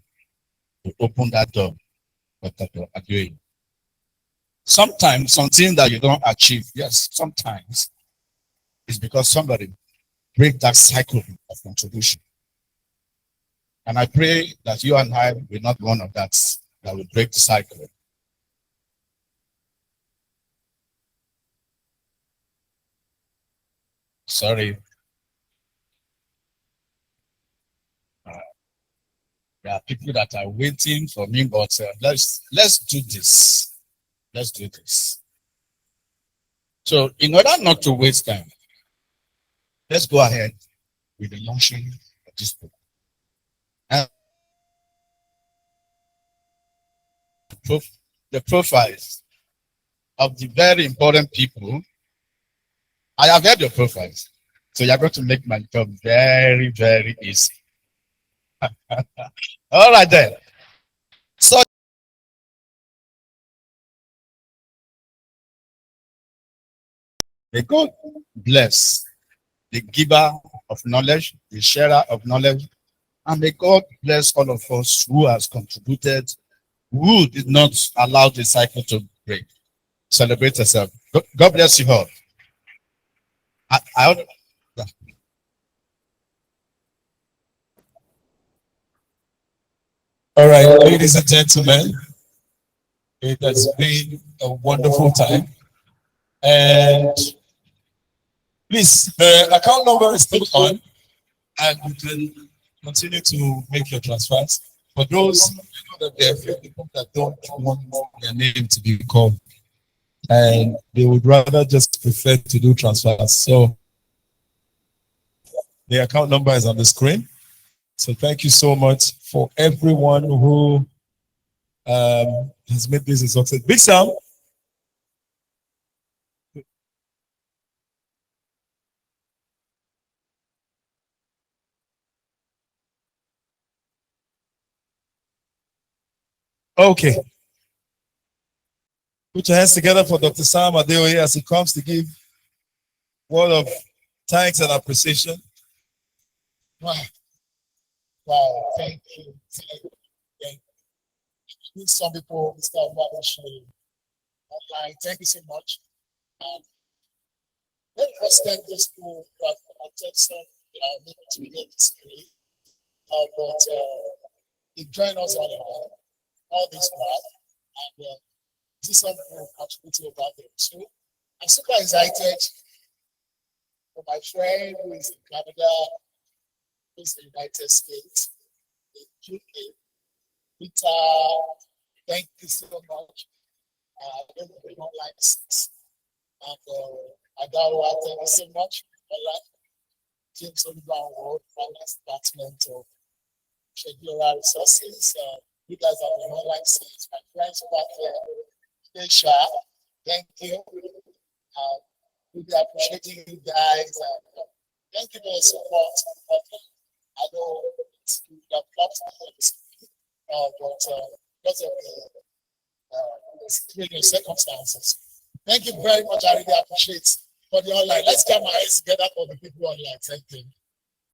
to open that door for Dr. Adeoye. Sometimes something that you don't achieve, yes, sometimes it's because somebody break that cycle of contribution. And I pray that you and I will not be one of that will break the cycle. Sorry. There are people that are waiting for me, but let's do this. Let's do this. So, in order not to waste time, let's go ahead with the launching of this book. And the profiles of the very important people. I have heard your profiles, so you're going to make my job very, very easy. All right then. So may God bless the giver of knowledge, the sharer of knowledge, and may God bless all of us who has contributed, who did not allow the cycle to break. Celebrate yourself. God bless you all. All right, ladies and gentlemen, it has been a wonderful time. And please, the account number is still on, and you can continue to make your transfers. For those, you know that there are a few people that don't want their name to be called, and they would rather just prefer to do transfers. So the account number is on the screen. So thank you so much for everyone who has made this a success. Big Sam. Okay. Put your hands together for Dr. Sam Adeoye as he comes to give word of thanks and appreciation. Wow. Wow, thank you. Thank you. Some people start watching online. Thank you so much. Let us thank this people for attention to get this great. But they join us on all this part. And this one will contribute about them. So I'm super excited for my friend who is in Canada, who is in the United States, in UK. Peter, thank you so much. Online and Adawa, thank you so much. James Oliver World Finance Department of Scheduler Resources. You guys are the online sales. My friends back there, Keisha, thank you. Really appreciating you guys. Thank you for your support. I know it's the platform, but because of the circumstances. Thank you very much. I really appreciate for the online. Let's get my eyes together for the people online. Thank you.